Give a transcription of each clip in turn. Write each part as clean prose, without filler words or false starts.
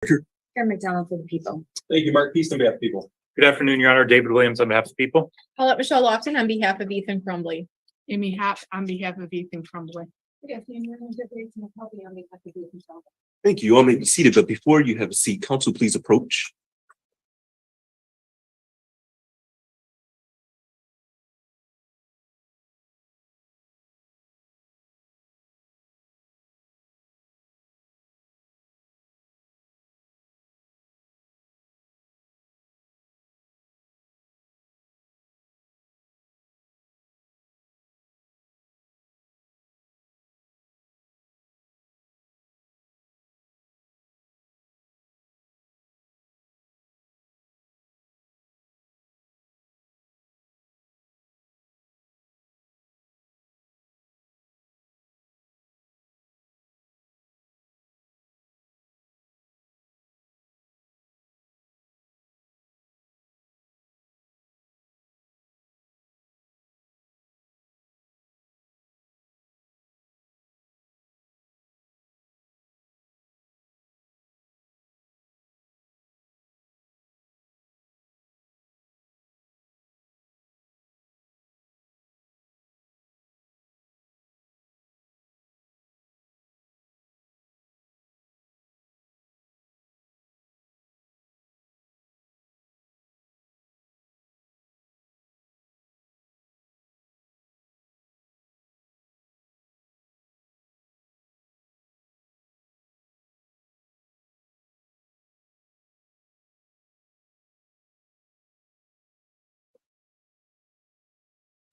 Karen McDonald for the people. Thank you, Mark. Peace on behalf of people. Good afternoon, Your Honor. David Williams on behalf of the people. Paulette Michelle Lofton on behalf of Ethan Crumbley. Amy Happ on behalf of Ethan Crumbley. Thank you. You all may be seated, but before you have a seat, counsel, please approach.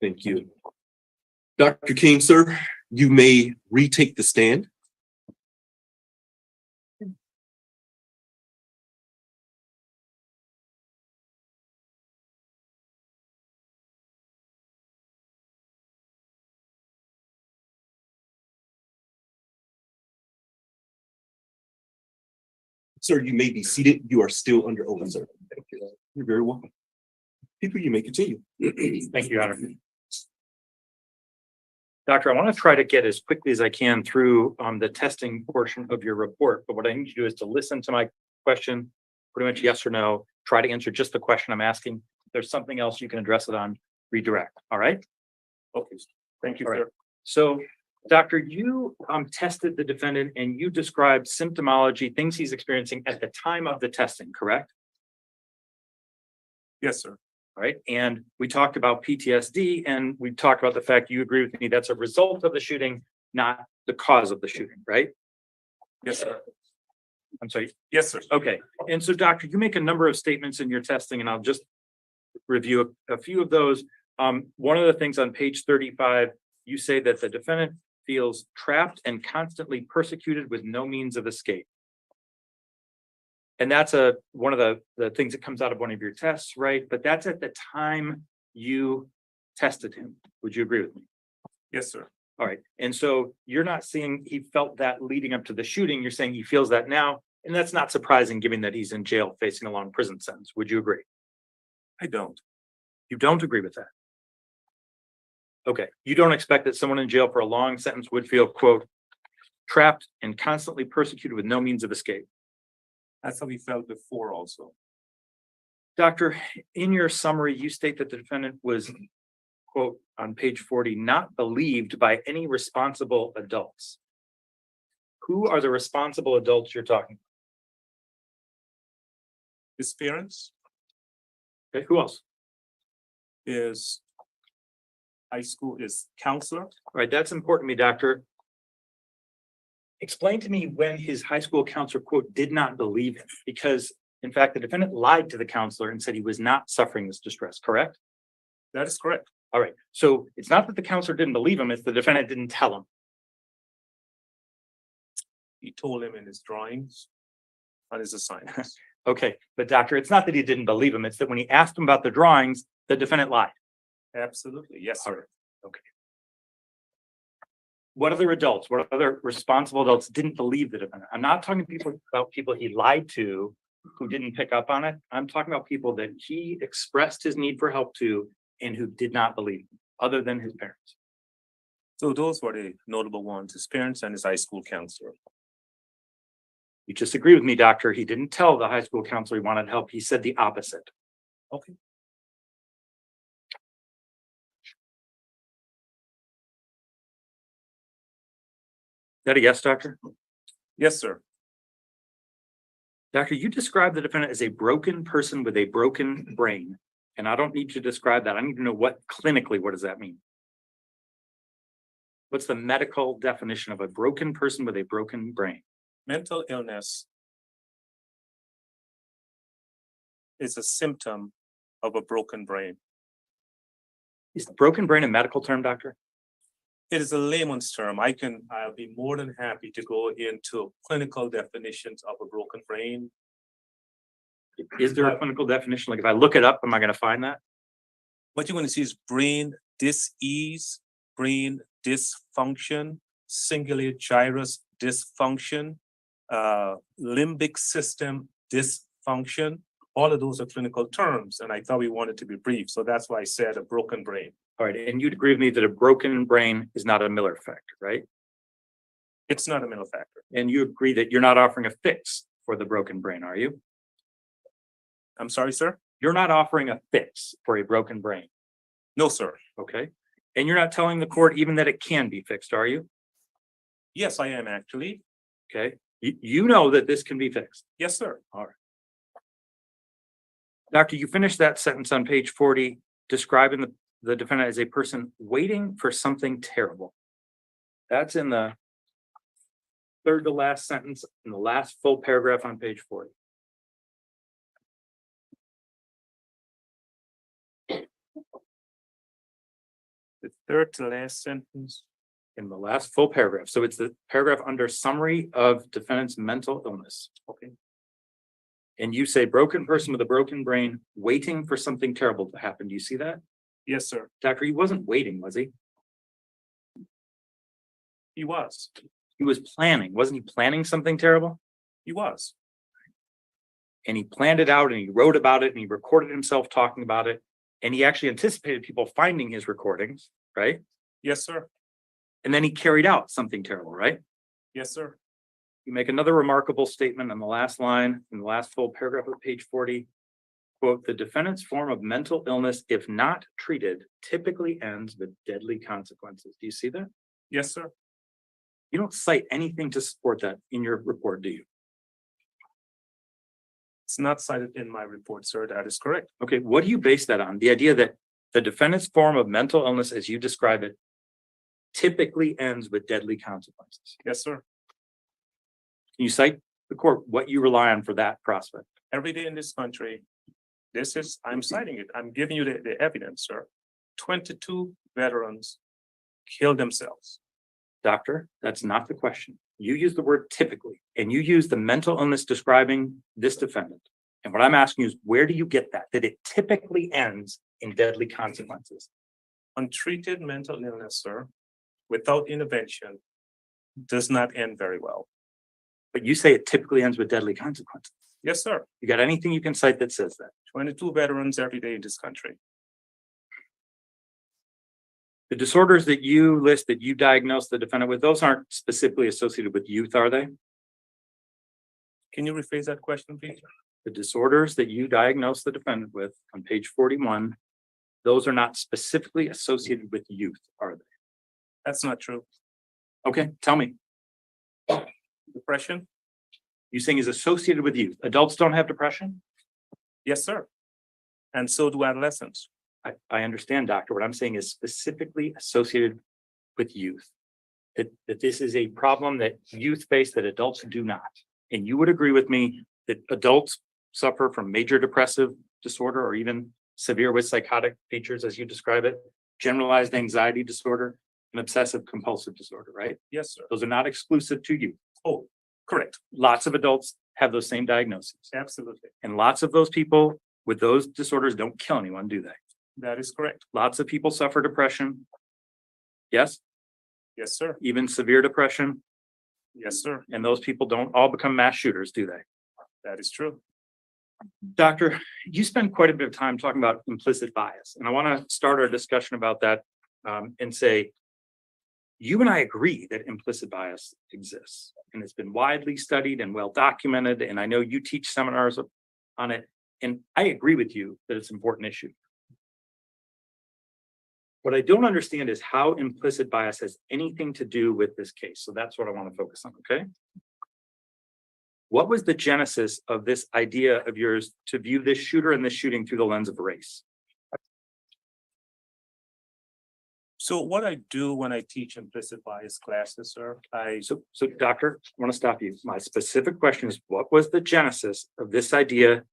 Thank you. Dr. King, sir, you may retake the stand. Sir, you may be seated. You are still under oath, sir. Thank you. You're very welcome. People, you may continue. Thank you, Your Honor. Doctor, I want to try to get as quickly as I can through the testing portion of your report, but what I need you to do is to listen to my question, pretty much yes or no, try to answer just the question I'm asking. If there's something else you can address it on, redirect, all right? Okay. Thank you, sir. So, Doctor, you tested the defendant and you described symptomology, things he's experiencing at the time of the testing, correct? Yes, sir. All right. And we talked about PTSD and we talked about the fact you agree with me that's a result of the shooting, not the cause of the shooting, right? Yes, sir. I'm sorry. Yes, sir. Okay. And so, Doctor, you make a number of statements in your testing, and I'll just review a few of those. One of the things on page 35, you say that the defendant feels trapped and constantly persecuted with no means of escape. And that's one of the things that comes out of one of your tests, right? But that's at the time you tested him. Would you agree with me? Yes, sir. All right. And so you're not saying he felt that leading up to the shooting. You're saying he feels that now. And that's not surprising given that he's in jail facing a long prison sentence. Would you agree? I don't. You don't agree with that? Okay. You don't expect that someone in jail for a long sentence would feel, quote, trapped and constantly persecuted with no means of escape. That's how we felt before also. Doctor, in your summary, you state that the defendant was, quote, on page 40, not believed by any responsible adults. Who are the responsible adults you're talking about? His parents, Okay, who else? his high school, his counselor. All right, that's important to me, doctor. Explain to me when his high school counselor, quote, did not believe him, because in fact, the defendant lied to the counselor and said he was not suffering this distress, correct? That is correct. All right, so it's not that the counselor didn't believe him, it's the defendant didn't tell him. He told him in his drawings on his assignments. Okay, but doctor, it's not that he didn't believe him, it's that when he asked him about the drawings, the defendant lied. Absolutely. Yes, All sir. right, okay. What other adults, what other responsible adults didn't believe the defendant? I'm not talking about people he lied to who didn't pick up on it. I'm talking about people that he expressed his need for help to and who did not believe him, other than his parents. So those were the notable ones, his parents and his high school counselor. You just agree with me, doctor. He didn't tell the high school counselor he wanted help. He said the opposite. Okay. Is that a yes, doctor? Yes, sir. Doctor, you described the defendant as a broken person with a broken brain. And I don't need to describe that. I need to know what does that mean? What's the medical definition of a broken person with a broken brain? Mental illness is a symptom of a broken brain. Is the broken brain a medical term, doctor? It is a layman's term. I'll be more than happy to go into clinical definitions of a broken brain. Is there a clinical definition? Like if I look it up, am I going to find that? What you're going to see is brain dis-ease, brain dysfunction, cingulate gyrus dysfunction, limbic system dysfunction. All of those are clinical terms, and I thought we wanted to be brief, so that's why I said a broken brain. All right, and you'd agree with me that a broken brain is not a Miller factor, right? It's not a Miller factor. And you agree that you're not offering a fix for the broken brain, are you? I'm sorry, sir? You're not offering a fix for a broken brain, No, sir. okay? And you're not telling the court even that it can be fixed, are you? Yes, I am actually. Okay, you know that this can be fixed. Yes, sir. All right. Doctor, you finished that sentence on page 40, describing the defendant as a person waiting for something terrible. That's in the third to last sentence in the last full paragraph on page 40. The third to last sentence. In the last full paragraph. So it's the paragraph under summary of defendant's mental illness. Okay. And you say broken person with a broken brain waiting for something terrible to happen. Do you see that? Yes, sir. Doctor, he wasn't waiting, was he? He was. He was planning. Wasn't he planning something terrible? He was. And he planned it out and he wrote about it and he recorded himself talking about it. And he actually anticipated people finding his recordings, right? Yes, sir. And then he carried out something terrible, right? Yes, sir. You make another remarkable statement on the last line in the last full paragraph of page 40. Quote, the defendant's form of mental illness, if not treated, typically ends with deadly consequences. Do you see that? Yes, sir. You don't cite anything to support that in your report, do you? It's not cited in my report, sir. That is correct. Okay, what do you base that on? The idea that the defendant's form of mental illness, as you describe it, typically ends with deadly consequences. Yes, sir. Can you cite the court what you rely on for that prospect? Every day in this country, I'm citing it. I'm giving you the evidence, sir. 22 veterans killed themselves. Doctor, that's not the question. You use the word typically, and you use the mental illness describing this defendant. And what I'm asking you is, where do you get that it typically ends in deadly consequences? Untreated mental illness, sir, without intervention, does not end very well. But you say it typically ends with deadly consequences. Yes, sir. You got anything you can cite that says that? 22 veterans every day in this country. The disorders that you list that you diagnosed the defendant with, those aren't specifically associated with youth, are they? Can you rephrase that question, please? The disorders that you diagnosed the defendant with on page 41, those are not specifically associated with youth, are they? That's not true. Okay, tell me. Depression? You saying is associated with youth. Adults don't have depression? Yes, sir. And so do adolescents. I understand, doctor. What I'm saying is specifically associated with youth. That this is a problem that youth face that adults do not. And you would agree with me that adults suffer from major depressive disorder or even severe with psychotic features, as you describe it, generalized anxiety disorder, and obsessive compulsive disorder, right? Yes, sir. Those are not exclusive to youth. Oh, correct. Lots of adults have those same diagnoses. Absolutely. And lots of those people with those disorders don't kill anyone, do they? That is correct. Lots of people suffer depression. Yes, Yes, sir. even severe depression. Yes, sir. And those people don't all become mass shooters, do they? That is true. Doctor, you spend quite a bit of time talking about implicit bias. And I want to start our discussion about that and say, You and I agree that implicit bias exists and it's been widely studied and well documented. And I know you teach seminars on it. And I agree with you that it's an important issue. What I don't understand is how implicit bias has anything to do with this case. So that's what I want to focus on, okay? What was the genesis of this idea of yours to view this shooter and this shooting through the lens of race? So what I do when I teach implicit bias classes, sir, So doctor, I want to stop you. My specific question is, what was the genesis of this idea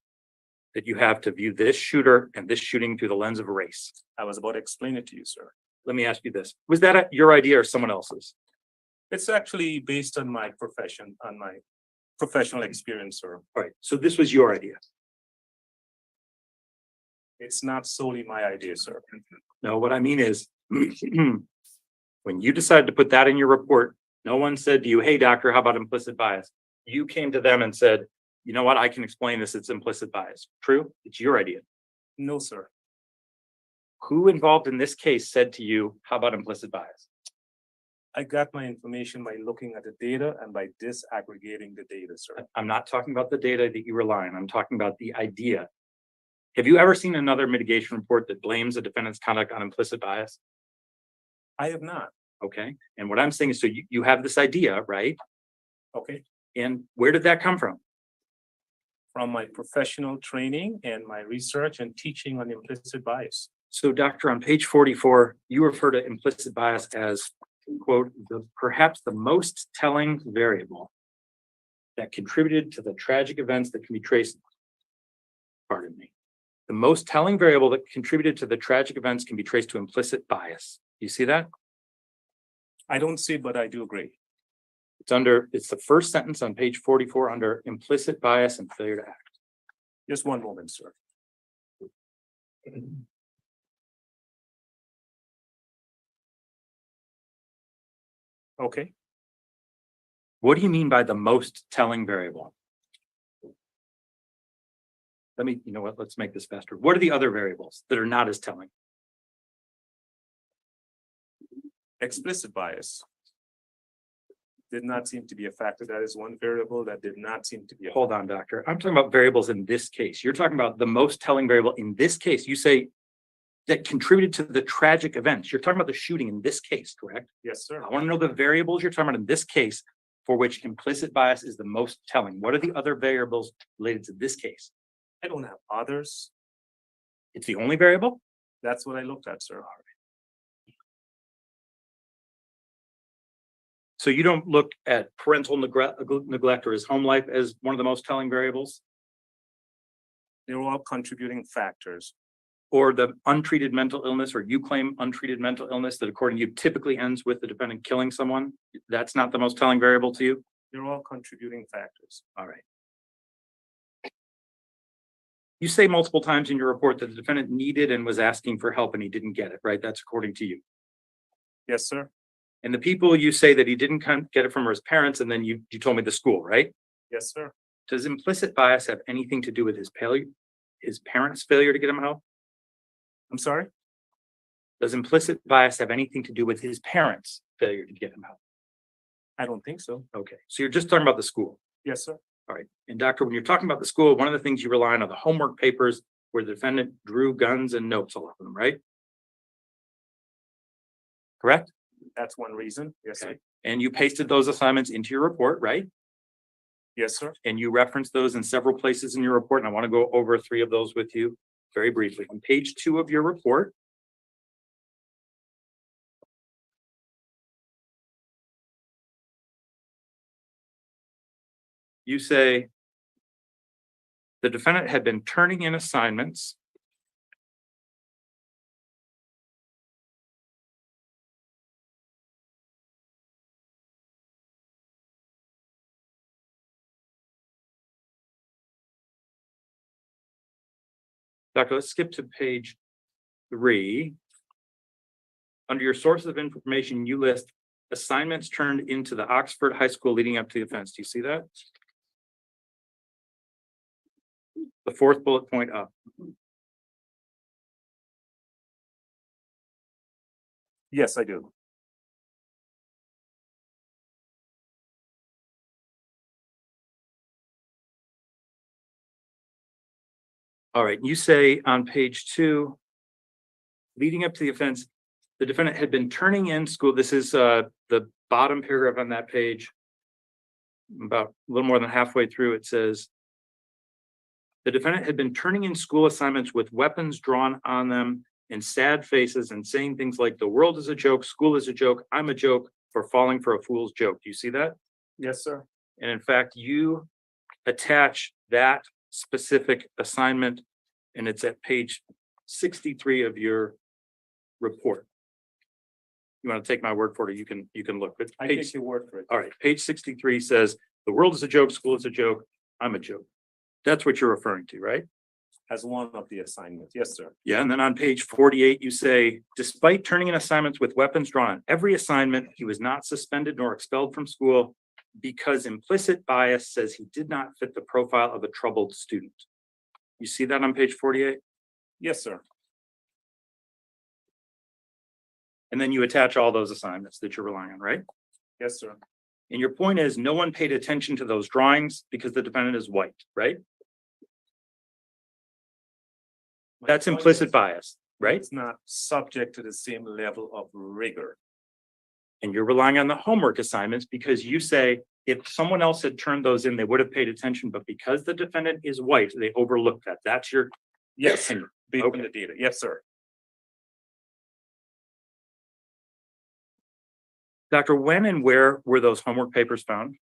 that you have to view this shooter and this shooting through the lens of race? I was about to explain it to you, sir. Let me ask you this. Was that your idea or someone else's? It's actually based on my profession, on my professional experience, sir. All right, so this was your idea. It's not solely my idea, sir. No, what I mean is, when you decided to put that in your report, no one said to you, hey, doctor, how about implicit bias? You came to them and said, you know what, I can explain this, it's implicit bias. True? It's your idea. No, sir. Who involved in this case said to you, how about implicit bias? I got my information by looking at the data and by disaggregating the data, sir. I'm not talking about the data that you rely on. I'm talking about the idea. Have you ever seen another mitigation report that blames a defendant's conduct on implicit bias? I have not. Okay. And what I'm saying is, so you have this idea, right? Okay. And where did that come from? From my professional training and my research and teaching on implicit bias. So doctor, on page 44, you refer to implicit bias as, quote, perhaps the most telling variable that contributed to the tragic events that can be traced. Pardon me. The most telling variable that contributed to the tragic events can be traced to implicit bias. You see that? I don't see, but I do agree. It's the first sentence on page 44 under implicit bias and failure to act. Just one moment, sir. Okay. What do you mean by the most telling variable? You know what, let's make this faster. What are the other variables that are not as telling? Explicit bias did not seem to be a factor. That is one variable that did not seem to be. Hold on, doctor. I'm talking about variables in this case. You're talking about the most telling variable in this case. You say that contributed to the tragic events. You're talking about the shooting in this case, correct? Yes, sir. I want to know the variables you're talking about in this case for which implicit bias is the most telling. What are the other variables related to this case? I don't have others. It's the only variable? That's what I looked at, sir. So you don't look at parental neglect or his home life as one of the most telling variables? They're all contributing factors. Or the untreated mental illness, or you claim untreated mental illness that according to you typically ends with the defendant killing someone? That's not the most telling variable to you? They're all contributing factors. All right. You say multiple times in your report that the defendant needed and was asking for help and he didn't get it, right? That's according to you. Yes, sir. And the people you say that he didn't get it from his parents, and then you told me the school, right? Yes, sir. Does implicit bias have anything to do with his parents' failure to get him help? I'm sorry? Does implicit bias have anything to do with his parents' failure to get him help? I don't think so. Okay, so you're just talking about the school. Yes, sir. All right. And doctor, when you're talking about the school, one of the things you rely on are the homework papers where the defendant drew guns and notes all over them, right? Correct? That's one reason. Yes, Okay. sir. And you pasted those assignments into your report, right? Yes, sir. And you referenced those in several places in your report. And I want to go over 3 of those with you very briefly. On page 2 of your report, you say the defendant had been turning in assignments Doctor, let's skip to page 3. Under your sources of information, you list assignments turned into the Oxford High School leading up to the offense. Do you see that? The 4th bullet point up. Yes, I do. All right, you say on page 2, leading up to the offense, the defendant had been turning in school. This is the bottom paragraph on that page. About a little more than halfway through, it says, the defendant had been turning in school assignments with weapons drawn on them and sad faces and saying things like, the world is a joke, school is a joke, I'm a joke, for falling for a fool's joke. Do you see that? Yes, sir. And in fact, you attach that specific assignment, and it's at page 63 of your report. You want to take my word for it, you can look. But I page, take your word for it. all right, page 63 says, the world is a joke, school is a joke, I'm a joke. That's what you're referring to, right? As one of the assignments. Yes, sir. Yeah, and then on page 48, you say, despite turning in assignments with weapons drawn on every assignment, he was not suspended nor expelled from school because implicit bias says he did not fit the profile of a troubled student. You see that on page 48? Yes, sir. And then you attach all those assignments that you're relying on, right? Yes, sir. And your point is no one paid attention to those drawings because the defendant is white, right? My That's point implicit is, bias, right? It's not subject to the same level of rigor. And you're relying on the homework assignments because you say if someone else had turned those in, they would have paid attention, but because the defendant is white, they overlooked that. That's your Yes, opinion. based on Okay. the data. Yes, sir. Doctor, when and where were those homework papers found?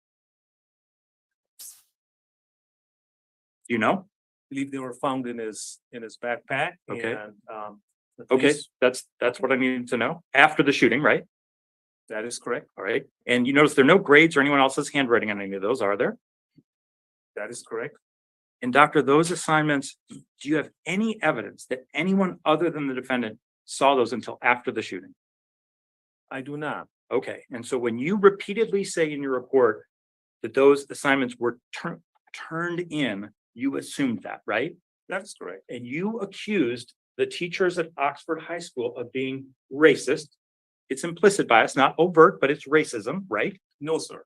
Do you know? I believe they were found in his backpack. Okay. And the Okay, police- that's what I needed to know. After the shooting, right? that is correct. All right. And you notice there are no grades or anyone else's handwriting on any of those, are there? That is correct. And doctor, those assignments, do you have any evidence that anyone other than the defendant saw those until after the shooting? I do not. Okay, and so when you repeatedly say in your report that those assignments were turned in, you assumed that, right? That is correct. And you accused the teachers at Oxford High School of being racist. It's implicit bias, not overt, but it's racism, right? No, sir.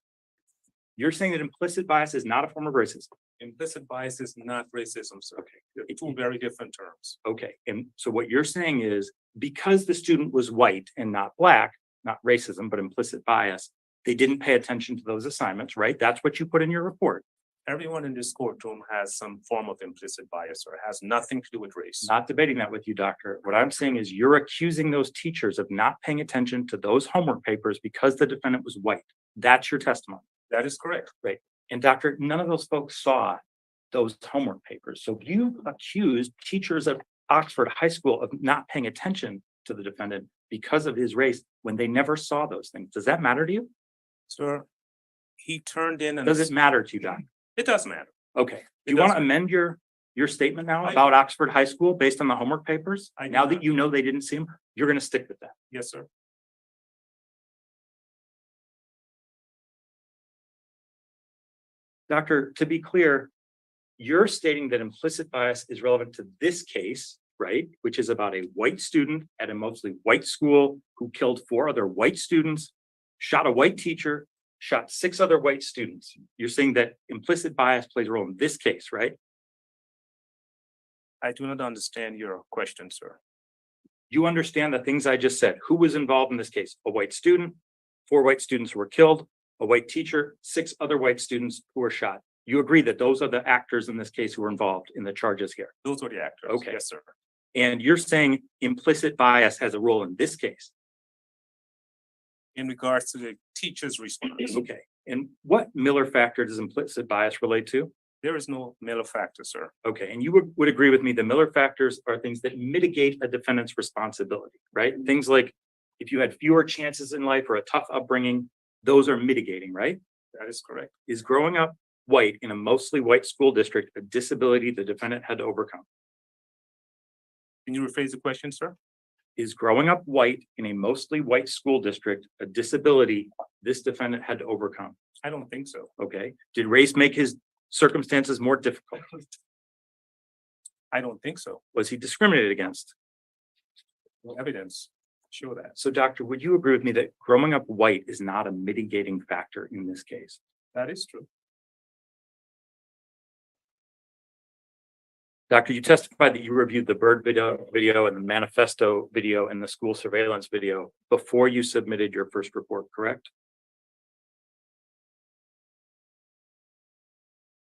You're saying that implicit bias is not a form of racism. Implicit bias is not racism, sir. Okay. They're two very different terms. Okay, and so what you're saying is because the student was white and not black, not racism, but implicit bias, they didn't pay attention to those assignments, right? That's what you put in your report. Everyone in this courtroom has some form of implicit bias or has nothing to do with race. Not debating that with you, doctor. What I'm saying is you're accusing those teachers of not paying attention to those homework papers because the defendant was white. That's your testimony. That is correct. And doctor, none of those folks saw those homework papers. So you accused teachers at Oxford High School of not paying attention to the defendant because of his race when they never saw those things. Does that matter to you? Sir, he turned in. Does it matter to you, doc? It does matter. Okay. Do It you want to does. amend your statement now I- about Oxford High School based on the homework papers? I do Now that not. you know they didn't see them, you're going to stick with that. Yes, sir. Doctor, to be clear, you're stating that implicit bias is relevant to this case, right? Which is about a white student at a mostly white school who killed 4 other white students, shot a white teacher, shot 6 other white students. You're saying that implicit bias plays a role in this case, right? I do not understand your question, sir. You understand the things I just said. Who was involved in this case? A white student, 4 white students who were killed, a white teacher, 6 other white students who were shot. You agree that those are the actors in this case who were involved in the charges here. Those were the actors. Okay. Yes, sir. And you're saying implicit bias has a role in this case. In regards to the teacher's response, Okay. And what Miller factor does implicit bias relate to? there is no Miller factor, sir. Okay, and you would agree with me, the Miller factors are things that mitigate a defendant's responsibility, right? Things like if you had fewer chances in life or a tough upbringing, those are mitigating, right? That is correct. Is growing up white in a mostly white school district a disability the defendant had to overcome? Can you rephrase the question, sir? Is growing up white in a mostly white school district a disability this defendant had to overcome? I don't think so. Okay, did race make his circumstances more difficult? I don't think so. Was he discriminated against? No evidence show that. So doctor, would you agree with me that growing up white is not a mitigating factor in this case? That is true. Doctor, you testified that you reviewed the bird video and the manifesto video and the school surveillance video before you submitted your first report, correct?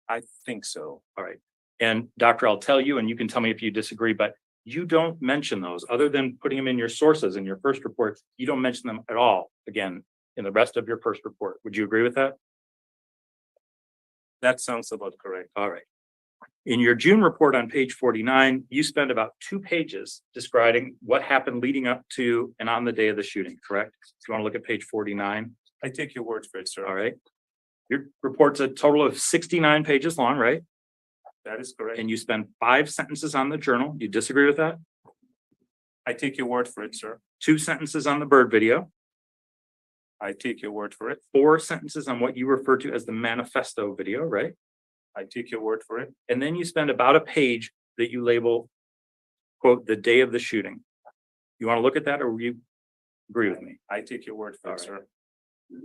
I think so. All right. And doctor, I'll tell you, and you can tell me if you disagree, but you don't mention those other than putting them in your sources in your first report. You don't mention them at all again in the rest of your first report. Would you agree with that? That sounds about correct. All right. In your June report on page 49, you spend about 2 pages describing what happened leading up to and on the day of the shooting, correct? If you want to look at page 49. I take your word for it, sir. All right. Your report's a total of 69 pages long, right? That is correct. And you spend 5 sentences on the journal. You disagree with that? I take your word for it, sir. 2 sentences on the bird video. I take your word for it. 4 sentences on what you refer to as the manifesto video, right? I take your word for it. And then you spend about a page that you label, quote, the day of the shooting. You want to look at that or will you agree with me? I take your word for All it, right. sir.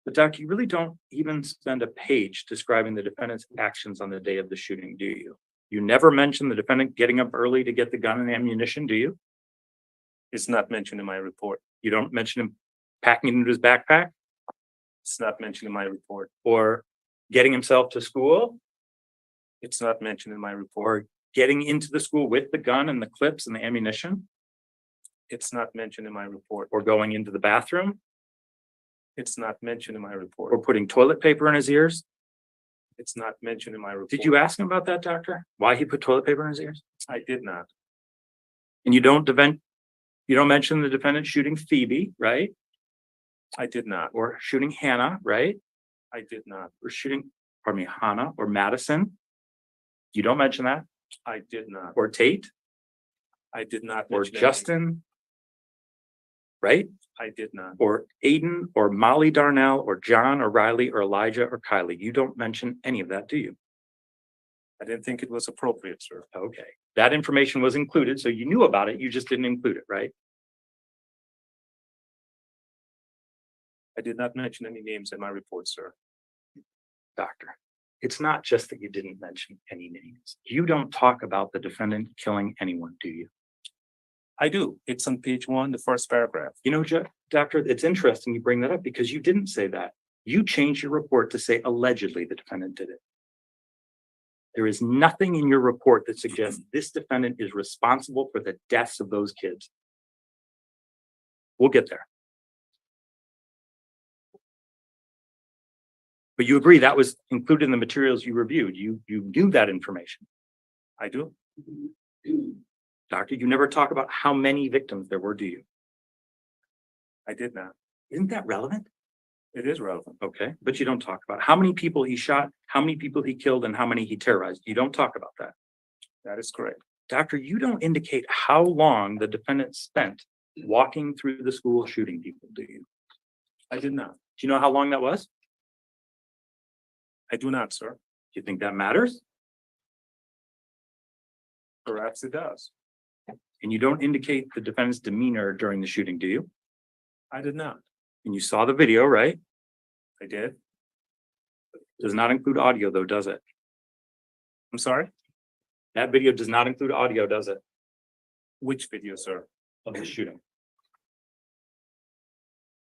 But Doc, you really don't even spend a page describing the defendant's actions on the day of the shooting, do you? You never mention the defendant getting up early to get the gun and ammunition, do you? It's not mentioned in my report. You don't mention him packing it into his backpack It's not mentioned in my report. or getting himself to school It's not mentioned in my report. or getting into the school with the gun and the clips and the ammunition It's not mentioned in my report. or going into the bathroom It's not mentioned in my or report. putting toilet paper in his ears. It's not mentioned in my report. Did you ask him about that, doctor? Why he put toilet paper in his ears? I did not. And you don't mention the defendant shooting Phoebe, right? I did not. Or shooting Hannah, right? I did not. Or shooting, pardon me, Hannah or Madison. You don't mention that. I did not. Or Tate I did not. or mention anything. Justin, right? I did not. Or Aiden or Molly Darnell or John or Riley or Elijah or Kylie. You don't mention any of that, do you? I didn't think it was appropriate, sir. Okay. That information was included, so you knew about it. You just didn't include it, right? I did not mention any names in my report, sir. Doctor, it's not just that you didn't mention any names. You don't talk about the defendant killing anyone, do you? I do. It's on page 1, the first paragraph. You know, Doctor, it's interesting you bring that up because you didn't say that. You changed your report to say allegedly the defendant did it. There is nothing in your report that suggests this defendant is responsible for the deaths of those kids. We'll get there. But you agree that was included in the materials you reviewed. You knew that information. I do. Doctor, you never talk about how many victims there were, do you? I did not. Isn't that relevant? It is relevant. Okay, but you don't talk about how many people he shot, how many people he killed, and how many he terrorized. You don't talk about that. That is correct. Doctor, you don't indicate how long the defendant spent walking through the school shooting people, do you? I did not. Do you know how long that was? I do not, sir. Do you think that matters? Perhaps it does. And you don't indicate the defendant's demeanor during the shooting, do you? I did not. And you saw the video, right? I did. Does not include audio though, does it? I'm sorry? That video does not include audio, does it? Which video, sir? Of the shooting.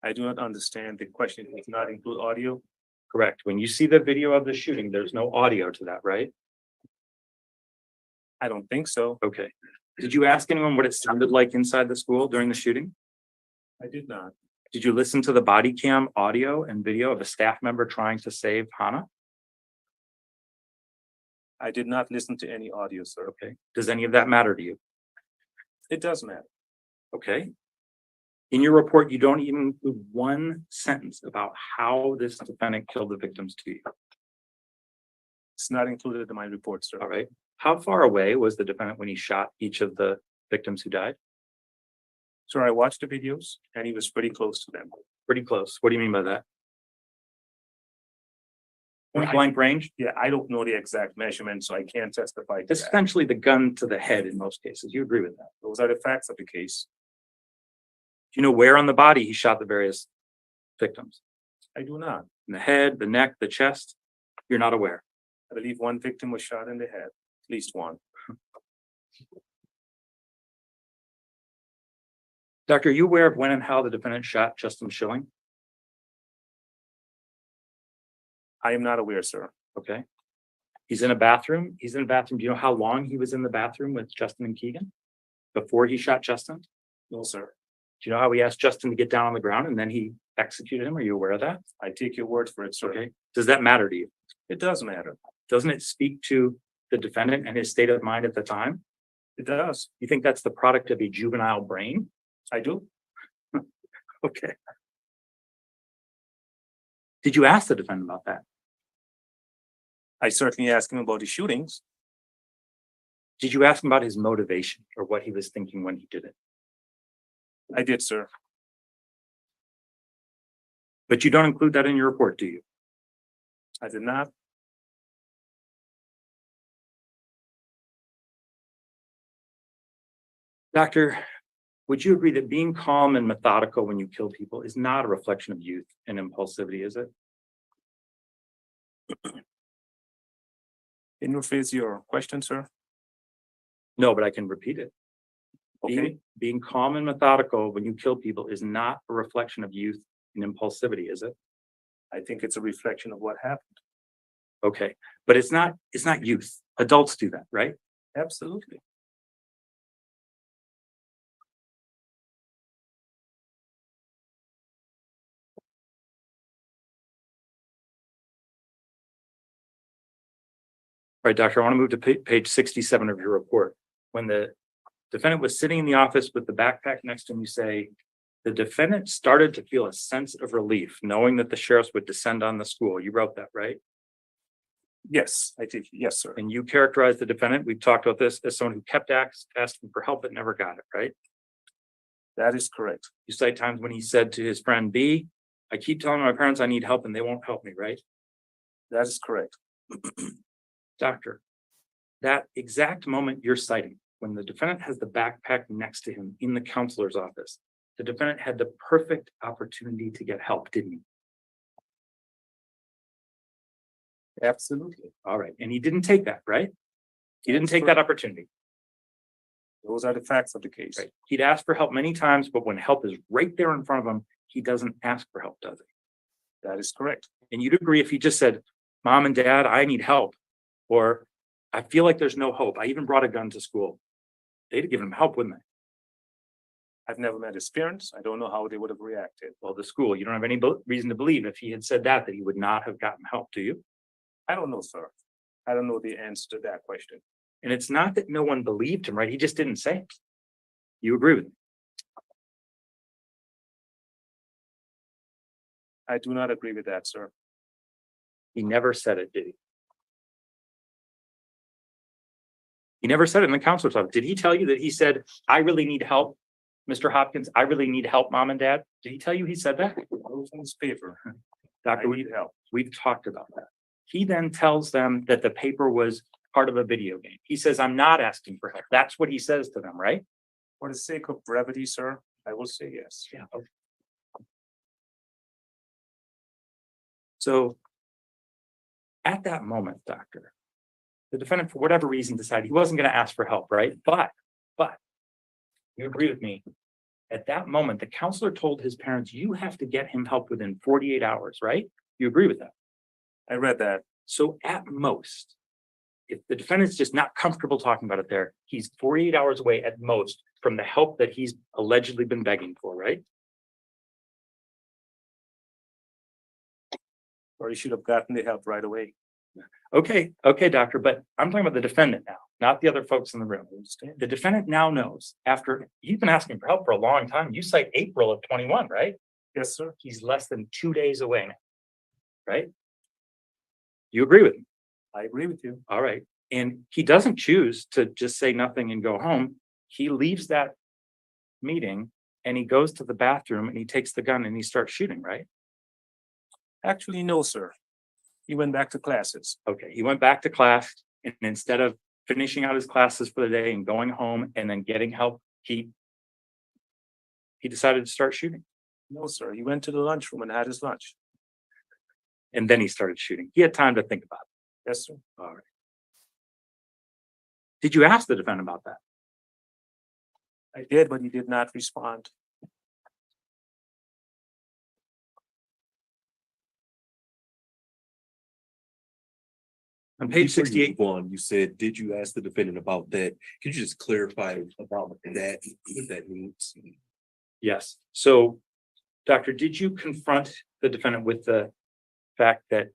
I do not understand. The question does not include audio. Correct. When you see the video of the shooting, there's no audio to that, right? I don't think so. Okay. Did you ask anyone what it sounded like inside the school during the shooting? I did not. Did you listen to the body cam audio and video of a staff member trying to save Hannah? I did not listen to any audio, sir. Okay. Does any of that matter to you? It does matter. Okay. In your report, you don't even include one sentence about how this defendant killed the victims to you. It's not included in my report, sir. All right. How far away was the defendant when he shot each of the victims who died? Sir, I watched the videos and he was pretty close to them. Pretty close. What do you mean by that? Point blank range? Yeah, I don't know the exact measurement, so I can't testify to that. Essentially the gun to the head in most cases. You agree with that? Those are the facts of the case. Do you know where on the body he shot the various victims? I do not. In the head, the neck, the chest? You're not aware. I believe one victim was shot in the head, at least one. Doctor, are you aware of when and how the defendant shot Justin Schilling? I am not aware, sir. Okay. He's in a bathroom. He's in a bathroom. Do you know how long he was in the bathroom with Justin and Keegan before he shot Justin? No, sir. Do you know how he asked Justin to get down on the ground and then he executed him? Are you aware of that? I take your word for it, sir. Okay. Does that matter to you? It does matter. Doesn't it speak to the defendant and his state of mind at the time? It does. You think that's the product of a juvenile brain? I do. Okay. Did you ask the defendant about that? I certainly asked him about the shootings. Did you ask him about his motivation or what he was thinking when he did it? I did, sir. But you don't include that in your report, do you? I did not. Doctor, would you agree that being calm and methodical when you kill people is not a reflection of youth and impulsivity, is it? Can you rephrase your question, sir? No, but I can repeat it. Okay. Being calm and methodical when you kill people is not a reflection of youth and impulsivity, is it? I think it's a reflection of what happened. Okay, but it's not youth. Adults do that, right? Absolutely. All right, doctor, I want to move to page 67 of your report. When the defendant was sitting in the office with the backpack next to him, you say, the defendant started to feel a sense of relief, knowing that the sheriffs would descend on the school. You wrote that, right? Yes, I think, yes, sir. And you characterized the defendant, we've talked about this, as someone who kept asking for help but never got it, right? That is correct. You cite times when he said to his friend B, I keep telling my parents I need help and they won't help me, right? That is correct. Doctor, that exact moment you're citing, when the defendant has the backpack next to him in the counselor's office, the defendant had the perfect opportunity to get help, didn't he? Absolutely. All right, and he didn't take that, right? He didn't That's take that opportunity. Those are the facts of the case. Right. He'd asked for help many times, but when help is right there in front of him, he doesn't ask for help, does he? That is correct. And you'd agree if he just said, Mom and Dad, I need help, or I feel like there's no hope. I even brought a gun to school. They'd have given him help, wouldn't they? I've never met his parents. I don't know how they would have reacted. Well, the school, you don't have any reason to believe if he had said that he would not have gotten help, do you? I don't know, sir. I don't know the answer to that question. And it's not that no one believed him, right? He just didn't say it. You agree with me? I do not agree with that, sir. He never said it, did he? He never said it in the counselor's office. Did he tell you that he said, I really need help, Mr. Hopkins? I really need help, Mom and Dad? Did he tell you he said that? It was in his paper. Doctor, I need help. we've talked about that. He then tells them that the paper was part of a video game. He says, I'm not asking for help. That's what he says to them, right? For the sake of brevity, sir, I will say yes. Yeah. Okay. So at that moment, doctor, the defendant, for whatever reason, decided he wasn't going to ask for help, right? But you agree with me. At that moment, the counselor told his parents, you have to get him help within 48 hours, right? You agree with that? I read that. So at most, if the defendant's just not comfortable talking about it there, he's 48 hours away at most from the help that he's allegedly been begging for, right? Or he should have gotten the help right away. Okay, doctor, but I'm talking about the defendant now, not the other folks in the room. I understand. The defendant now knows after he's been asking for help for a long time. You cite April of 21, right? Yes, sir. He's less than 2 days away now, right? You agree with me? I agree with you. All right. And he doesn't choose to just say nothing and go home. He leaves that meeting and he goes to the bathroom and he takes the gun and he starts shooting, right? Actually, no, sir. He went back to classes. Okay. He went back to class and instead of finishing out his classes for the day and going home and then getting help, he decided to start shooting. No, sir. He went to the lunchroom and had his lunch. And then he started shooting. He had time to think about it. Yes, sir. All right. Did you ask the defendant about that? I did, but he did not respond. On page Before you 68, move on, you said, did you ask the defendant about that? Could you just clarify about that, what that means? yes. So, doctor, did you confront the defendant with the fact that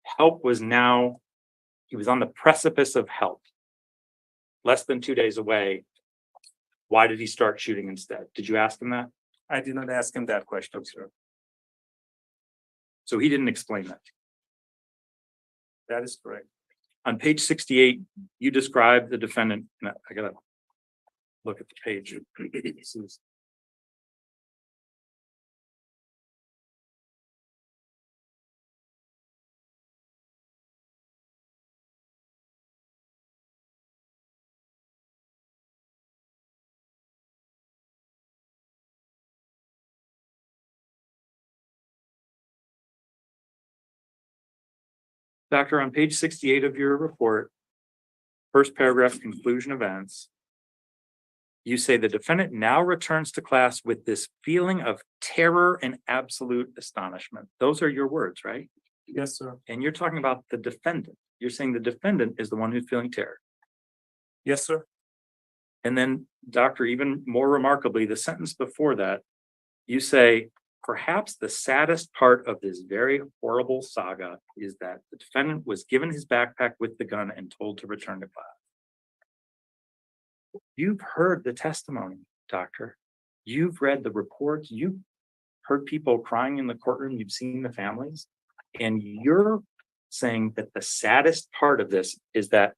help was now, he was on the precipice of help? Less than 2 days away. Why did he start shooting instead? Did you ask him that? I did not ask him that question, sir. So he didn't explain that. That is correct. On page 68, you describe the defendant. No, I gotta look at the page. This is- Doctor, on page 68 of your report, first paragraph, conclusion events, you say the defendant now returns to class with this feeling of terror and absolute astonishment. Those are your words, right? Yes, sir. And you're talking about the defendant. You're saying the defendant is the one who's feeling terror. Yes, sir. And then, doctor, even more remarkably, the sentence before that, you say, perhaps the saddest part of this very horrible saga is that the defendant was given his backpack with the gun and told to return to class. You've heard the testimony, doctor. You've read the reports. You've heard people crying in the courtroom. You've seen the families. And you're saying that the saddest part of this is that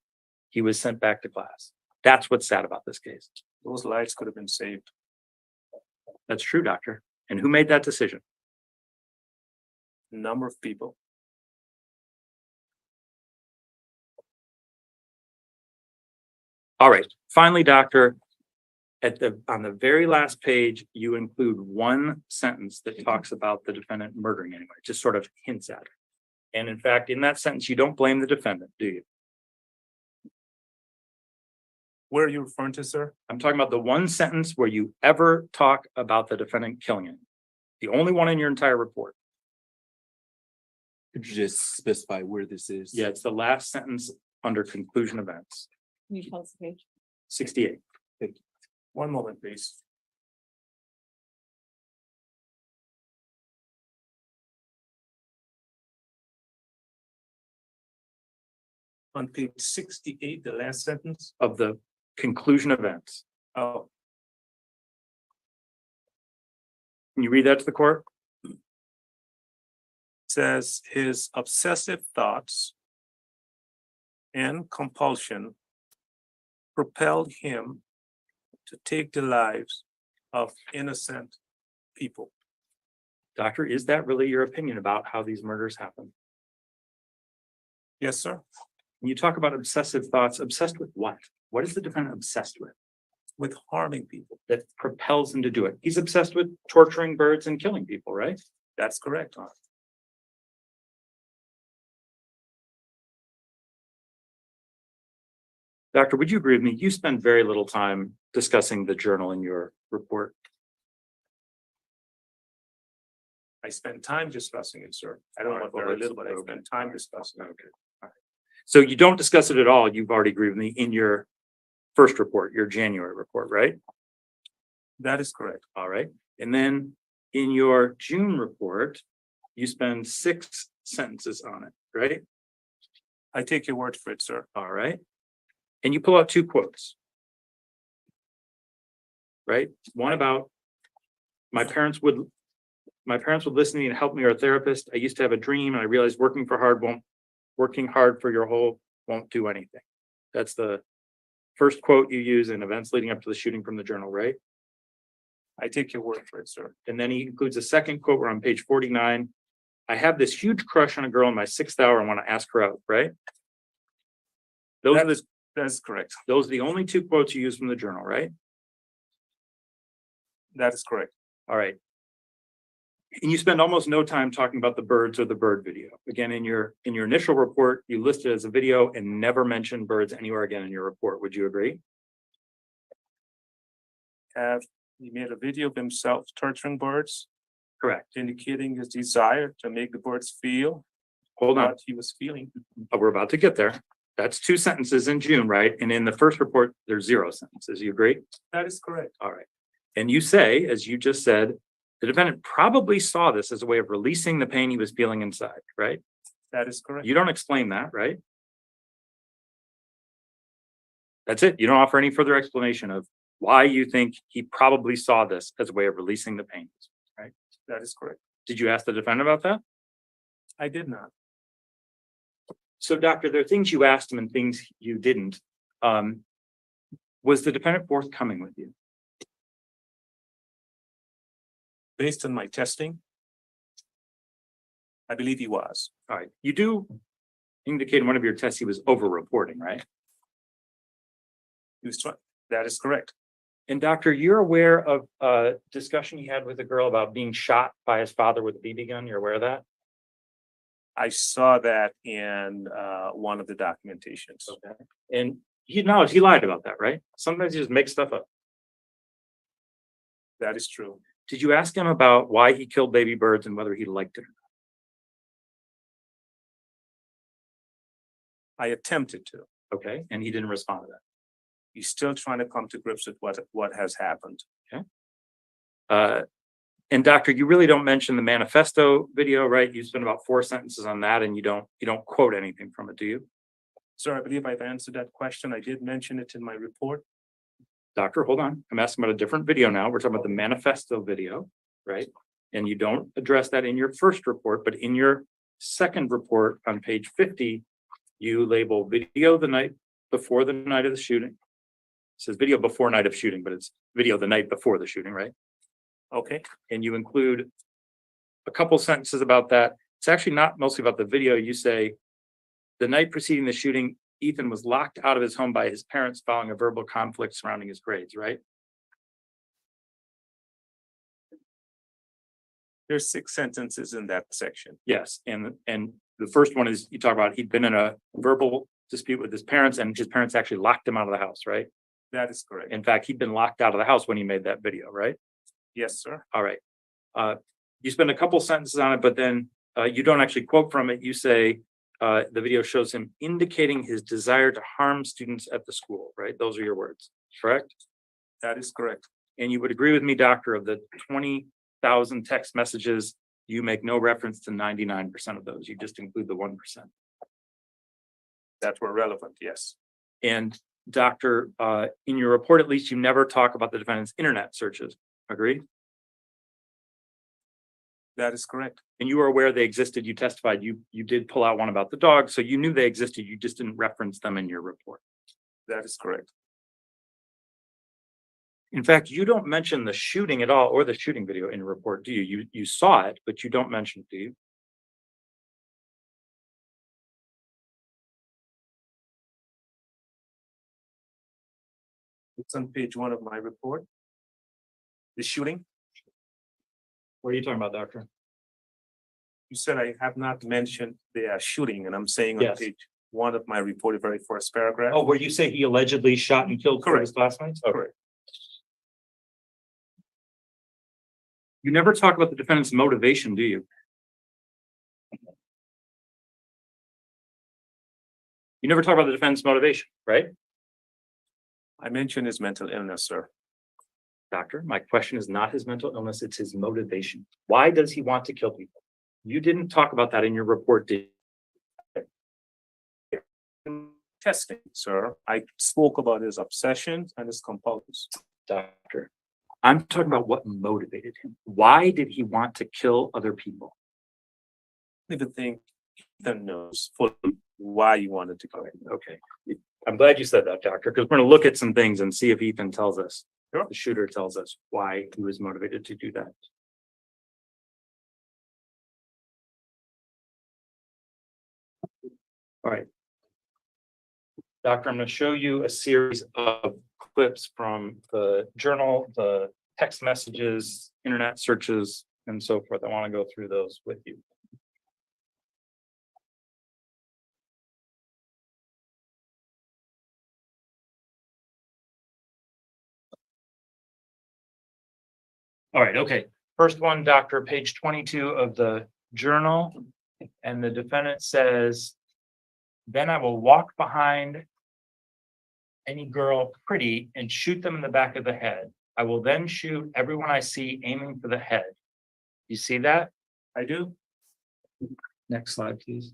he was sent back to class. That's what's sad about this case. Those lives could have been saved. That's true, doctor. And who made that decision? A number of people. All right. Finally, doctor, on the very last page, you include one sentence that talks about the defendant murdering anyone. It just sort of hints at it. And in fact, in that sentence, you don't blame the defendant, do you? Where are you referring to, sir? I'm talking about the one sentence where you ever talk about the defendant killing him. The only one in your entire report. Could you just specify where this is? Yeah, it's the last sentence under conclusion events, Can you tell us the page? 68. One moment, please. On page 68, the last sentence. Of the conclusion events. Oh, Can you read that to the court? says his obsessive thoughts and compulsion propelled him to take the lives of innocent people. Doctor, is that really your opinion about how these murders happen? Yes, sir. When you talk about obsessive thoughts, obsessed with what? What is the defendant obsessed with With harming people. that propels him to do it? He's obsessed with torturing birds and killing people, right? That's correct. Doctor, would you agree with me? You spend very little time discussing the journal in your report. I spent time discussing it, sir. I don't know Well, very that's- little, but I spent time discussing it. Okay. All right. So you don't discuss it at all. You've already agreed with me in your first report, your January report, right? That is correct. All right. And then in your June report, you spend 6 sentences on it, right? I take your word for it, sir. All right. And you pull out 2 quotes. Right? One about my parents would listen to me and help me, or a therapist. I used to have a dream and I realized working hard for your whole won't do anything. That's the first quote you use in events leading up to the shooting from the journal, right? I take your word for it, sir. And then he includes a second quote where on page 49, I have this huge crush on a girl in my 6th hour and want to ask her out, right? That's correct. Those are the only 2 quotes you use from the journal, right? That is correct. All right. And you spend almost no time talking about the birds or the bird video. Again, in your initial report, you listed it as a video and never mentioned birds anywhere again in your report. Would you agree? He made a video of himself torturing birds, Correct. indicating his desire to make the birds feel Hold on. what he was feeling. We're about to get there. That's 2 sentences in June, right? And in the first report, there's 0 sentences. You agree? That is correct. All right. And you say, as you just said, the defendant probably saw this as a way of releasing the pain he was feeling inside, right? That is correct. You don't explain that, right? That's it. You don't offer any further explanation of why you think he probably saw this as a way of releasing the pain, right? That is correct. Did you ask the defendant about that? I did not. So, doctor, there are things you asked him and things you didn't. Was the defendant forthcoming with you? Based on my testing, I believe he was. All right. You do indicate in one of your tests he was over-reporting, right? He was trying. That is correct. And doctor, you're aware of a discussion you had with a girl about being shot by his father with a BB gun? You're aware of that? I saw that in one of the documentations. Okay. And he acknowledged he lied about that, right? Sometimes he just makes stuff up. That is true. Did you ask him about why he killed baby birds and whether he liked it? I attempted to. Okay. And he didn't respond to that. He's still trying to come to grips with what has happened. And doctor, you really don't mention the Manifesto video, right? You spend about 4 sentences on that and you don't quote anything from it, do you? Sir, I believe I've answered that question. I did mention it in my report. Doctor, hold on. I'm asking about a different video now. We're talking about the Manifesto video, right? And you don't address that in your first report, but in your second report on page 50, you label video the night before the night of the shooting. It says video before night of shooting, but it's video the night before the shooting, right? Okay. And you include a couple sentences about that. It's actually not mostly about the video. You say, the night preceding the shooting, Ethan was locked out of his home by his parents following a verbal conflict surrounding his grades, right? There's 6 sentences in that section. Yes. And the first one is you talk about he'd been in a verbal dispute with his parents and his parents actually locked him out of the house, right? That is correct. In fact, he'd been locked out of the house when he made that video, right? Yes, sir. All right. You spend a couple sentences on it, but then you don't actually quote from it. You say the video shows him indicating his desire to harm students at the school, right? Those are your words, correct? That is correct. And you would agree with me, doctor, of the 20,000 text messages, you make no reference to 99% of those. You just include the 1%. That were relevant, yes. And doctor, in your report, at least you never talk about the defendant's internet searches. Agreed? That is correct. And you were aware they existed. You testified. You did pull out one about the dog, so you knew they existed. You just didn't reference them in your report. That is correct. In fact, you don't mention the shooting at all or the shooting video in your report, do you? You saw it, but you don't mention it, do you? It's on page 1 of my report. The shooting. What are you talking about, doctor? You said I have not mentioned the shooting, and I'm saying on Yes. page 1 of my report, the very first paragraph. Oh, where you say he allegedly shot and killed four of his classmates? Okay. Correct. You never talk about the defendant's motivation, do you? You never talk about the defendant's motivation, right? I mentioned his mental illness, sir. Doctor, my question is not his mental illness, it's his motivation. Why does he want to kill people? You didn't talk about that in your report, did you? Testing, sir. I spoke about his obsessions and his compulsions. Doctor, I'm talking about what motivated him. Why did he want to kill other people? I don't even think Ethan knows fully why you wanted to go. Okay, I'm glad you said that, doctor, because we're going to look at some things and see if Ethan tells us. Sure. The shooter tells us why he was motivated to do that. All right. Doctor, I'm going to show you a series of clips from the journal, the text messages, internet searches, and so forth. I want to go through those with you. All right, okay. First one, doctor, page 22 of the journal. And the defendant says, then I will walk behind any girl pretty and shoot them in the back of the head. I will then shoot everyone I see aiming for the head. You see that? I do. Next slide, please.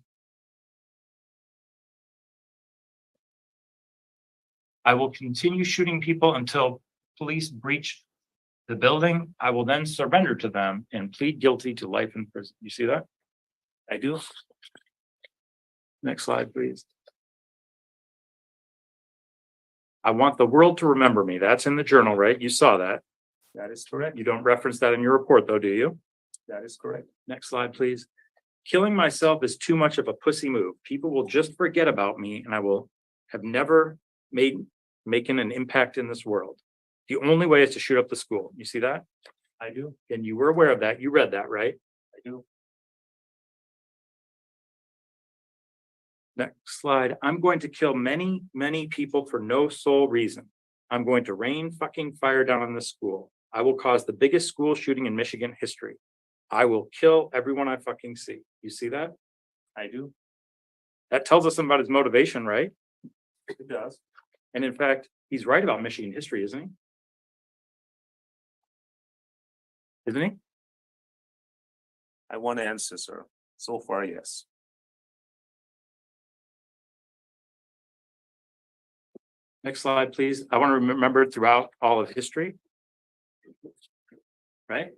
I will continue shooting people until police breach the building. I will then surrender to them and plead guilty to life in prison. You see that? I do. Next slide, please. I want the world to remember me. That's in the journal, right? You saw that. That is correct. You don't reference that in your report, though, do you? That is correct. Next slide, please. Killing myself is too much of a pussy move. People will just forget about me and I will have never making an impact in this world. The only way is to shoot up the school. You see that? I do. And you were aware of that. You read that, right? I do. Next slide. I'm going to kill many, many people for no sole reason. I'm going to rain fucking fire down on this school. I will cause the biggest school shooting in Michigan history. I will kill everyone I fucking see. You see that? I do. That tells us something about his motivation, right? It does. And in fact, he's right about Michigan history, isn't he? Isn't he? I want to answer, sir. So far, yes. Next slide, please. I want to remember throughout all of history. Right?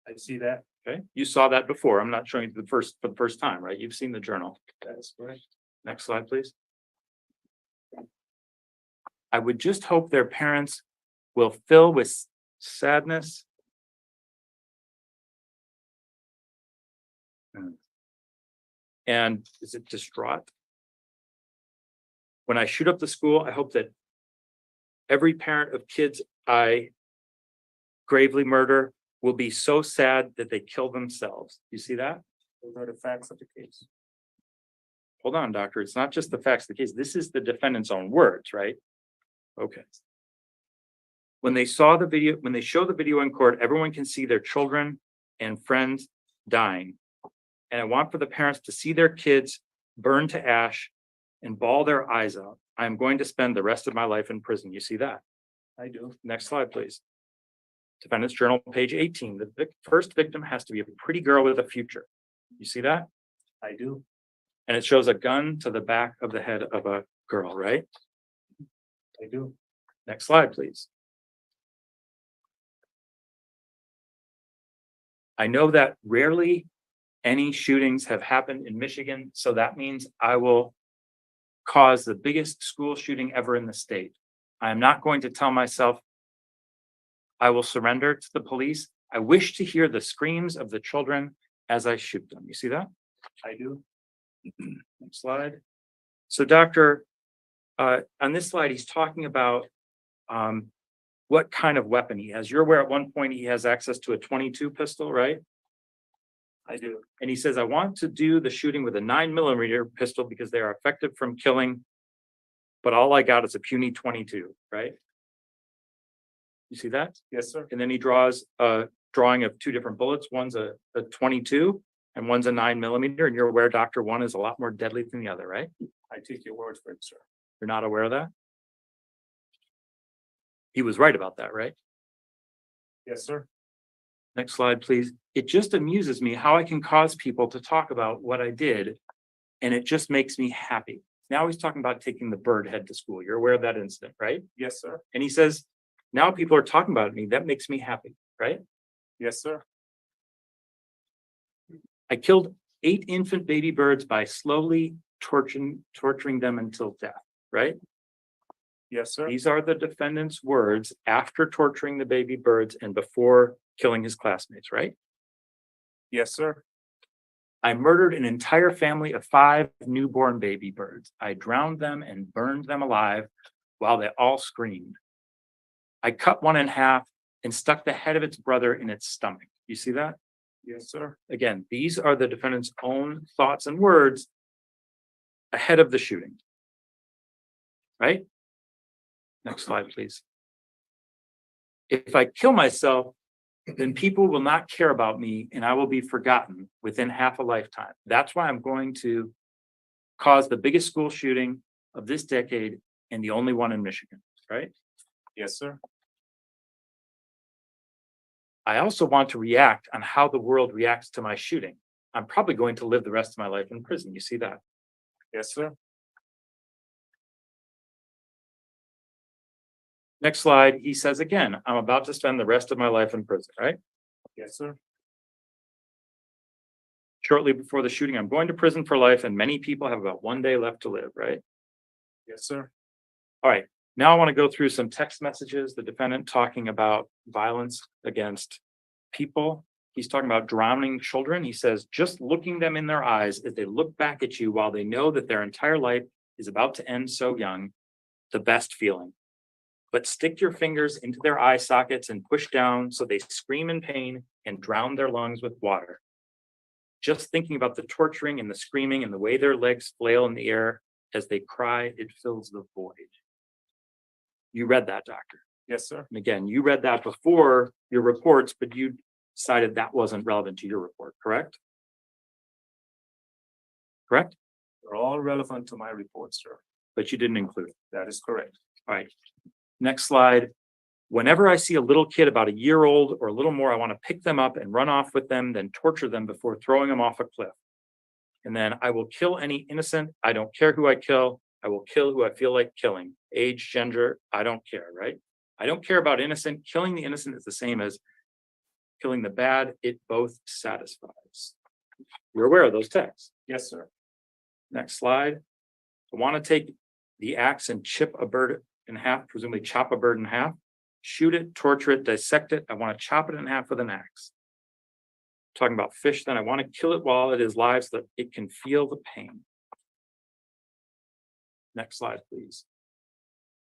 I see that. Okay. You saw that before. I'm not showing you for the first time, right? You've seen the journal. That is correct. Next slide, please. I would just hope their parents will fill with sadness. And is it distraught? When I shoot up the school, I hope that every parent of kids I gravely murder will be so sad that they kill themselves. You see that? Those are the facts of the case. Hold on, doctor. It's not just the facts of the case. This is the defendant's own words, right? Okay. When they show the video in court, everyone can see their children and friends dying. And I want for the parents to see their kids burned to ash and bawl their eyes out. I'm going to spend the rest of my life in prison. You see that? I do. Next slide, please. Defendant's journal, page 18. The first victim has to be a pretty girl with a future. You see that? I do. And it shows a gun to the back of the head of a girl, right? I do. Next slide, please. I know that rarely any shootings have happened in Michigan, so that means I will cause the biggest school shooting ever in the state. I am not going to tell myself I will surrender to the police. I wish to hear the screams of the children as I shoot them. You see that? I do. Next slide. So, doctor, on this slide, he's talking about what kind of weapon he has. You're aware at one point he has access to a 22 pistol, right? I do. And he says, I want to do the shooting with a 9mm pistol because they are effective from killing, but all I got is a puny 22, right? You see that? Yes, sir. And then he draws a drawing of two different bullets. One's a 22 and one's a 9mm. And you're aware, doctor, one is a lot more deadly than the other, right? I take your word for it, sir. You're not aware of that? He was right about that, right? Yes, sir. Next slide, please. It just amuses me how I can cause people to talk about what I did, and it just makes me happy. Now he's talking about taking the bird head to school. You're aware of that incident, right? Yes, sir. And he says, now people are talking about me. That makes me happy, right? Yes, sir. I killed 8 infant baby birds by slowly torturing them until death, right? Yes, sir. These are the defendant's words after torturing the baby birds and before killing his classmates, right? Yes, sir. I murdered an entire family of 5 newborn baby birds. I drowned them and burned them alive while they all screamed. I cut one in half and stuck the head of its brother in its stomach. You see that? Yes, sir. Again, these are the defendant's own thoughts and words ahead of the shooting. Right? Next slide, please. If I kill myself, then people will not care about me and I will be forgotten within half a lifetime. That's why I'm going to cause the biggest school shooting of this decade and the only one in Michigan, right? Yes, sir. I also want to react on how the world reacts to my shooting. I'm probably going to live the rest of my life in prison. You see that? Yes, sir. Next slide, he says again, I'm about to spend the rest of my life in prison, right? Yes, sir. Shortly before the shooting, I'm going to prison for life, and many people have about 1 day left to live, right? Yes, sir. All right, now I want to go through some text messages, the defendant talking about violence against people. He's talking about drowning children. He says, just looking them in their eyes as they look back at you while they know that their entire life is about to end so young, the best feeling. But stick your fingers into their eye sockets and push down so they scream in pain and drown their lungs with water. Just thinking about the torturing and the screaming and the way their legs flail in the air as they cry, it fills the void. You read that, doctor. Yes, sir. And again, you read that before your reports, but you decided that wasn't relevant to your report, correct? Correct? They're all relevant to my report, sir. But you didn't include it. That is correct. All right. Next slide. Whenever I see a little kid about a year old or a little more, I want to pick them up and run off with them, then torture them before throwing them off a cliff. And then I will kill any innocent. I don't care who I kill. I will kill who I feel like killing. Age, gender, I don't care, right? I don't care about innocent. Killing the innocent is the same as killing the bad. It both satisfies. You're aware of those texts. Yes, sir. Next slide. I want to take the axe and chip a bird in half, presumably chop a bird in half, shoot it, torture it, dissect it. I want to chop it in half with an axe. Talking about fish, then I want to kill it while it is live so that it can feel the pain. Next slide, please.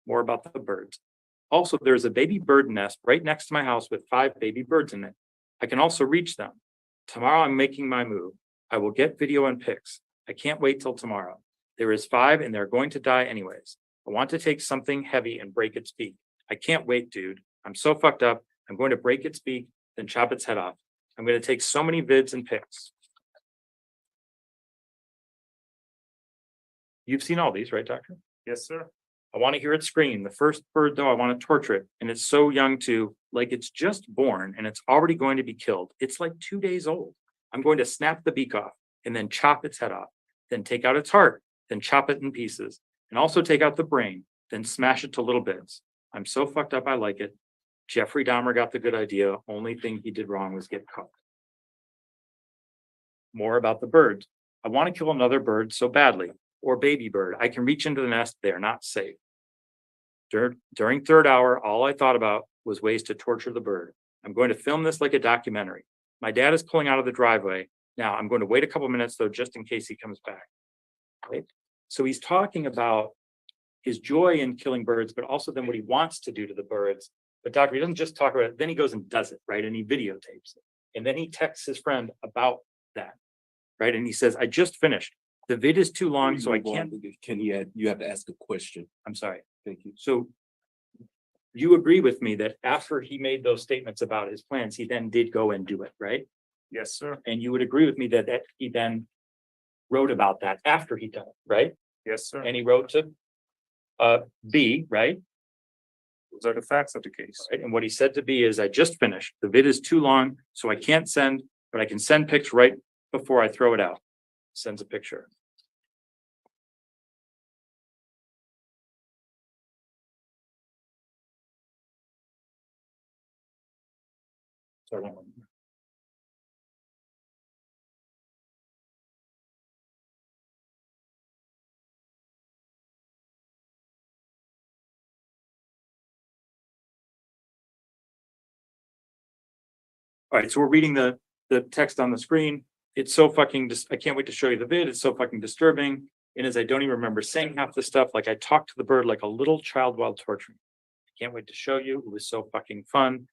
More about the birds. Also, there's a baby bird nest right next to my house with 5 baby birds in it. I can also reach them. Tomorrow I'm making my move. I will get video and pics. I can't wait till tomorrow. There is 5 and they're going to die anyways. I want to take something heavy and break its beak. I can't wait, dude. I'm so fucked up. I'm going to break its beak, then chop its head off. I'm going to take so many vids and pics. You've seen all these, right, doctor? Yes, sir. I want to hear it scream. The first bird, though, I want to torture it. And it's so young too, like it's just born and it's already going to be killed. It's like 2 days old. I'm going to snap the beak off and then chop its head off, then take out its heart, then chop it in pieces, and also take out the brain, then smash it to little bits. I'm so fucked up, I like it. Jeffrey Dahmer got the good idea. Only thing he did wrong was get caught. More about the birds. I want to kill another bird so badly, or baby bird. I can reach into the nest. They're not safe. During third hour, all I thought about was ways to torture the bird. I'm going to film this like a documentary. My dad is pulling out of the driveway. Now I'm going to wait a couple minutes though, just in case he comes back. Right? So he's talking about his joy in killing birds, but also then what he wants to do to the birds. But doctor, he doesn't just talk about it, then he goes and does it, right? And he videotapes it. And then he texts his friend about that, right? And he says, I just finished. The vid is too long, so I can't. Can you add, you have to ask a question. I'm sorry. Thank you. So you agree with me that after he made those statements about his plans, he then did go and do it, right? Yes, sir. And you would agree with me that he then wrote about that after he done it, right? Yes, sir. And he wrote to B, right? Those are the facts of the case. Right? And what he said to B is, I just finished. The vid is too long, so I can't send, but I can send pics right before I throw it out. Sends a picture. Sorry, one more. All right, so we're reading the text on the screen. It's so fucking, I can't wait to show you the vid. It's so fucking disturbing. And as I don't even remember saying half the stuff, like I talked to the bird like a little child while torturing. I can't wait to show you. It was so fucking fun.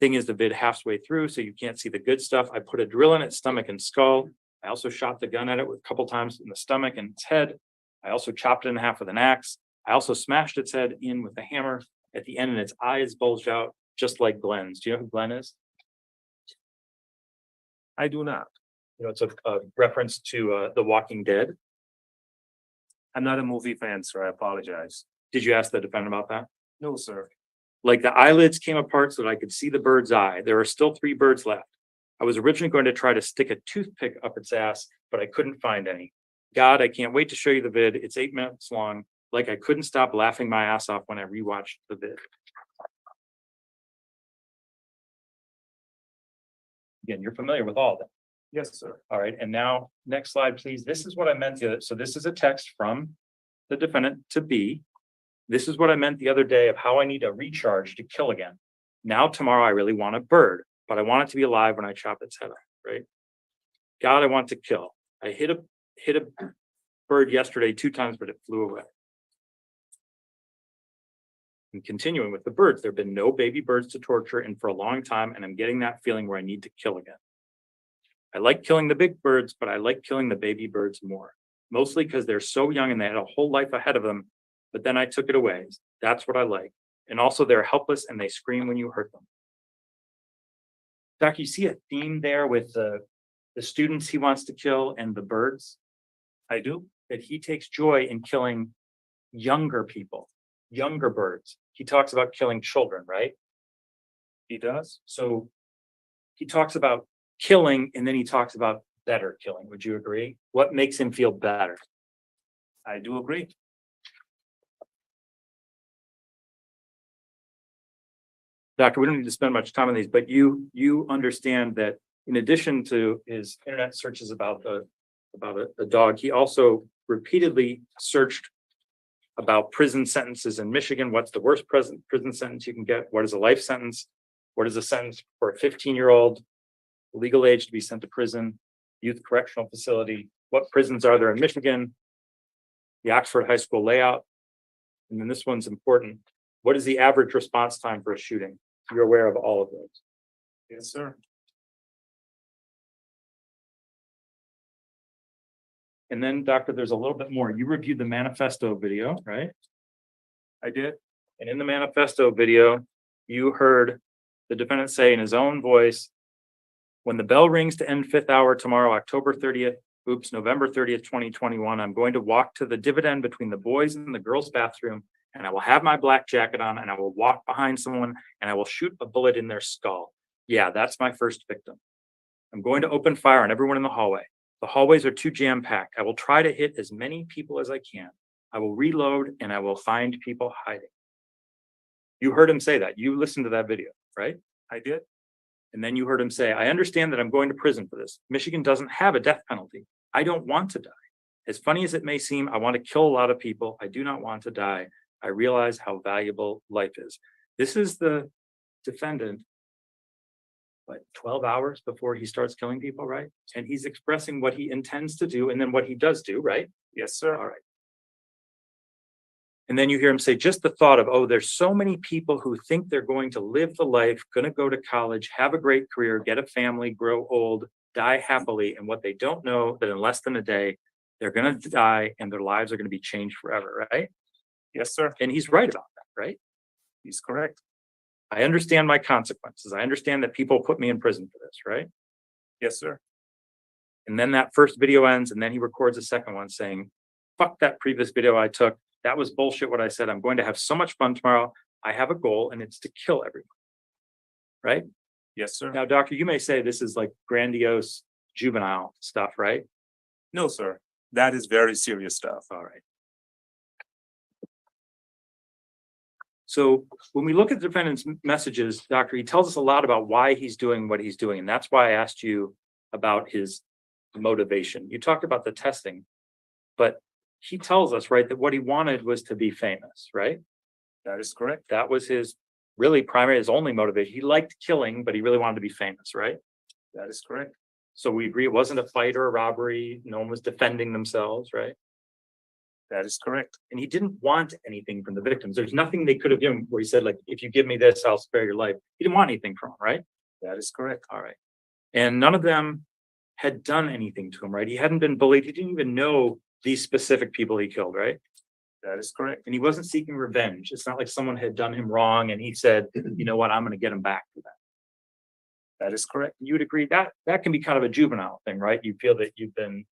Thing is, the vid halfway through, so you can't see the good stuff. I put a drill in its stomach and skull. I also shot the gun at it with a couple times in the stomach and its head. I also chopped it in half with an axe. I also smashed its head in with a hammer at the end, and its eyes bulged out just like Glenn's. Do you know who Glenn is? I do not. You know, it's a reference to The Walking Dead. I'm not a movie fan, sir. I apologize. Did you ask the defendant about that? No, sir. Like the eyelids came apart so that I could see the bird's eye. There are still 3 birds left. I was originally going to try to stick a toothpick up its ass, but I couldn't find any. God, I can't wait to show you the vid. It's 8 minutes long. Like I couldn't stop laughing my ass off when I rewatched the vid. Again, you're familiar with all of that. Yes, sir. All right, and now, next slide, please. This is what I meant the other, so this is a text from the defendant to B. This is what I meant the other day of how I need a recharge to kill again. Now, tomorrow, I really want a bird, but I want it to be alive when I chop its head off, right? God, I want to kill. I hit a bird yesterday 2 times, but it flew away. And continuing with the birds, there have been no baby birds to torture in for a long time, and I'm getting that feeling where I need to kill again. I like killing the big birds, but I like killing the baby birds more, mostly because they're so young and they had a whole life ahead of them, but then I took it away. That's what I like. And also they're helpless and they scream when you hurt them. Doc, you see a theme there with the students he wants to kill and the birds? I do. That he takes joy in killing younger people, younger birds. He talks about killing children, right? He does. So he talks about killing and then he talks about better killing. Would you agree? What makes him feel better? I do agree. Doctor, we don't need to spend much time on these, but you understand that in addition to his internet searches about a dog, he also repeatedly searched about prison sentences in Michigan. What's the worst prison sentence you can get? What is a life sentence? What is a sentence for a 15-year-old legal age to be sent to prison, youth correctional facility? What prisons are there in Michigan? The Oxford High School layout. And then this one's important. What is the average response time for a shooting? You're aware of all of those. Yes, sir. And then, Doctor, there's a little bit more. You reviewed the Manifesto video, right? I did. And in the Manifesto video, you heard the defendant say in his own voice, when the bell rings to end 5th hour tomorrow, October 30th, November 30th, 2021, I'm going to walk to the dividend between the boys and the girls' bathroom, and I will have my black jacket on, and I will walk behind someone, and I will shoot a bullet in their skull. Yeah, that's my first victim. I'm going to open fire on everyone in the hallway. The hallways are too jam-packed. I will try to hit as many people as I can. I will reload, and I will find people hiding. You heard him say that. You listened to that video, right? I did. And then you heard him say, I understand that I'm going to prison for this. Michigan doesn't have a death penalty. I don't want to die. As funny as it may seem, I want to kill a lot of people. I do not want to die. I realize how valuable life is. This is the defendant, 12 hours before he starts killing people, right? And he's expressing what he intends to do and then what he does do, right? Yes, sir. All right. And then you hear him say, just the thought of, oh, there's so many people who think they're going to live the life, going to go to college, have a great career, get a family, grow old, die happily. And what they don't know that in less than a day, they're going to die and their lives are going to be changed forever, right? Yes, sir. And he's right about that, right? He's correct. I understand my consequences. I understand that people put me in prison for this, right? Yes, sir. And then that first video ends, and then he records a second one saying, fuck that previous video I took. That was bullshit what I said. I'm going to have so much fun tomorrow. I have a goal, and it's to kill everyone. Right? Yes, sir. Now, doctor, you may say this is like grandiose juvenile stuff, right? No, sir. That is very serious stuff. All right. So when we look at the defendant's messages, doctor, he tells us a lot about why he's doing what he's doing. And that's why I asked you about his motivation. You talked about the testing, but he tells us, right, that what he wanted was to be famous, right? That is correct. That was his really primary, his only motivation. He liked killing, but he really wanted to be famous, right? That is correct. So we agree it wasn't a fight or a robbery. No one was defending themselves, right? That is correct. And he didn't want anything from the victims. There's nothing they could have given where he said, like, if you give me this, I'll spare your life. He didn't want anything from him, right? That is correct. All right. And none of them had done anything to him, right? He hadn't been bullied. He didn't even know these specific people he killed, right? That is correct. And he wasn't seeking revenge. It's not like someone had done him wrong and he said, you know what, I'm going to get him back for that. That is correct. You would agree that that can be kind of a juvenile thing, right? You feel that you've been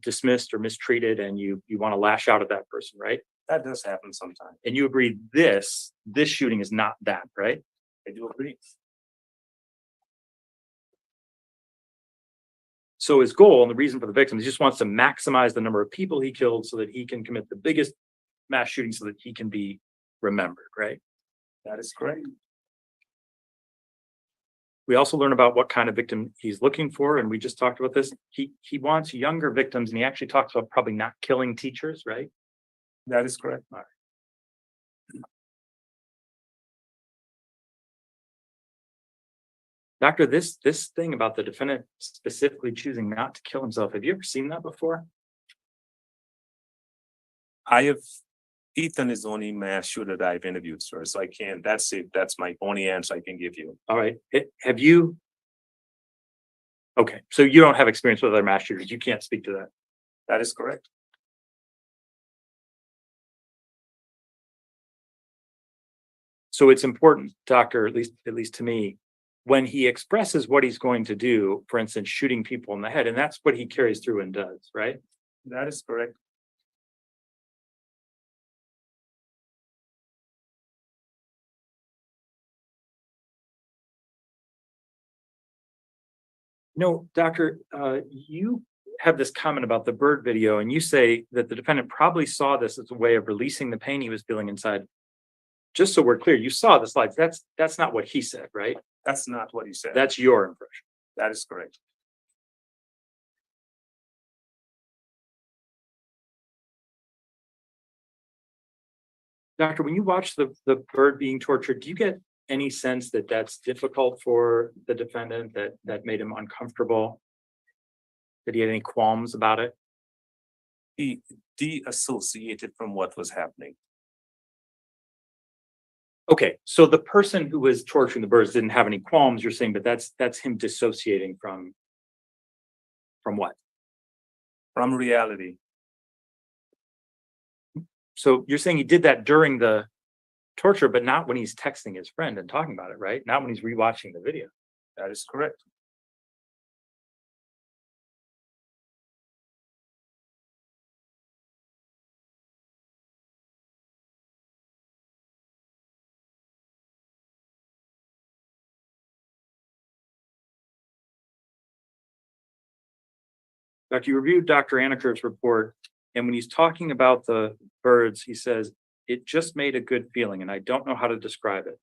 dismissed or mistreated and you want to lash out at that person, right? That does happen sometimes. And you agree this shooting is not that, right? I do agree. So his goal and the reason for the victims, he just wants to maximize the number of people he killed so that he can commit the biggest mass shooting so that he can be remembered, right? That is correct. We also learn about what kind of victim he's looking for, and we just talked about this. He wants younger victims, and he actually talks about probably not killing teachers, right? That is correct. All right. Doctor, this thing about the defendant specifically choosing not to kill himself, have you ever seen that before? Ethan is the only mass shooter that I've interviewed, sir. So I can't, that's it. That's my only answer I can give you. All right. Have you? Okay, so you don't have experience with other mass shooters. You can't speak to that. That is correct. So it's important, doctor, at least to me, when he expresses what he's going to do, for instance, shooting people in the head, and that's what he carries through and does, right? That is correct. No, doctor, you have this comment about the bird video, and you say that the defendant probably saw this as a way of releasing the pain he was feeling inside. Just so we're clear, you saw the slides. That's not what he said, right? That's not what he said. That's your impression. That is correct. Doctor, when you watch the bird being tortured, do you get any sense that that's difficult for the defendant, that made him uncomfortable? Did he have any qualms about it? He de-associated from what was happening. Okay, so the person who was torturing the birds didn't have any qualms, you're saying, but that's him dissociating from what? From reality. So you're saying he did that during the torture, but not when he's texting his friend and talking about it, right? Not when he's rewatching the video. That is correct. Doctor, you reviewed Dr. Aniker's report, and when he's talking about the birds, he says, it just made a good feeling, and I don't know how to describe it.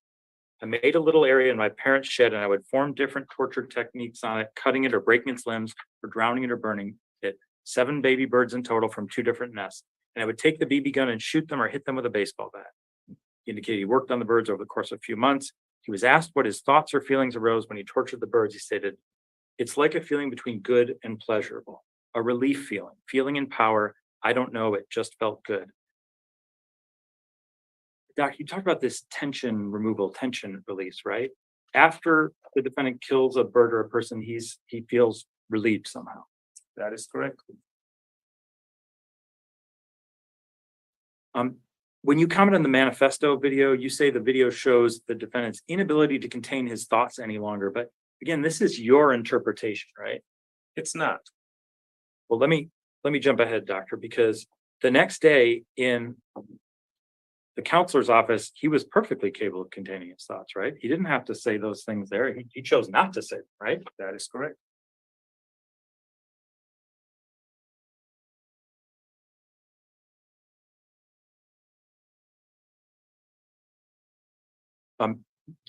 I made a little area in my parents' shed, and I would form different torture techniques on it, cutting it or breaking its limbs, or drowning it or burning it. 7 baby birds in total from 2 different nests. And I would take the BB gun and shoot them or hit them with a baseball bat. He indicated he worked on the birds over the course of a few months. He was asked what his thoughts or feelings arose when he tortured the birds. He stated, it's like a feeling between good and pleasurable. A relief feeling in power. I don't know, it just felt good. Doc, you talked about this tension removal, tension release, right? After the defendant kills a bird or a person, he feels relieved somehow. That is correct. When you comment on the Manifesto video, you say the video shows the defendant's inability to contain his thoughts any longer. But again, this is your interpretation, right? It's not. Well, let me jump ahead, doctor, because the next day in the counselor's office, he was perfectly capable of containing his thoughts, right? He didn't have to say those things there. He chose not to say them, right? That is correct.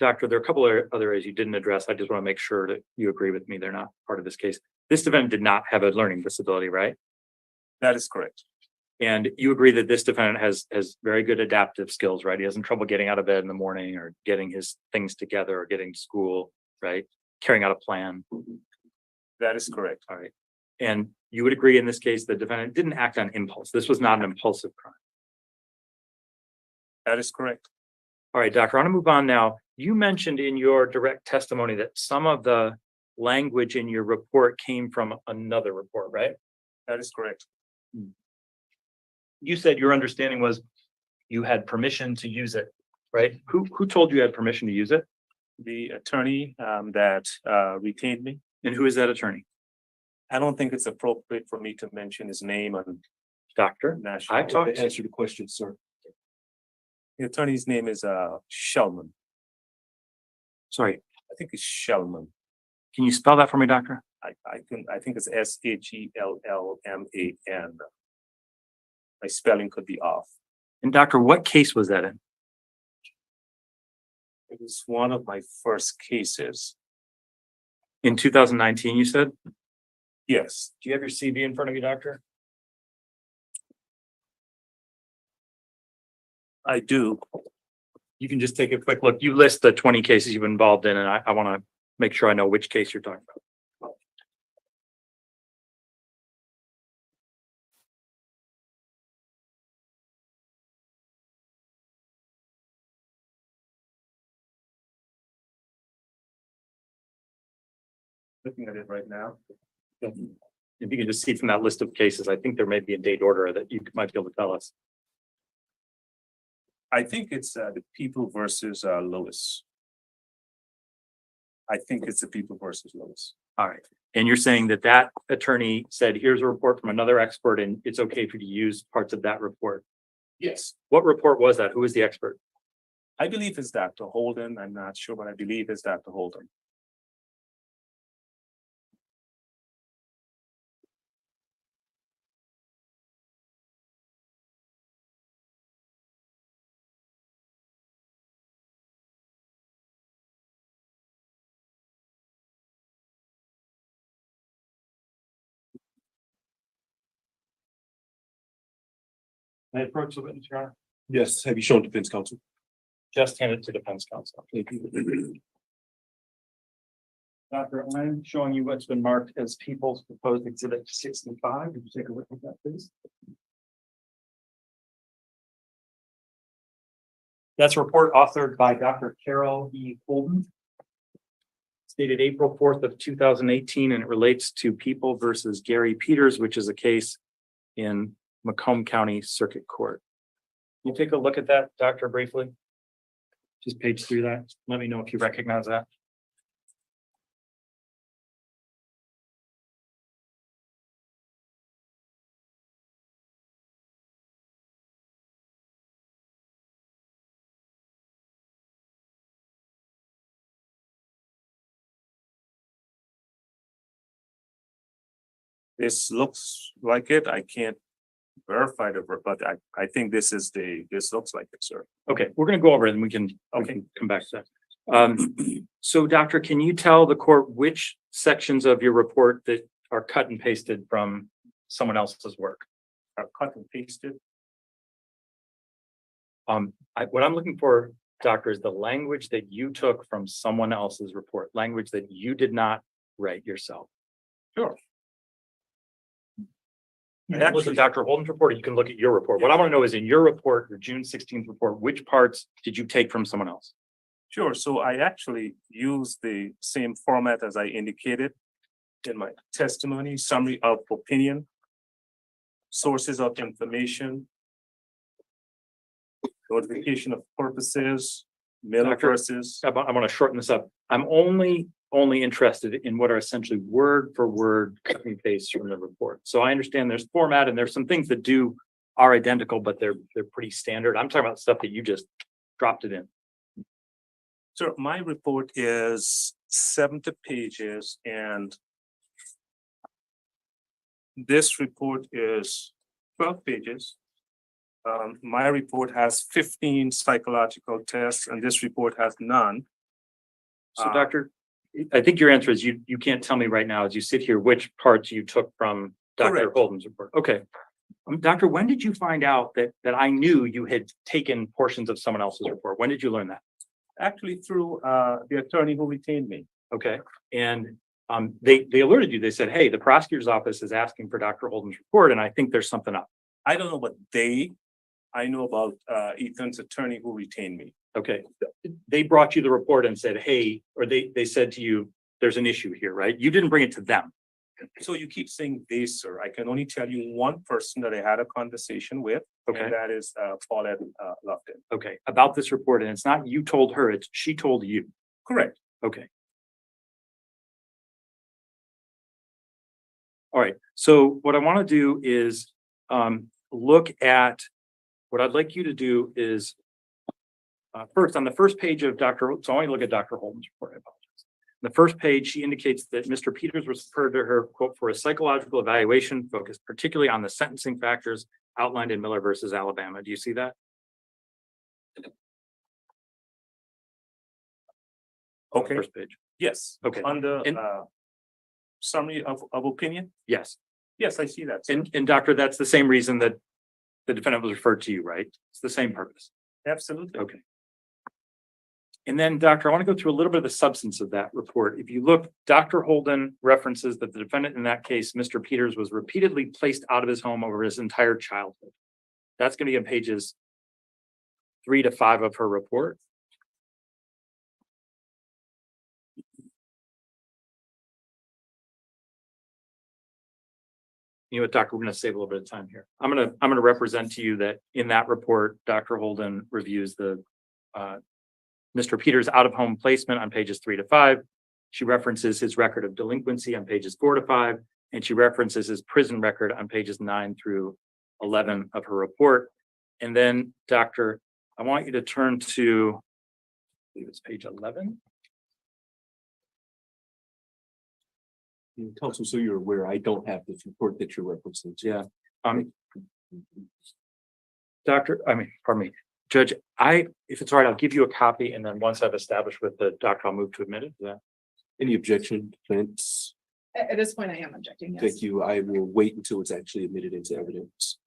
Doctor, there are a couple of other areas you didn't address. I just want to make sure that you agree with me. They're not part of this case. This defendant did not have a learning disability, right? That is correct. And you agree that this defendant has very good adaptive skills, right? He has trouble getting out of bed in the morning or getting his things together or getting to school, right? Carrying out a plan. That is correct. All right. And you would agree in this case, the defendant didn't act on impulse. This was not an impulsive crime. That is correct. All right, Doctor, I want to move on now. You mentioned in your direct testimony that some of the language in your report came from another report, right? That is correct. You said your understanding was you had permission to use it, right? Who told you had permission to use it? The attorney that retained me. And who is that attorney? I don't think it's appropriate for me to mention his name on Doctor? national. I've talked To answer the question, sir. The attorney's name is Shellman. Sorry, I think it's Shellman. can you spell that for me, Doctor? I think it's Shellman. My spelling could be off. And Doctor, what case was that in? It was one of my first cases. In 2019, you said? Yes, Do you have your CV in front of you, Doctor? I do. You can just take a quick look. You list the 20 cases you've been involved in, and I want to make sure I know which case you're talking about. Looking at it right now. If you can just see from that list of cases, I think there may be a date order that you might be able to tell us. I think it's the People versus Lewis. I think it's the People versus Lewis. All right. And you're saying that that attorney said, here's a report from another expert and it's okay for you to use parts of that report. Yes. What report was that? Who was the expert? I believe it's Dr. Holden. I'm not sure, but I believe it's Dr. Holden. I approach the witness, Your Honor. Yes, have you shown defense counsel? Just hand it to defense counsel. Thank you. Doctor, I'm showing you what's been marked as People's Proposed Exhibit 65. Would you take a look at that, please? That's a report authored by Dr. Carol E. Holden. It's dated April 4th of 2018, and it relates to People versus Gary Peters, which is a case in Macomb County Circuit Court. Can you take a look at that, Doctor, briefly? Just page through that. Let me know if you recognize that. This looks like it. I can't verify it, but I think this looks like it, sir. Okay, we're gonna go over it and we can come back to that. So Doctor, can you tell the court which sections of your report that are cut and pasted from someone else's work? Are cut and pasted. What I'm looking for, Doctor, is the language that you took from someone else's report, language that you did not write yourself. Sure. You can look at Dr. Holden's report, or you can look at your report. What I want to know is in your report, your June 16th report, which parts did you take from someone else? Sure. So I actually used the same format as I indicated in my testimony: summary of opinion, sources of information, notification of purposes, Miller Doctor, versus. I want to shorten this up. I'm only interested in what are essentially word for word cut and paste from the report. So I understand there's format and there's some things that are identical, but they're pretty standard. I'm talking about stuff that you just dropped it in. So my report is 70 pages and this report is 12 pages. My report has 15 psychological tests and this report has none. So Doctor, I think your answer is you can't tell me right now as you sit here which parts you took from Dr. Correct. Holden's report. Okay. Doctor, when did you find out that I knew you had taken portions of someone else's report? When did you learn that? Actually through the attorney who retained me. Okay. And They alerted you, they said, hey, the prosecutor's office is asking for Dr. Holden's report, and I think there's something up. I don't know about I know about Ethan's attorney who retained me. Okay, they brought you the report and said, hey, or they said to you, there's an issue here, right? You didn't bring it to them. So you keep saying they, sir. I can only tell you one person that I had a conversation with. Okay. And that is Paulette Lofton. Okay, about this report, and it's not you told her, it's she told you. Correct. Okay. All right, so what I want to do is look at, what I'd like you to do is first, on the first page of so I want you to look at Dr. Holden's report. I apologize. On the first page, she indicates that Mr. Peters was referred to her, quote, for a psychological evaluation focused particularly on the sentencing factors outlined in Miller versus Alabama. Do you see that? Okay. First page. Yes. Okay. Under And- summary of opinion. Yes. Yes, I see that. Sir. And doctor, that's the same reason that the defendant was referred to you, right? It's the same purpose. Absolutely. Okay. And then, doctor, I want to go through a little bit of the substance of that report. If you look, Dr. Holden references that the defendant in that case, Mr. Peters, was repeatedly placed out of his home over his entire childhood. That's going to be on pages 3 to 5 of her report. You know what, doctor, we're going to save a little bit of time here. I'm going to represent to you that in that report, Dr. Holden reviews the Mr. Peters' out-of-home placement on pages 3 to 5. She references his record of delinquency on pages 4 to 5, and she references his prison record on pages 9 through 11 of her report. And then, doctor, I want you to turn to, I believe it's page 11. Counsel, so you're aware, I don't have this report that you're referencing. Yeah. Pardon me, Judge, if it's all right, I'll give you a copy, and then once I've established with the doctor, I'll move to admit it. Is that? Any objection, defense? At this point, I am objecting, yes. Thank you. I will wait until it's actually admitted into evidence.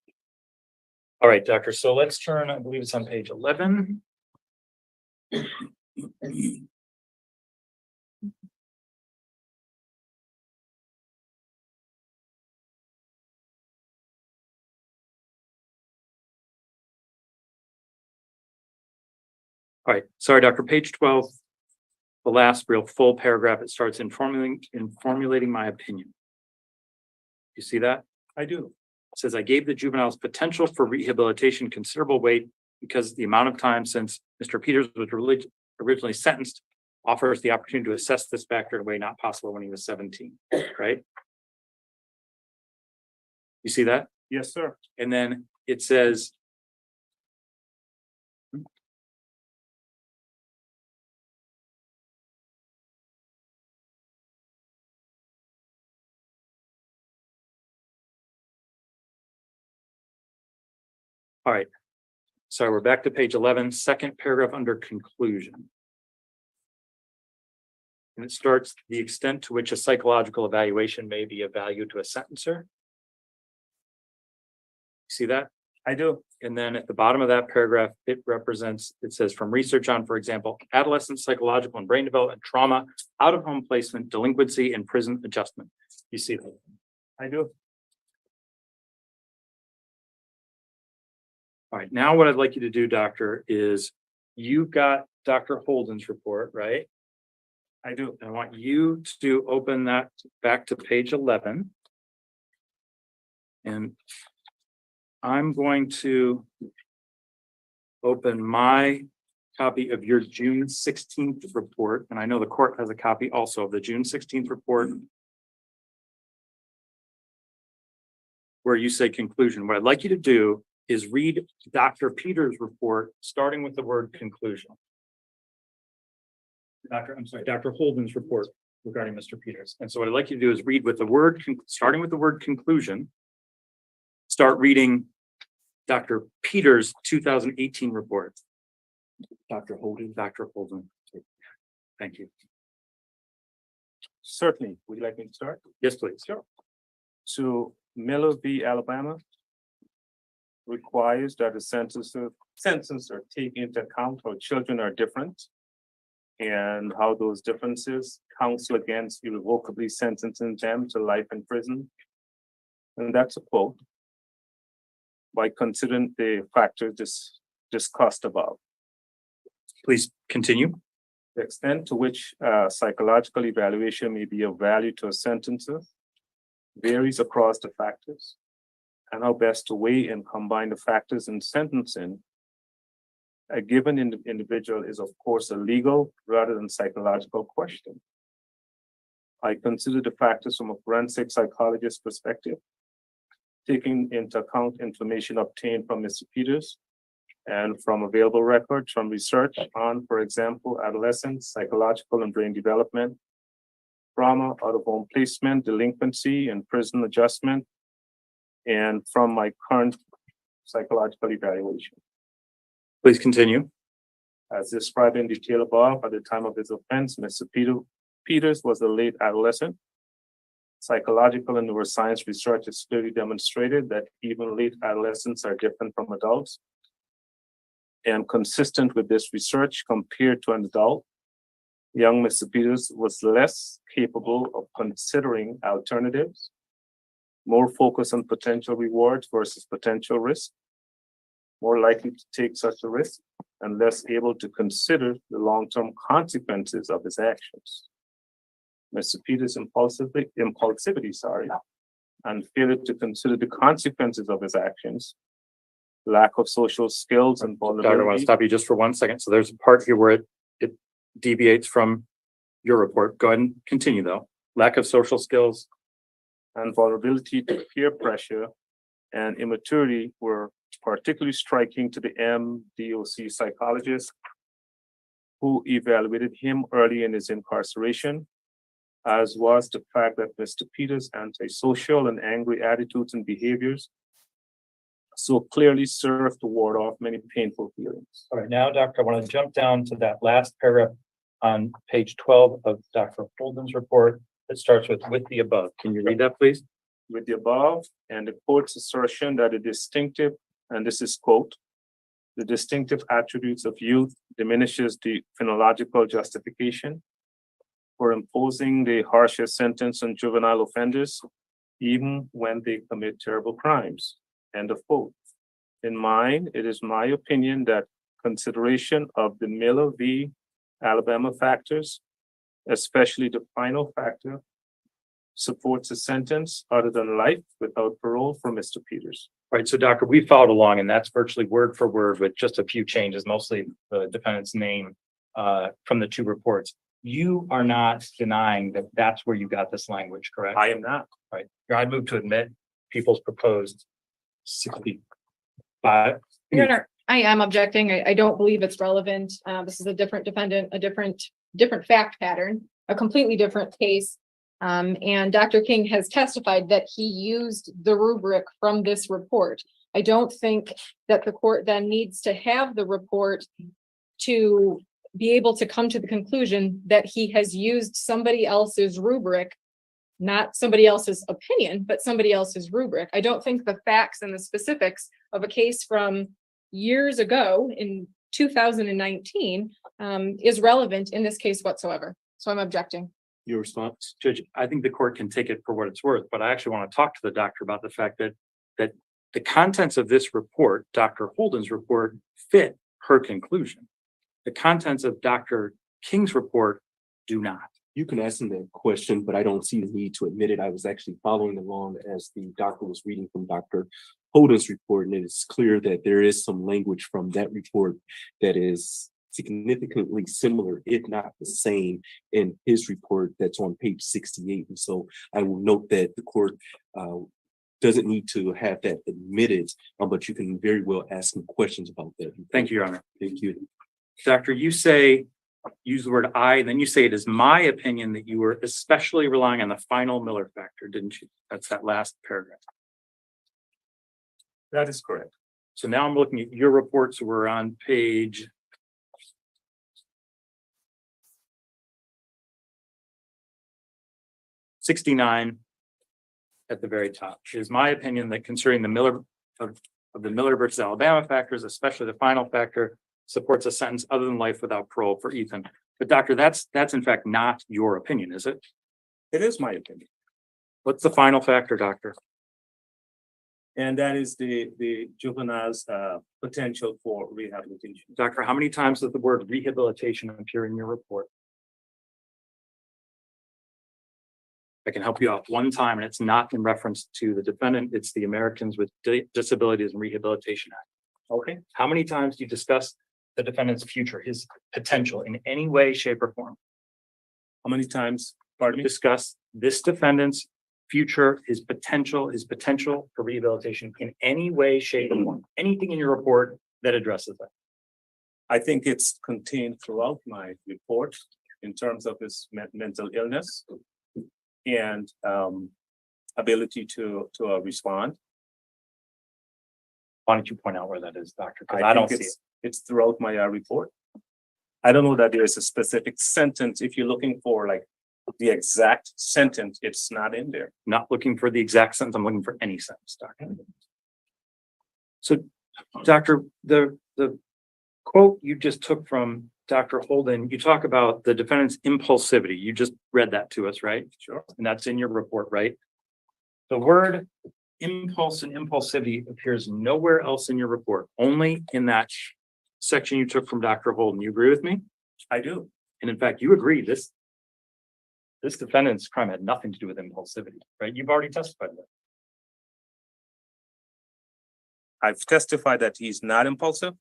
All right, doctor. So let's turn, I believe it's on page 11. All right, sorry, doctor, page 12, the last real full paragraph, it starts in formulating my opinion. You see that? I do. It says, I gave the juvenile's potential for rehabilitation considerable weight because the amount of time since Mr. Peters was originally sentenced offers the opportunity to assess this factor in a way not possible when he was 17, right? You see that? Yes, sir. And then it says, all right. So we're back to page 11, second paragraph under conclusion. And it starts the extent to which a psychological evaluation may be of value to a sentencer. See that? I do. And then at the bottom of that paragraph, it says from research on, for example, adolescent psychological and brain development, trauma, out of home placement, delinquency, and prison adjustment. You see that? I do. All right, now what I'd like you to do, doctor, is you've got Dr. Holden's report, right? I do. I want you to open that back to page 11. And I'm going to open my copy of your June 16th report. And I know the court has a copy also of the June 16th report, where you say conclusion. What I'd like you to do is read Dr. Peters' report, starting with the word conclusion. Dr. Holden's report regarding Mr. Peters. And so what I'd like you to do is read with the word, starting with the word conclusion, start reading Dr. Peters' 2018 report. Dr. Holden. Dr. Holden. Thank you. Certainly. Would you like me to start? Yes, please. Sure. So Miller v. Alabama requires that the sentencer take into account how children are different and how those differences counsel against irrevocably sentencing them to life in prison. And that's a quote. By considering the factors discussed above. Please continue. The extent to which psychological evaluation may be of value to a sentencer varies across the factors, and how best to weigh and combine the factors in sentencing a given individual is, of course, a legal rather than psychological question. I consider the factors from a forensic psychologist's perspective, taking into account information obtained from Mr. Peters and from available records from research on, for example, adolescence, psychological and brain development, trauma, out of home placement, delinquency, and prison adjustment, and from my current psychological evaluation. Please continue. As described in detail above, at the time of his offense, Mr. Peters was a late adolescent. Psychological and neuroscience research has clearly demonstrated that even late adolescents are different from adults. And consistent with this research, compared to an adult, young Mr. Peters was less capable of considering alternatives, more focused on potential rewards versus potential risk, more likely to take such a risk, and less able to consider the long-term consequences of his actions. Mr. Peters' impulsivity, and failure to consider the consequences of his actions, lack of social skills and Doctor, I want to vulnerability. stop you just for 1 second. So there's a part here where it deviates from your report. Go ahead and continue though. Lack of social skills. And vulnerability to peer pressure and immaturity were particularly striking to the MDOC psychologist who evaluated him early in his incarceration, as was the fact that Mr. Peters' antisocial and angry attitudes and behaviors so clearly served to ward off many painful feelings. All right, now, Doctor, I want to jump down to that last paragraph on page 12 of Dr. Holden's report that starts with the above. Can you read that, please? With the above and the court's assertion that the distinctive, and this is quote, the distinctive attributes of youth diminishes the phenological justification for imposing the harshest sentence on juvenile offenders, even when they commit terrible crimes. End of quote. In mine, it is my opinion that consideration of the Miller v. Alabama factors, especially the final factor, supports a sentence other than life without parole for Mr. Peters. Right, so Doctor, we followed along and that's virtually word for word with just a few changes, mostly the defendant's name from the two reports. You are not denying that that's where you got this language, correct? I am not. Right. I move to admit people's proposed 65. Your Honor, I am objecting. I don't believe it's relevant. This is a different defendant, a different fact pattern, a completely different case. And Dr. King has testified that he used the rubric from this report. I don't think that the court then needs to have the report to be able to come to the conclusion that he has used somebody else's rubric, not somebody else's opinion, but somebody else's rubric. I don't think the facts and the specifics of a case from years ago in 2019 is relevant in this case whatsoever. So I'm objecting. Your response? Judge, I think the court can take it for what it's worth, but I actually want to talk to the doctor about the fact that the contents of this report, Dr. Holden's report, fit her conclusion. The contents of Dr. King's report do not. You can ask him that question, but I don't see the need to admit it. I was actually following along as the doctor was reading from Dr. Holden's report, and it is clear that there is some language from that report that is significantly similar, if not the same, in his report that's on page 68. And so I will note that the court doesn't need to have that admitted, but you can very well ask him questions about that. Thank you, Your Honor. Thank you. Doctor, you use the word I, and then you say it is my opinion that you were especially relying on the final Miller factor, didn't you? That's that last paragraph. That is correct. So now I'm looking at your reports. We're on page 69 at the very top. It is my opinion that considering the Miller of the Miller versus Alabama factors, especially the final factor, supports a sentence other than life without parole for Ethan. But doctor, that's in fact not your opinion, is it? It is my opinion. What's the final factor, doctor? And that is the juvenile's potential for rehabilitation. Doctor, how many times does the word rehabilitation appear in your report? I can help you out one time, and it's not in reference to the defendant, it's the Americans with Disabilities and Rehabilitation Act. Okay, how many times do you discuss the defendant's future, his potential in any way, shape, or form? How many times, pardon me? Discuss this defendant's future, his potential for rehabilitation in any way, shape, or form, anything in your report that addresses that. I think it's contained throughout my report in terms of his mental illness and ability to respond. Why don't you point out where that is, doctor? Because I I don't think see it. it's throughout my report. I don't know that there is a specific sentence. If you're looking for like the exact sentence, it's not in there. Not looking for the exact sentence, I'm looking for any sentence, doctor. So, doctor, the quote you just took from Dr. Holden, you talk about the defendant's impulsivity. You just read that to us, right? Sure. And that's in your report, right? The word impulse and impulsivity appears nowhere else in your report, only in that section you took from Dr. Holden. You agree with me? I do. And in fact, you agree this defendant's crime had nothing to do with impulsivity, right? You've already testified to that. I've testified that he's not impulsive.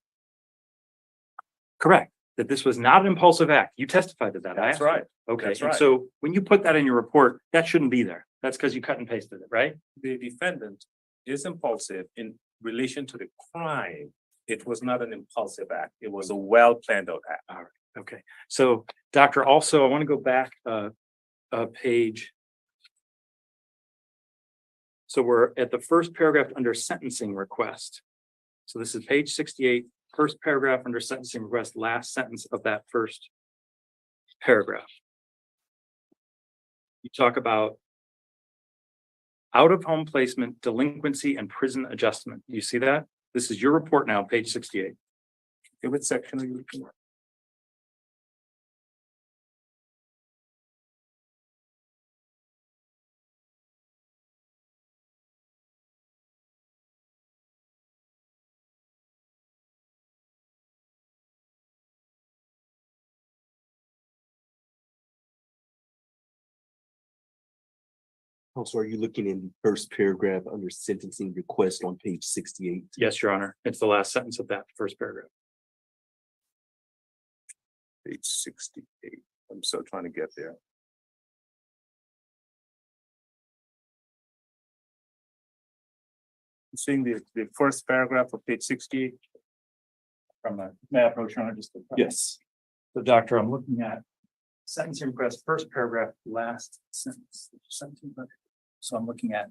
Correct. That this was not an impulsive act. You testified to that. I That's asked. right. Okay. That's And right. so when you put that in your report, that shouldn't be there. That's because you cut and pasted it, right? The defendant is impulsive in relation to the crime. It was not an impulsive act. It was a well-planned out act. All right. Okay. So, doctor, also, I want to go back a page. So we're at the first paragraph under sentencing request. So this is page 68, first paragraph under sentencing request, last sentence of that first paragraph. You talk about out-of-home placement, delinquency, and prison adjustment. You see that? This is your report now, page 68. Which section are you looking at? Also, are you looking in the first paragraph under sentencing request on page 68? Yes, Your Honor. It's the last sentence of that first paragraph. Page 68. I'm still trying to get there. Seeing the first paragraph of page 68. May I approach, Your Honor, just to- Yes. So, doctor, I'm looking at sentencing request, first paragraph, last sentence. So I'm looking at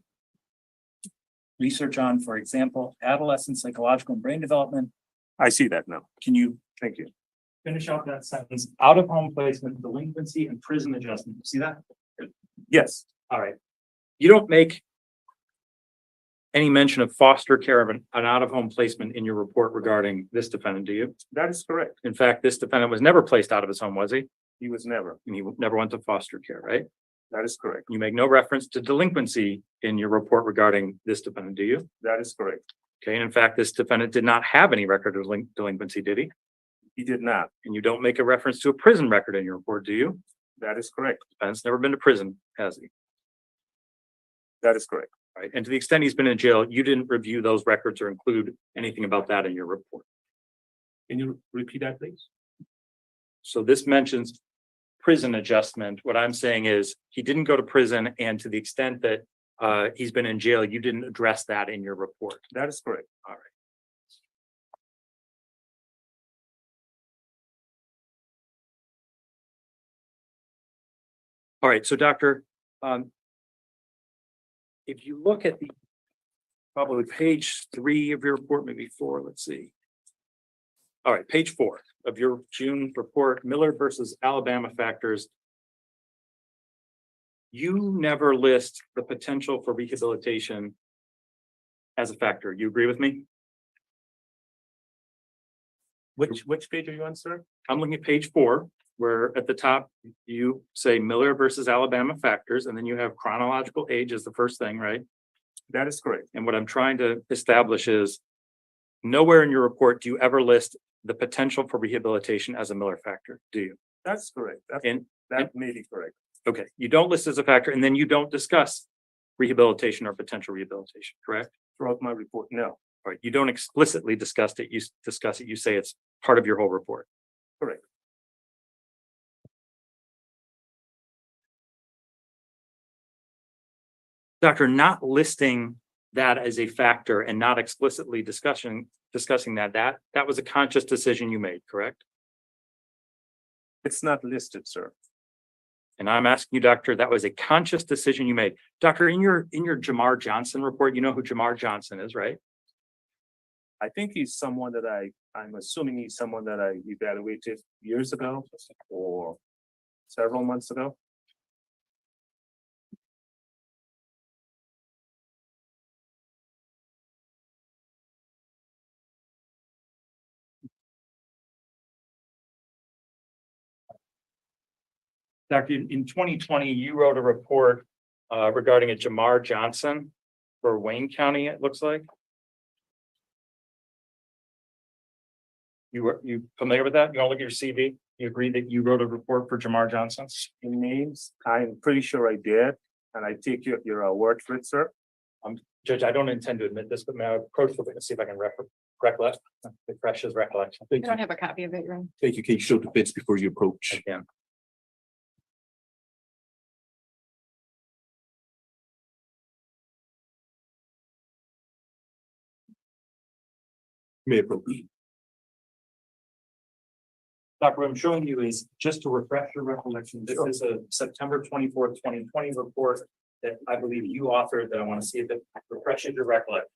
research on, for example, adolescent psychological and brain development. I see that now. Can you Thank you. finish off that sentence? Out of home placement, delinquency, and prison adjustment. You see that? Yes, All right. You don't make any mention of foster care of an out of home placement in your report regarding this defendant, do you? that is correct. In fact, this defendant was never placed out of his home, was he? He was never. And he never went to foster care, right? That is correct. You make no reference to delinquency in your report regarding this defendant, do you? That is correct. Okay, and in fact, this defendant did not have any record of delinquency, did he? He did not. And you don't make a reference to a prison record in your report, do you? That is correct. Defendant's never been to prison, has he? That is correct. Right, and to the extent he's been in jail, you didn't review those records or include anything about that in your report. Can you repeat that, please? So this mentions prison adjustment. What I'm saying is he didn't go to prison, and to the extent that he's been in jail, you didn't address that in your report. That is correct. All right. All right, so doctor, if you look at the probably page 3 of your report, maybe 4, let's see. All right, page 4 of your June report, Miller versus Alabama factors. You never list the potential for rehabilitation as a factor. You agree with me? Which page are you on, sir? I'm looking at page 4 where at the top, you say Miller versus Alabama factors, and then you have chronological age as the first thing, right? That is correct. And what I'm trying to establish is nowhere in your report do you ever list the potential for rehabilitation as a Miller factor, do you? That's correct. And That may be correct. okay, you don't list as a factor, and then you don't discuss rehabilitation or potential rehabilitation, correct? Throughout my report, no. All right, you don't explicitly discuss it, you say it's part of your whole report. Correct. Doctor, not listing that as a factor and not explicitly discussing that was a conscious decision you made, correct? It's not listed, sir. And I'm asking you, doctor, that was a conscious decision you made. Doctor, in your Jamar Johnson report, you know who Jamar Johnson is, right? I think he's someone that I'm assuming he's someone that I evaluated years ago or several months ago. Doctor, in 2020, you wrote a report regarding a Jamar Johnson for Wayne County, it looks like. You familiar with that? You want to look at your CV? You agree that you wrote a report for Jamar Johnson? In names, I'm pretty sure I did, and I take your word for it, sir. Judge, I don't intend to admit this, but may I approach the witness, see if I can recollect, refresh his recollection. I don't have a copy of it, right? Thank you. Can you show defense before you approach? I can. You may approach. Doctor, what I'm showing you is just to refresh your recollection. This is a September 24th, 2020 report that I believe you authored that I want to see if it refreshes your recollection.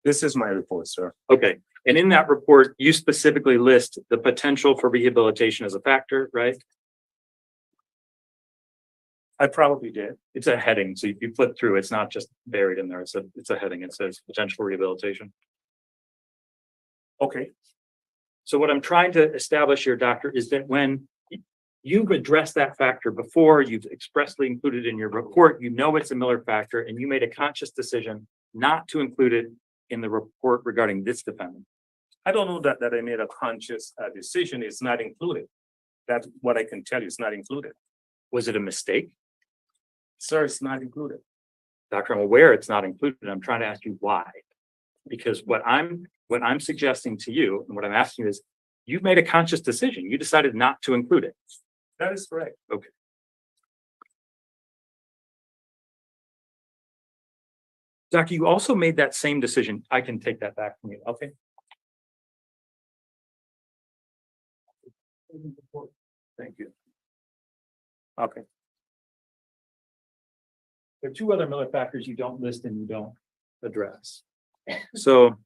This is my report, sir. Okay, and in that report, you specifically list the potential for rehabilitation as a factor, right? I probably did. It's a heading, so if you flip through, it's not just buried in there. It's a heading. It says potential for rehabilitation. Okay. So what I'm trying to establish here, doctor, is that when you've addressed that factor before, you've expressly included in your report, you know it's a Miller factor, and you made a conscious decision not to include it in the report regarding this defendant. I don't know that I made a conscious decision. It's not included. That's what I can tell you. It's not included. Was it a mistake? Sir, it's not included. Doctor, I'm aware it's not included. I'm trying to ask you why. Because what I'm suggesting to you and what I'm asking you is, you've made a conscious decision. You decided not to include it. That is correct. Okay. Doctor, you also made that same decision. I can take that back from you. Okay. Thank you. Okay. There are two other Miller factors you don't list and you don't address. So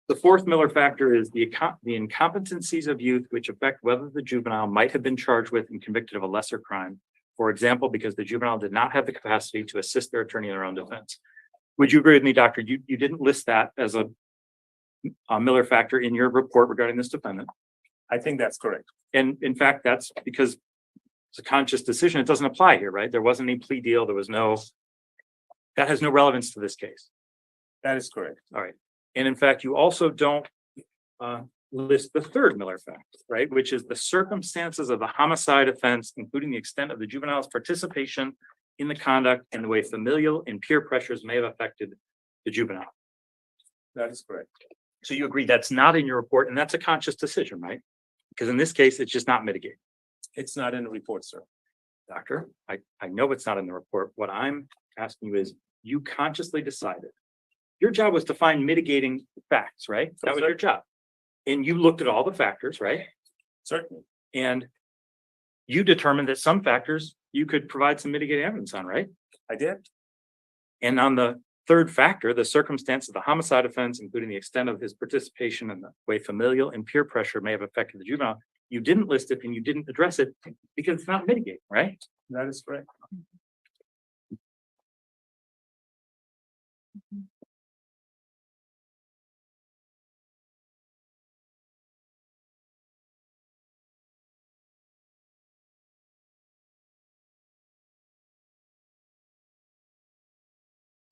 the fourth Miller factor is the incompetencies of youth which affect whether the juvenile might have been charged with and convicted of a lesser crime. For example, because the juvenile did not have the capacity to assist their attorney in their own defense. Would you agree with me, doctor? You didn't list that as a Miller factor in your report regarding this defendant. I think that's correct. And in fact, that's because it's a conscious decision. It doesn't apply here, right? There wasn't any plea deal. There was that has no relevance to this case. That is correct. All right. And in fact, you also don't list the third Miller factor, right? Which is the circumstances of the homicide offense, including the extent of the juvenile's participation in the conduct and the way familial and peer pressures may have affected the juvenile. That is correct. So you agree that's not in your report, and that's a conscious decision, right? Because in this case, it's just not mitigated. It's not in the report, sir. Doctor, I know it's not in the report. What I'm asking you is, you consciously decided. Your job was to find mitigating facts, right? That was your job. And you looked at all the factors, right? Certainly. And you determined that some factors you could provide some mitigating evidence on, right? I did. And on the third factor, the circumstance of the homicide offense, including the extent of his participation and the way familial and peer pressure may have affected the juvenile, you didn't list it and you didn't address it because it's not mitigating, right? That is correct.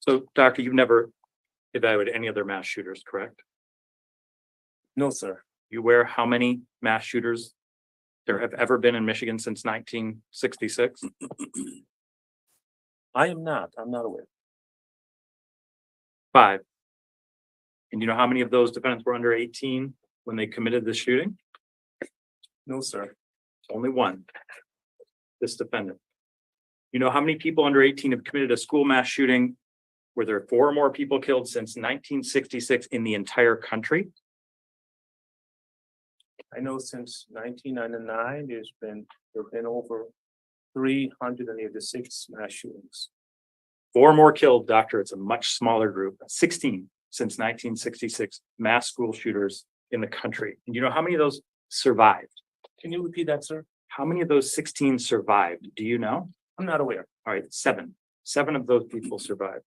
So, doctor, you've never evaluated any other mass shooters, correct? No, sir. You aware how many mass shooters there have ever been in Michigan since 1966? I'm not aware. 5. And you know how many of those defendants were under 18 when they committed the shooting? No, sir. Only one. This defendant. You know how many people under 18 have committed a school mass shooting where there are 4 or more people killed since 1966 in the entire country? I know since 1999, there've been over 386 mass shootings. 4 more killed, doctor. It's a much smaller group. 16 since 1966 mass school shooters in the country. And you know how many of those survived? Can you repeat that, sir? How many of those 16 survived? Do you know? I'm not aware. All right, 7. 7 of those people survived.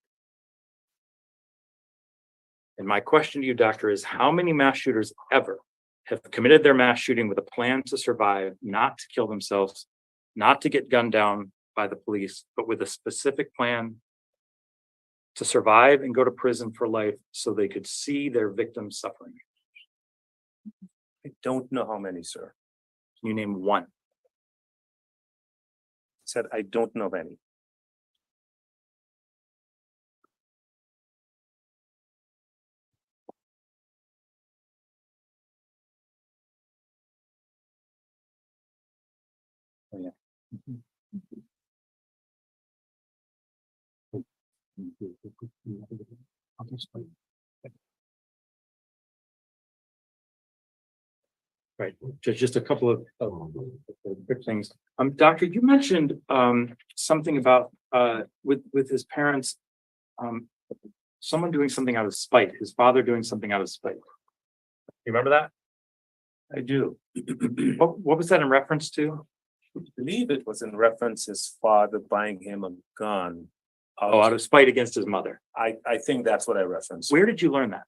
And my question to you, doctor, is how many mass shooters ever have committed their mass shooting with a plan to survive, not to kill themselves, not to get gunned down by the police, but with a specific plan to survive and go to prison for life so they could see their victims suffering? I don't know how many, sir. Can you name one? Said I don't know of any. Right, just a couple of quick things. Doctor, you mentioned something about with his parents, someone doing something out of spite, his father doing something out of spite. You remember that? I do. What was that in reference to? I believe it was in reference his father buying him a gun. Oh, out of spite against his mother. I think that's what I referenced. Where did you learn that?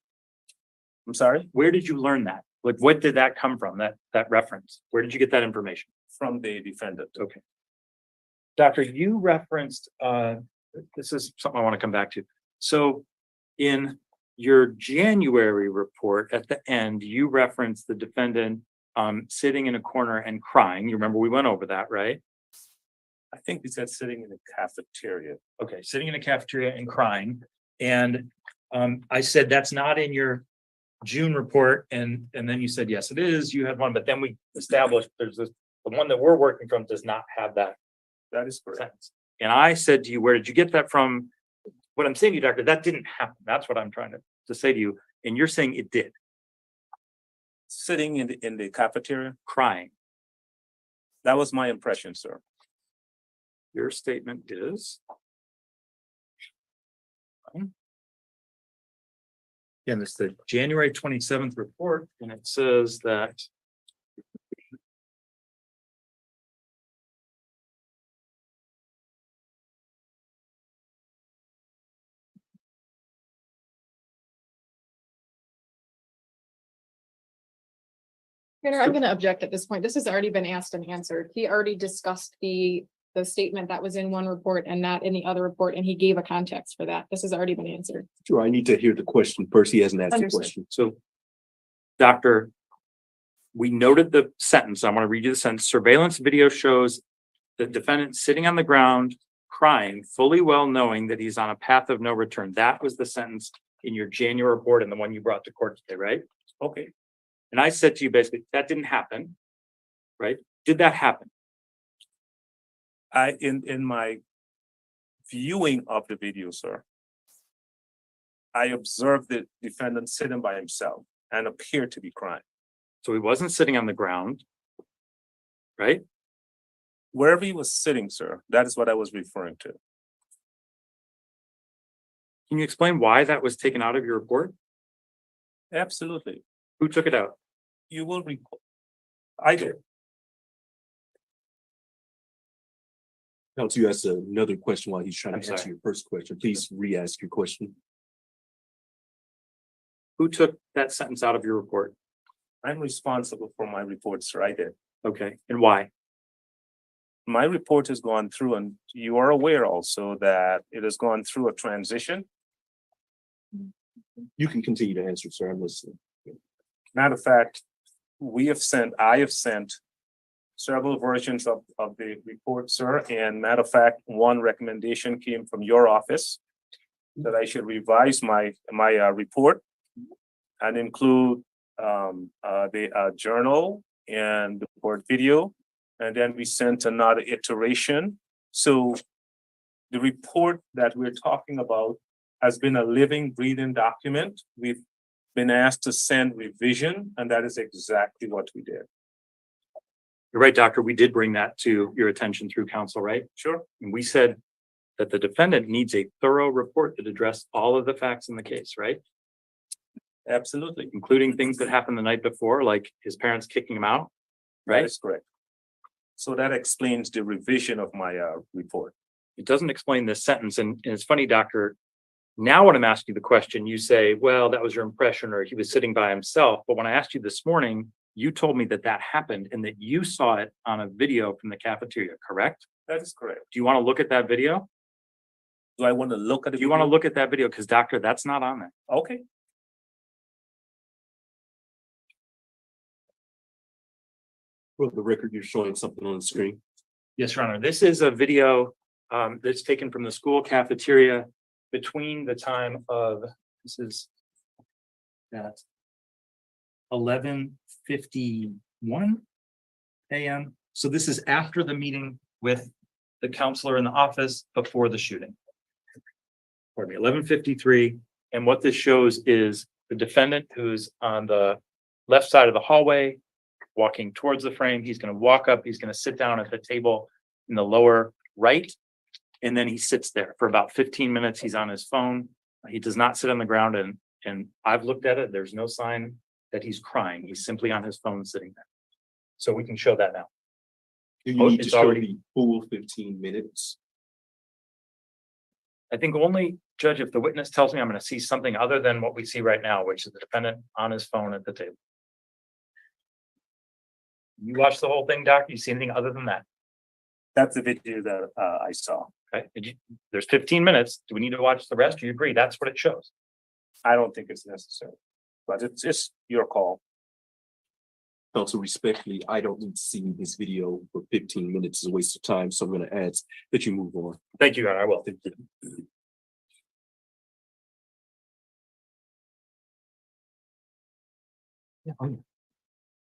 I'm sorry? Where did you learn that? Like, what did that come from? That reference? Where did you get that information? From the defendant. Okay. Doctor, you referenced, this is something I want to come back to. So in your January report at the end, you referenced the defendant sitting in a corner and crying. You remember we went over that, right? I think he said sitting in the cafeteria. Okay, sitting in a cafeteria and crying. And I said, that's not in your June report. And then you said, yes, it is. You had one, but then we established there's this, the one that we're working from does not have that That is correct. sentence. And I said to you, where did you get that from? What I'm saying to you, doctor, that didn't happen. That's what I'm trying to say to you. And you're saying it did. Sitting in the cafeteria. Crying. That was my impression, sir. Your statement is. Again, it's the January 27th report, and it says that. I'm going to object at this point. This has already been asked and answered. He already discussed the statement that was in one report and not in the other report, and he gave a context for that. This has already been answered. Sure, I need to hear the question first. He hasn't asked the Understood. question. So, doctor, we noted the sentence. I want to read you the sentence. Surveillance video shows the defendant sitting on the ground, crying, fully well knowing that he's on a path of no return. That was the sentence in your January report and the one you brought to court today, right? Okay. And I said to you basically, that didn't happen, right? Did that happen? In my viewing of the video, sir, I observed the defendant sitting by himself and appeared to be crying. So he wasn't sitting on the ground, right? Wherever he was sitting, sir, that is what I was referring to. Can you explain why that was taken out of your report? Absolutely. Who took it out? You will recall. I did. Counsel, you asked another question while he's trying I'm to answer sorry. your first question. Please re-ask your question. Who took that sentence out of your report? I'm responsible for my report, sir. I did. Okay, and why? My report has gone through, and you are aware also that it has gone through a transition. You can continue to answer, sir. I'm listening. Matter of fact, I have sent several versions of the report, sir. And matter of fact, one recommendation came from your office that I should revise my report and include the journal and the report video. And then we sent another iteration. So the report that we're talking about has been a living, breathing document. We've been asked to send revision, and that is exactly what we did. You're right, doctor. We did bring that to your attention through counsel, right? Sure. And we said that the defendant needs a thorough report that address all of the facts in the case, right? Absolutely. Including things that happened the night before, like his parents kicking him out, That right? is correct. So that explains the revision of my report. It doesn't explain this sentence. And it's funny, doctor, now when I'm asking you the question, you say, well, that was your impression, or he was sitting by himself. But when I asked you this morning, you told me that that happened and that you saw it on a video from the cafeteria, correct? That is correct. Do you want to look at that video? Do I want to look at it? Do you want to look at that video? Because doctor, that's not on there. Okay. For the record, you're showing something on the screen. Yes, Your Honor. This is a video that's taken from the school cafeteria between the time of, this is at 11:51 a.m. So this is after the meeting with the counselor in the office before the shooting. Pardon me, 11:53. And what this shows is the defendant who's on the left side of the hallway, walking towards the frame. He's going to walk up. He's going to sit down at the table in the lower right. And then he sits there for about 15 minutes. He's on his phone. He does not sit on the ground. And I've looked at it. There's no sign that he's crying. He's simply on his phone sitting there. So we can show that now. Do Oh, you need to it's show already- the full 15 minutes? I think only, Judge, if the witness tells me I'm going to see something other than what we see right now, which is the defendant on his phone at the table. You watch the whole thing, Doc? You see anything other than that? That's the video that I saw. Okay. There's 15 minutes. Do we need to watch the rest? Do you agree? That's what it shows. I don't think it's necessary, but it's just your call. Also, respectfully, I don't need to see this video for 15 minutes. It's a waste of time. So I'm going to ask that you move on. Thank you, Your Honor. I will.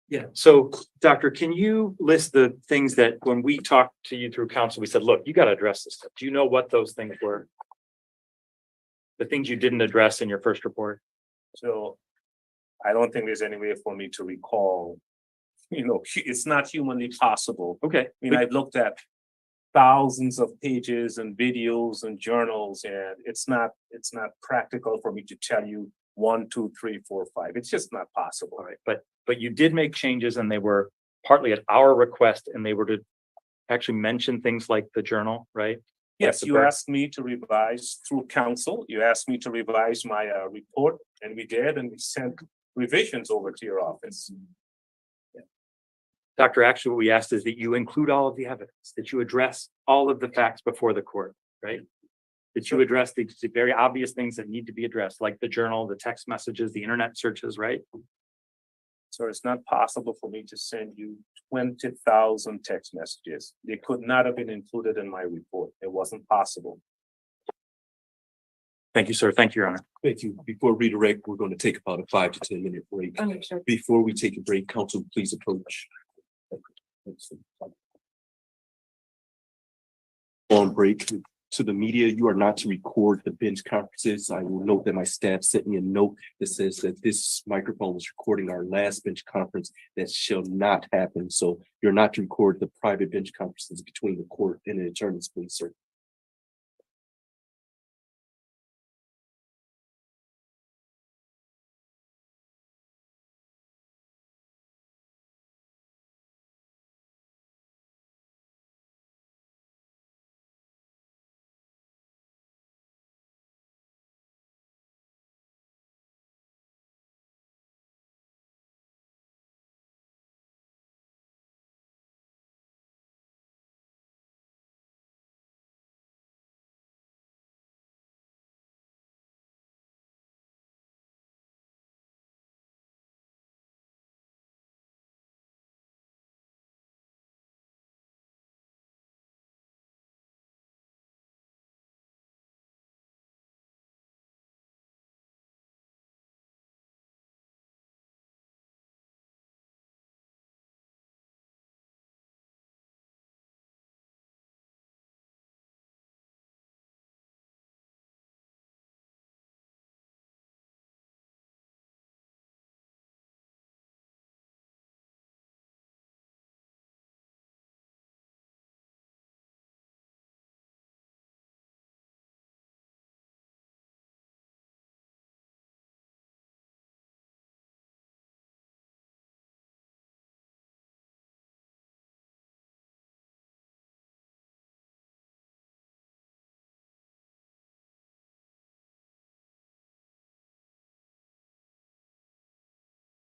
Yeah, so doctor, can you list the things that when we talked to you through counsel, we said, look, you got to address this stuff. Do you know what those things were? The things you didn't address in your first report? So I don't think there's any way for me to recall. It's not humanly possible. Okay, I mean, I've looked at thousands of pages and videos and journals, and it's not practical for me to tell you 1, 2, 3, 4, 5. It's just not possible. all right, but you did make changes and they were partly at our request and they were to actually mention things like the journal, right? Yes, the you birth- asked me to revise through counsel. You asked me to revise my report, and we did, and we sent revisions over to your office. Doctor, actually, what we asked is that you include all of the evidence, that you address all of the facts before the court, right? That you address the very obvious things that need to be addressed, like the journal, the text messages, the internet searches, right? So it's not possible for me to send you 20,000 text messages. They could not have been included in my report. It wasn't possible. Thank you, sir. Thank you, Your Honor. Thank you. Before redirect, we're going to take about a 5 to 10 minute break. Before we take a break, counsel, please approach. On break. To the media, you are not to record the bench conferences. I will note that my staff sent me a note that says that this microphone was recording our last bench conference. That shall not happen. So you're not to record the private bench conferences between the court and the attorneys, please, sir.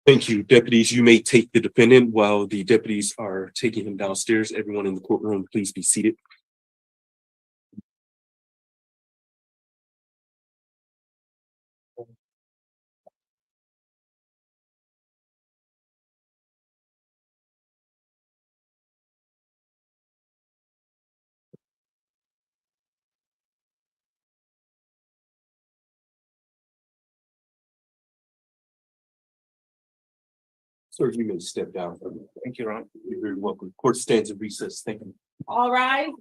Thank you, deputies. You may take the defendant while the deputies are taking him downstairs. Everyone in the courtroom, please be seated. Sir, you may step down. Thank you, Ron. You're very welcome. Court stands in recess. Thank you. All right.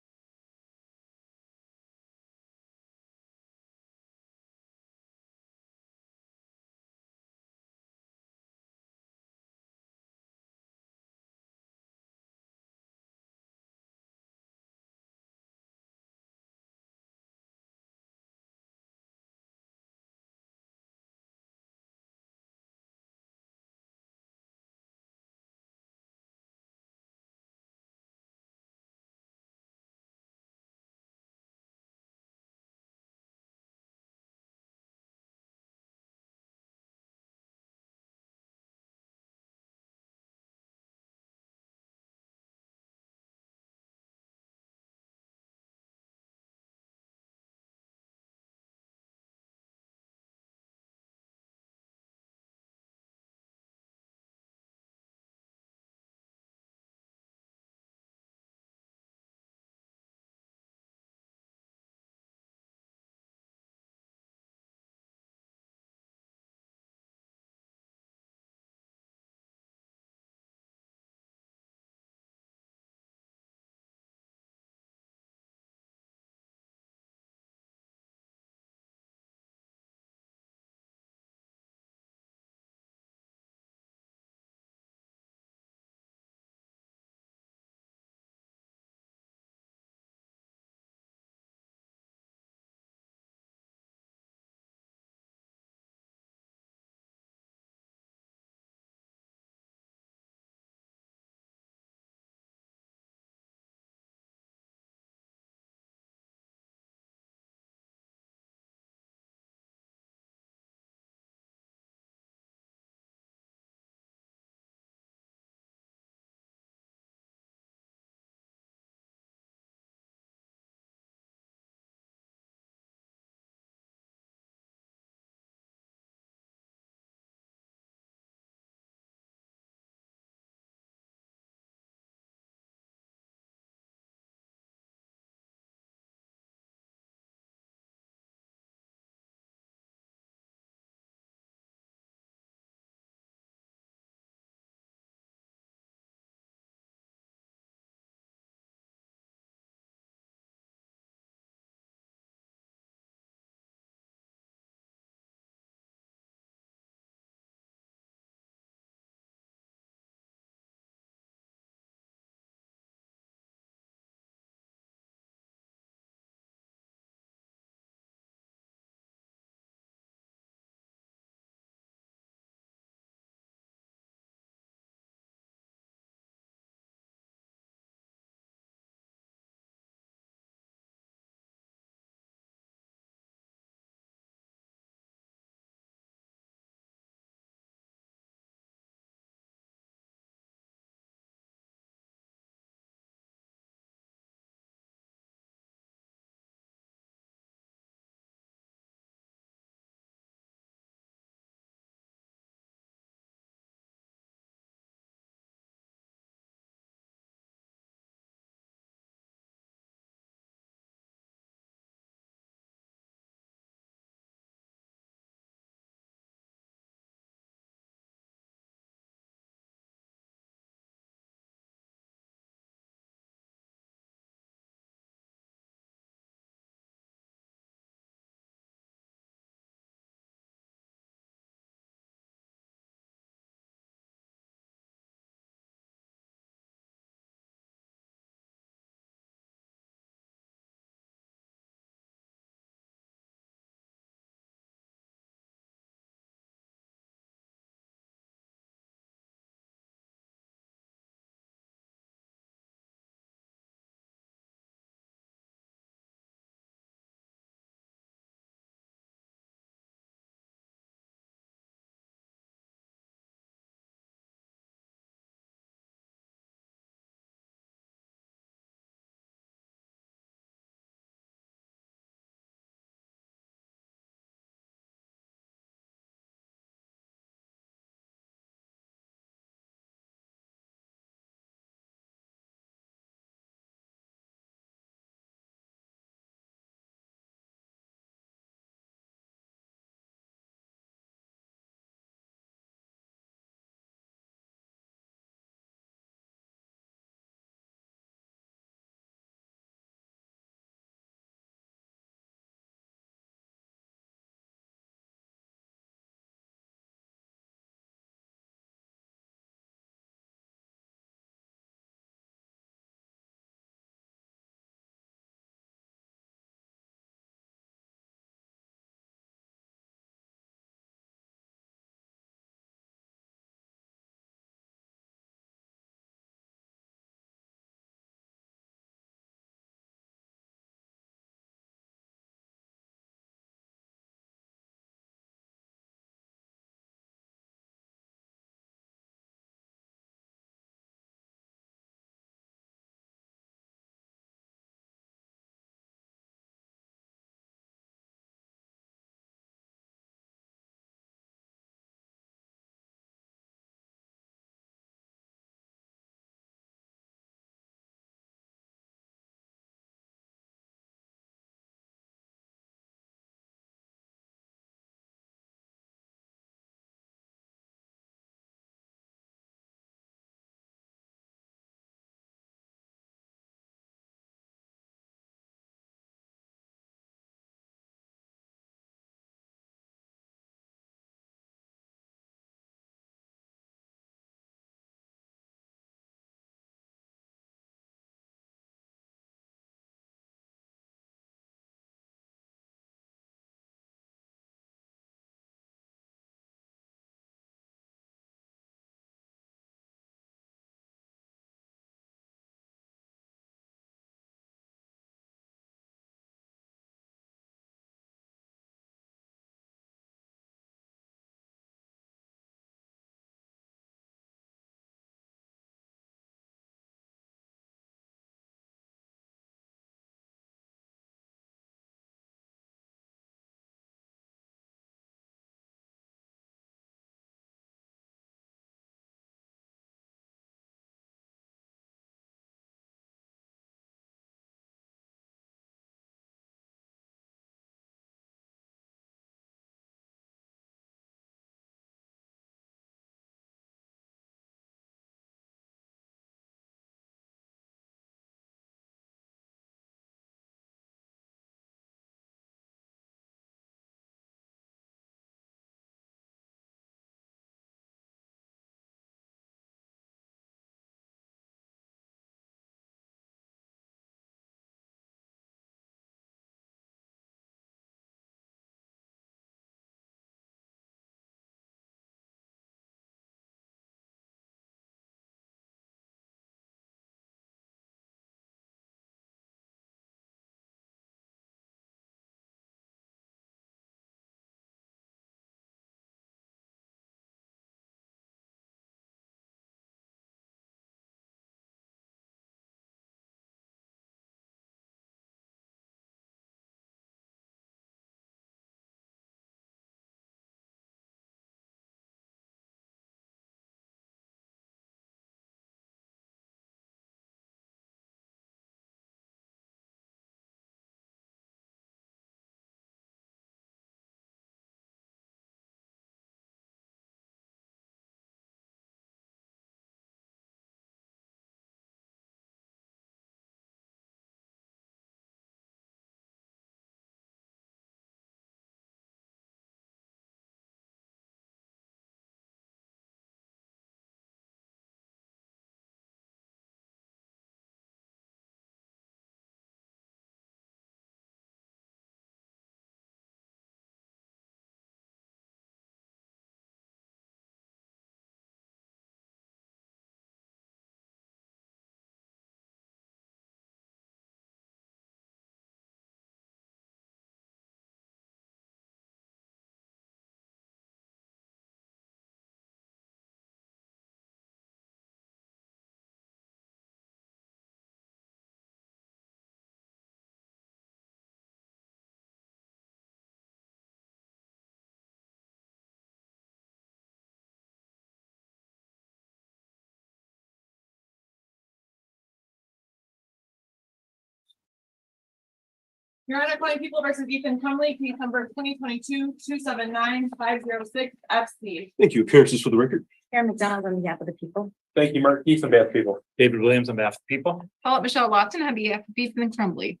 Your Honor, County People versus Ethan Crumbley, case number 2022-279-506 FC. Thank you. Appearances for the record. Karen McDonald on behalf of the people. Thank you, Mark Keith, on behalf of people. David Williams, on behalf of people. Paulette Michelle Watson on behalf of Ethan Crumbley.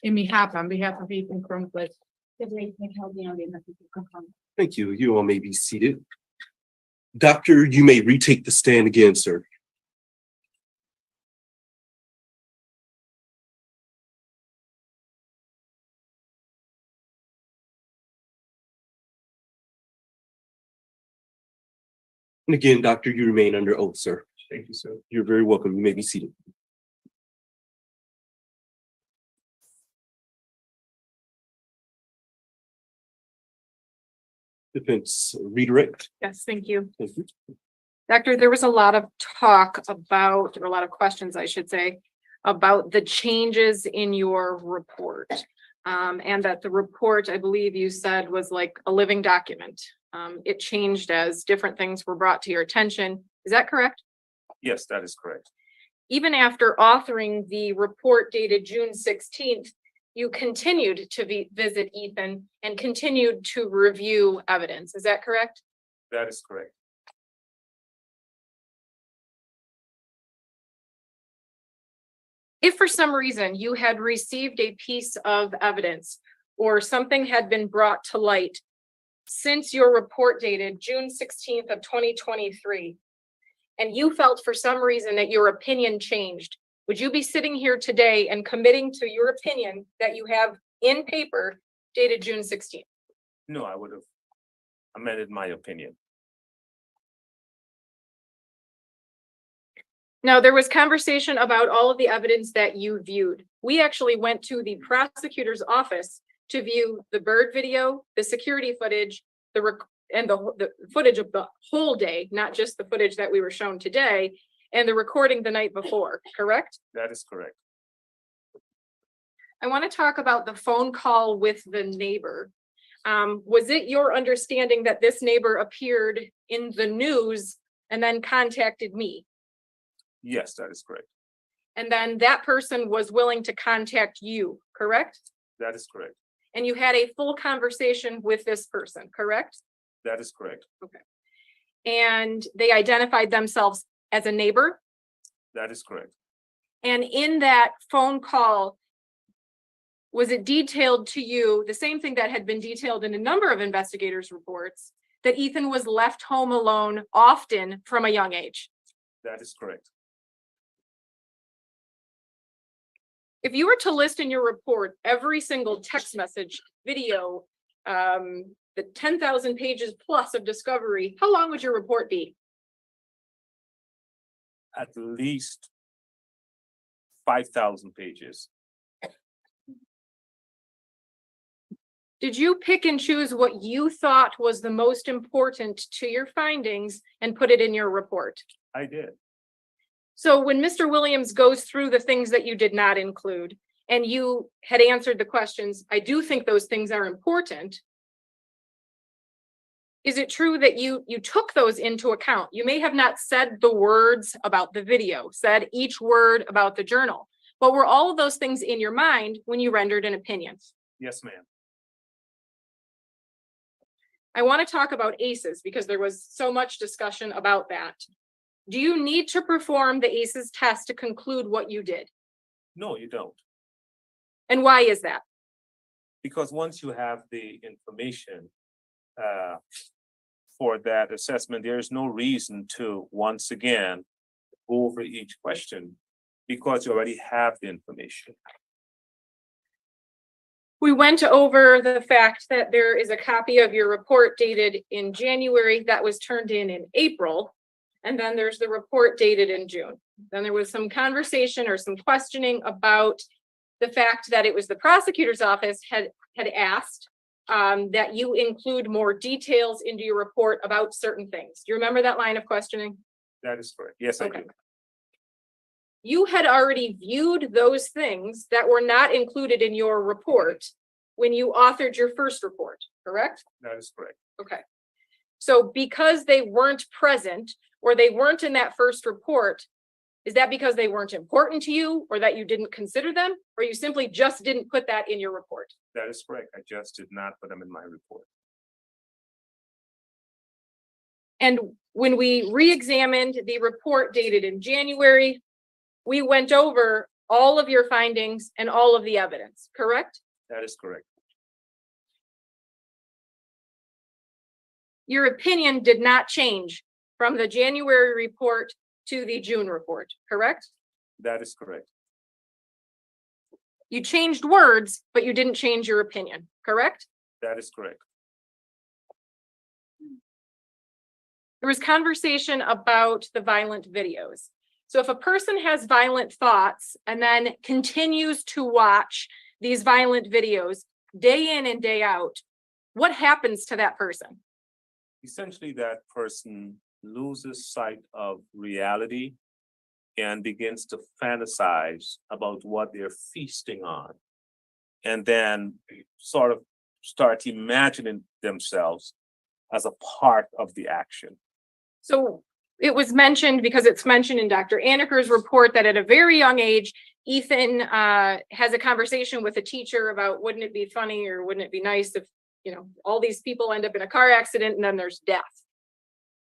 On behalf of Ethan Crumbley. Thank you. You all may be seated. Doctor, you may retake the stand again, sir. And again, doctor, you remain under oath, sir. Thank you, sir. You're very welcome. You may be seated. Defense redirect. Yes, thank you. Thank you. Doctor, there was a lot of talk about, or a lot of questions, I should say, about the changes in your report. And that the report, I believe you said, was like a living document. It changed as different things were brought to your attention. Is that correct? Yes, that is correct. Even after authoring the report dated June 16th, you continued to visit Ethan and continued to review evidence. Is that correct? That is correct. If for some reason you had received a piece of evidence or something had been brought to light since your report dated June 16th of 2023, and you felt for some reason that your opinion changed, would you be sitting here today and committing to your opinion that you have in paper dated June 16th? No, I would have amended my opinion. Now, there was conversation about all of the evidence that you viewed. We actually went to the prosecutor's office to view the bird video, the security footage, the footage of the whole day, not just the footage that we were shown today, and the recording the night before, correct? That is correct. I want to talk about the phone call with the neighbor. Was it your understanding that this neighbor appeared in the news and then contacted me? Yes, that is correct. And then that person was willing to contact you, correct? That is correct. And you had a full conversation with this person, correct? That is correct. And they identified themselves as a neighbor. That is correct. And in that phone call, was it detailed to you, the same thing that had been detailed in a number of investigators' reports, that Ethan was left home alone often from a young age? That is correct. If you were to list in your report every single text message, video, the 10,000 pages plus of discovery, how long would your report be? At least 5,000 pages. Did you pick and choose what you thought was the most important to your findings and put it in your report? I did. So when Mr. Williams goes through the things that you did not include, and you had answered the questions, I do think those things are important. Is it true that you took those into account? You may have not said the words about the video, said each word about the journal, but were all of those things in your mind when you rendered an opinion? Yes, ma'am. I want to talk about ACEs because there was so much discussion about that. Do you need to perform the ACEs test to conclude what you did? No, you don't. And why is that? Because once you have the information for that assessment, there is no reason to, once again, go over each question because you already have the information. We went over the fact that there is a copy of your report dated in January that was turned in April. And then there's the report dated in June. Then there was some conversation or some questioning about the fact that it was the prosecutor's office had asked that you include more details into your report about certain things. Do you remember that line of questioning? That is correct. Yes, I Okay. do. You had already viewed those things that were not included in your report when you authored your first report, correct? That is correct. Okay. So because they weren't present or they weren't in that first report, Is that because they weren't important to you, or that you didn't consider them, or you simply just didn't put that in your report? That is correct. I just did not put them in my report. And when we re-examined the report dated in January, we went over all of your findings and all of the evidence, correct? That is correct. Your opinion did not change from the January report to the June report, correct? That is correct. You changed words, but you didn't change your opinion, correct? That is correct. There was conversation about the violent videos. So if a person has violent thoughts and then continues to watch these violent videos day in and day out, what happens to that person? Essentially, that person loses sight of reality and begins to fantasize about what they're feasting on, and then sort of start imagining themselves as a part of the action. So it was mentioned, because it's mentioned in Dr. Aniker's report, that at a very young age, Ethan has a conversation with a teacher about, wouldn't it be funny or wouldn't it be nice if, you know, all these people end up in a car accident and then there's death.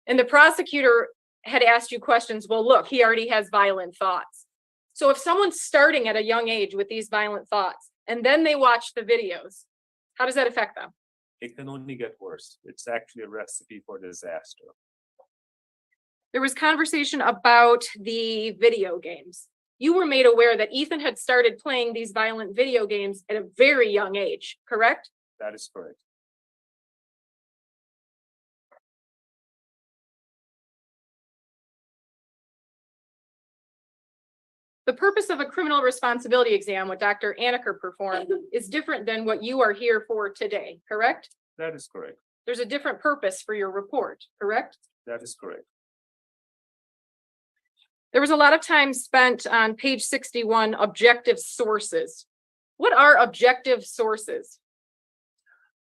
And the prosecutor had asked you questions. Well, look, he already has violent thoughts. So if someone's starting at a young age with these violent thoughts and then they watch the videos, how does that affect them? It can only get worse. It's actually a recipe for disaster. There was conversation about the video games. You were made aware that Ethan had started playing these violent video games at a very young age, correct? That is correct. The purpose of a criminal responsibility exam, what Dr. Aniker performed, is different than what you are here for today, correct? That is correct. There's a different purpose for your report, correct? That is correct. There was a lot of time spent on page 61, objective sources. What are objective sources?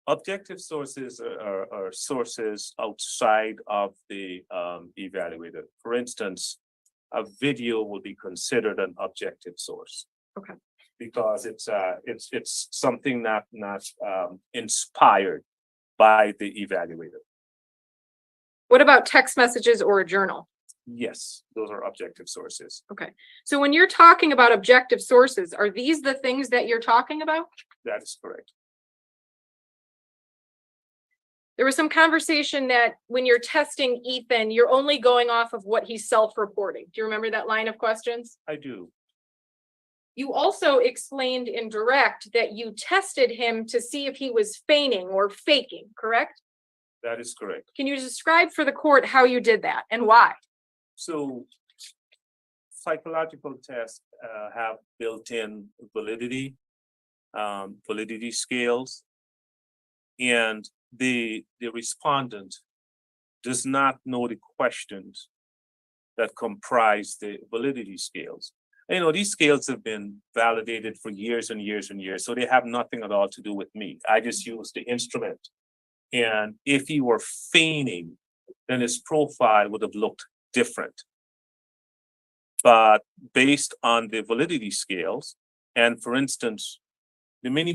Objective sources are sources outside of the evaluator. For instance, a video will be considered an objective source. Okay. Because it's something not inspired by the evaluator. What about text messages or a journal? Yes, those are objective sources. Okay. So when you're talking about objective sources, are these the things that you're talking about? That is correct. There was some conversation that when you're testing Ethan, you're only going off of what he's self-reporting. Do you remember that line of questions? I do. You also explained in direct that you tested him to see if he was feigning or faking, correct? That is correct. Can you describe for the court how you did that and why? So psychological tests have built-in validity scales, and the respondent does not know the questions that comprise the validity scales. And, you know, these scales have been validated for years and years and years, so they have nothing at all to do with me. I just use the instrument. And if he were feigning, then his profile would have looked different. But based on the validity scales, and for instance, the mini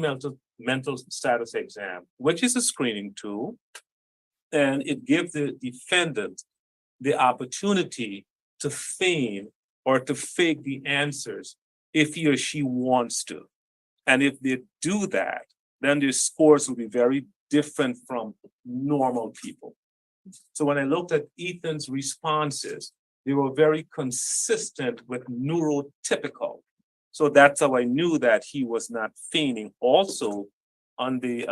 mental status exam, which is a screening tool, and it gives the defendant the opportunity to feign or to fake the answers if he or she wants to. And if they do that, then their scores will be very different from normal people. So when I looked at Ethan's responses, they were very consistent with neurotypical. So that's how I knew that he was not feigning. Also, on the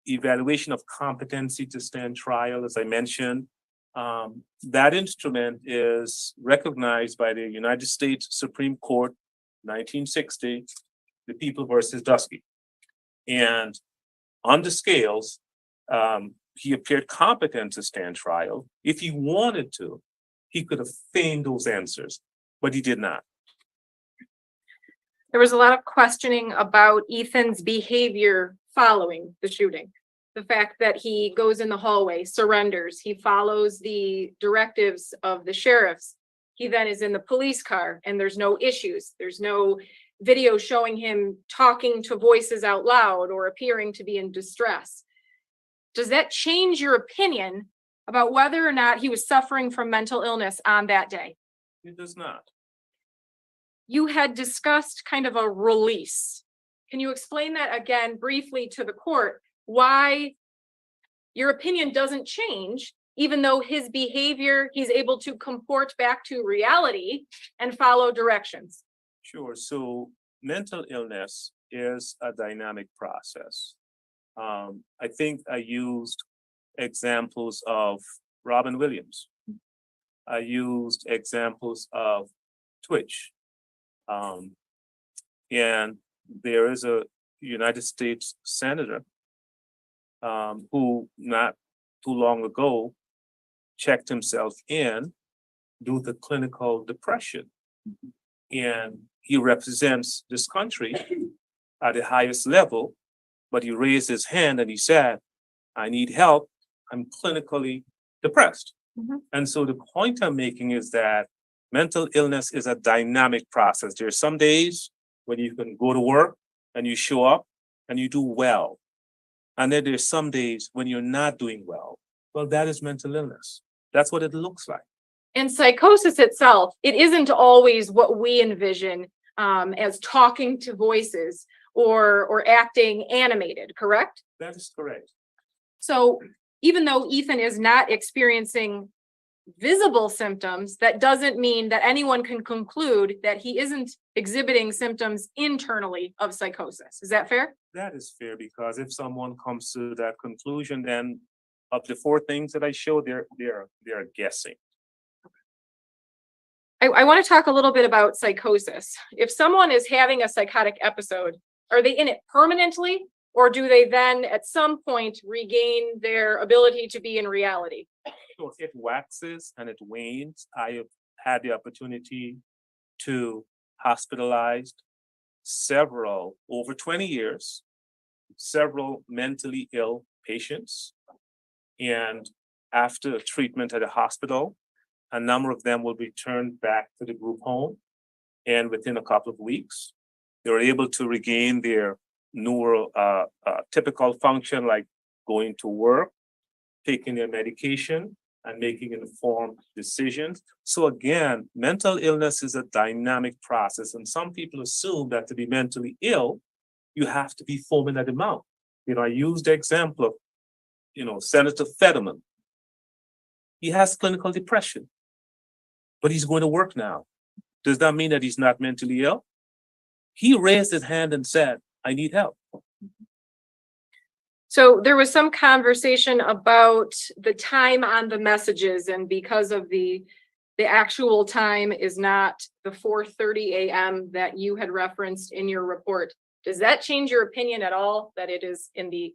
evaluation of competency to stand trial, as I mentioned, that instrument is recognized by the United States Supreme Court, 1960, the People versus Dusky. And on the scales, he appeared competent to stand trial. If he wanted to, he could have feigned those answers, but he did not. There was a lot of questioning about Ethan's behavior following the shooting. The fact that he goes in the hallway, surrenders, he follows the directives of the sheriffs. he then is in the police car and there's no issues. There's no video showing him talking to voices out loud or appearing to be in distress. Does that change your opinion about whether or not he was suffering from mental illness on that day? It does not. You had discussed kind of a release. Can you explain that again briefly to the court? Why your opinion doesn't change, even though his behavior, he's able to comport back to reality and follow directions? Sure. So mental illness is a dynamic process. I think I used examples of Robin Williams. I used examples of Twitch. And there is a United States senator who not too long ago checked himself in due to clinical depression. And he represents this country at the highest level, but he raised his hand and he said, I need help. I'm clinically depressed. Mhm. And so the point I'm making is that mental illness is a dynamic process. There are some days when you can go to work and you show up and you do well. And then there's some days when you're not doing well. Well, that is mental illness. That's what it looks like. And psychosis itself, it isn't always what we envision as talking to voices or acting animated, correct? That is correct. So even though Ethan is not experiencing visible symptoms, that doesn't mean that anyone can conclude that he isn't exhibiting symptoms internally of psychosis. Is that fair? That is fair, because if someone comes to that conclusion, then of the four things that I showed, they're guessing. I want to talk a little bit about psychosis. If someone is having a psychotic episode, are they in it permanently, or do they then at some point regain their ability to be in reality? So it waxes and it wanes. I have had the opportunity to hospitalize several, over 20 years, several mentally ill patients. And after treatment at a hospital, a number of them will be returned back to the group home. And within a couple of weeks, they're able to regain their neural typical function, like going to work, taking their medication, and making informed decisions. So again, mental illness is a dynamic process. And some people assume that to be mentally ill, you have to be foaming at the mouth. I used the example of, Senator Fetterman. He has clinical depression, but he's going to work now. Does that mean that he's not mentally ill? He raised his hand and said, I need help. So there was some conversation about the time on the messages, and because of the actual time is not the 4:30 a.m. that you had referenced in your report. Does that change your opinion at all, that it is in the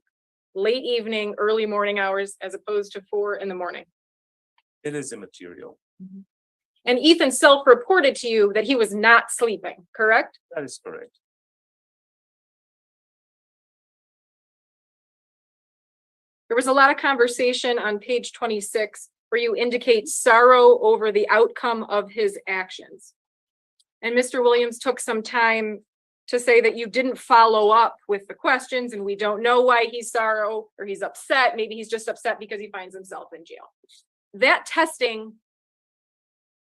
late evening, early morning hours as opposed to 4 a.m? It is immaterial. And Ethan self-reported to you that he was not sleeping, correct? That is correct. There was a lot of conversation on page 26 where you indicate sorrow over the outcome of his actions. And Mr. Williams took some time to say that you didn't follow up with the questions, and we don't know why he's sorrow or he's upset. Maybe he's just upset because he finds himself in jail. That testing,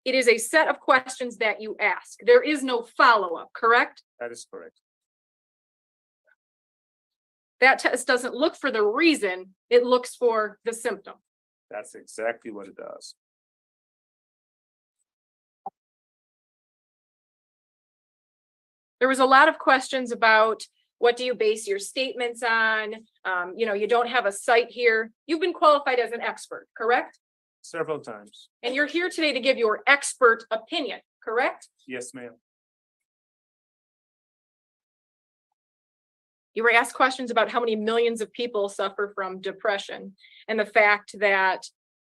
it is a set of questions that you ask. There is no follow-up, correct? That is correct. That test doesn't look for the reason, it looks for the symptom. That's exactly what it does. There was a lot of questions about what do you base your statements on? You don't have a site here. You've been qualified as an expert, correct? Several times. And you're here today to give your expert opinion, correct? Yes, ma'am. You were asked questions about how many millions of people suffer from depression and the fact that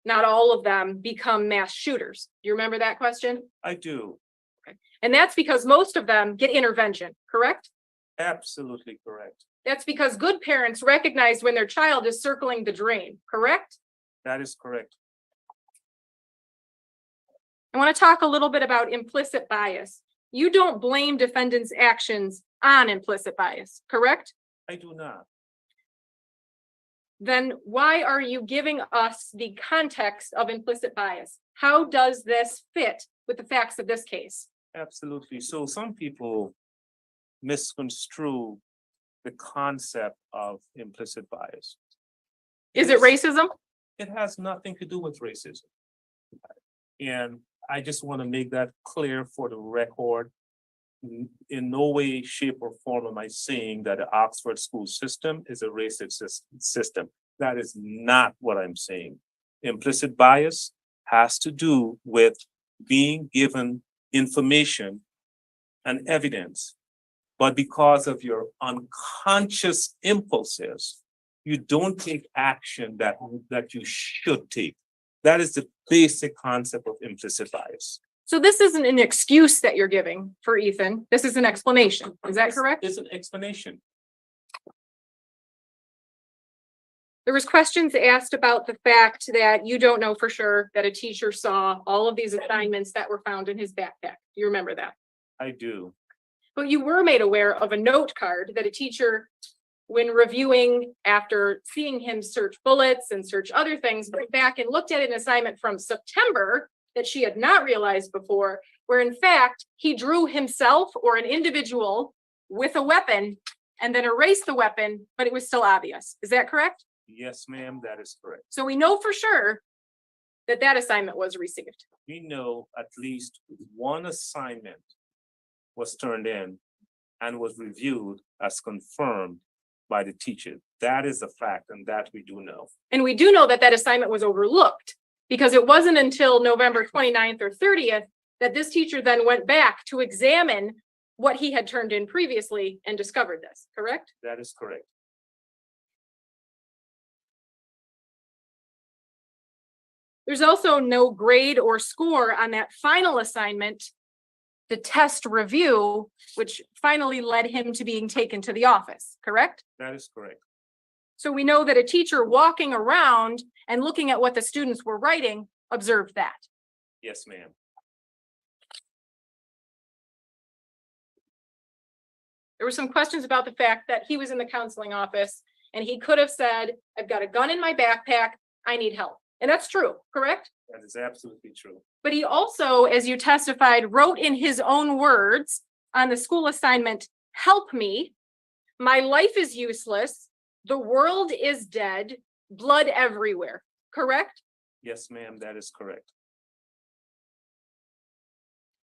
not all of them become mass shooters. Do you remember that question? I do. And that's because most of them get intervention, correct? Absolutely correct. That's because good parents recognize when their child is circling the drain, correct? That is correct. I want to talk a little bit about implicit bias. You don't blame defendant's actions on implicit bias, correct? I do not. Then why are you giving us the context of implicit bias? How does this fit with the facts of this case? Absolutely. So some people misconstrue the concept of implicit bias. Is it racism? It has nothing to do with racism. And I just want to make that clear for the record. In no way, shape, or form am I saying that the Oxford school system is a racist system. That is not what I'm saying. Implicit bias has to do with being given information and evidence, but because of your unconscious impulses, you don't take action that you should take. That is the basic concept of implicit bias. So this isn't an excuse that you're giving for Ethan. This is an explanation. Is that correct? It's an explanation. There was questions asked about the fact that you don't know for sure that a teacher saw all of these assignments that were found in his backpack. You remember that? I do. But you were made aware of a note card that a teacher, when reviewing after seeing him search bullets and search other things, went back and looked at an assignment from September that she had not realized before, where in fact, he drew himself or an individual with a weapon and then erased the weapon, but it was still obvious. Is that correct? Yes, ma'am, that is correct. So we know for sure that that assignment was received. We know at least one assignment was turned in and was reviewed as confirmed by the teacher. That is a fact, and that we do know. And we do know that that assignment was overlooked because it wasn't until November 29th or 30th that this teacher then went back to examine what he had turned in previously and discovered this, correct? That is correct. There's also no grade or score on that final assignment, the test review, which finally led him to being taken to the office, correct? That is correct. So we know that a teacher walking around and looking at what the students were writing observed that. Yes, ma'am. There were some questions about the fact that he was in the counseling office and he could have said, I've got a gun in my backpack, I need help. And that's true, correct? That is absolutely true. But he also, as you testified, wrote in his own words on the school assignment, help me, my life is useless, the world is dead, blood everywhere, correct? Yes, ma'am, that is correct.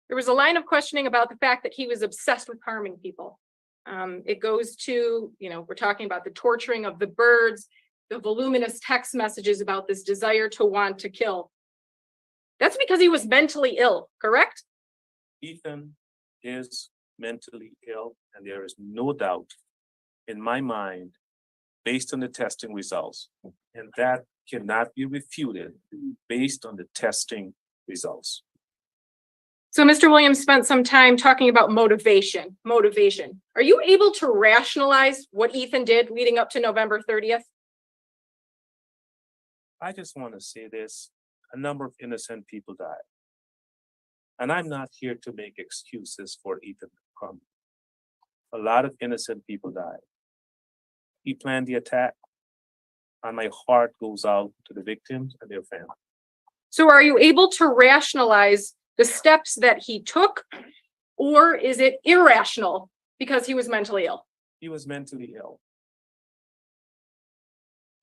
There was a line of questioning about the fact that he was obsessed with harming people. It goes to, we're talking about the torturing of the birds, the voluminous text messages about this desire to want to kill. That's because he was mentally ill, correct? Ethan is mentally ill, and there is no doubt in my mind, based on the testing results, and that cannot be refuted based on the testing results. So Mr. Williams spent some time talking about motivation. Are you able to rationalize what Ethan did leading up to November 30th? I just want to say this, a number of innocent people died. And I'm not here to make excuses for Ethan Crumbley. A lot of innocent people died. He planned the attack, and my heart goes out to the victims and their families. So are you able to rationalize the steps that he took, or is it irrational because he was mentally ill? He was mentally ill.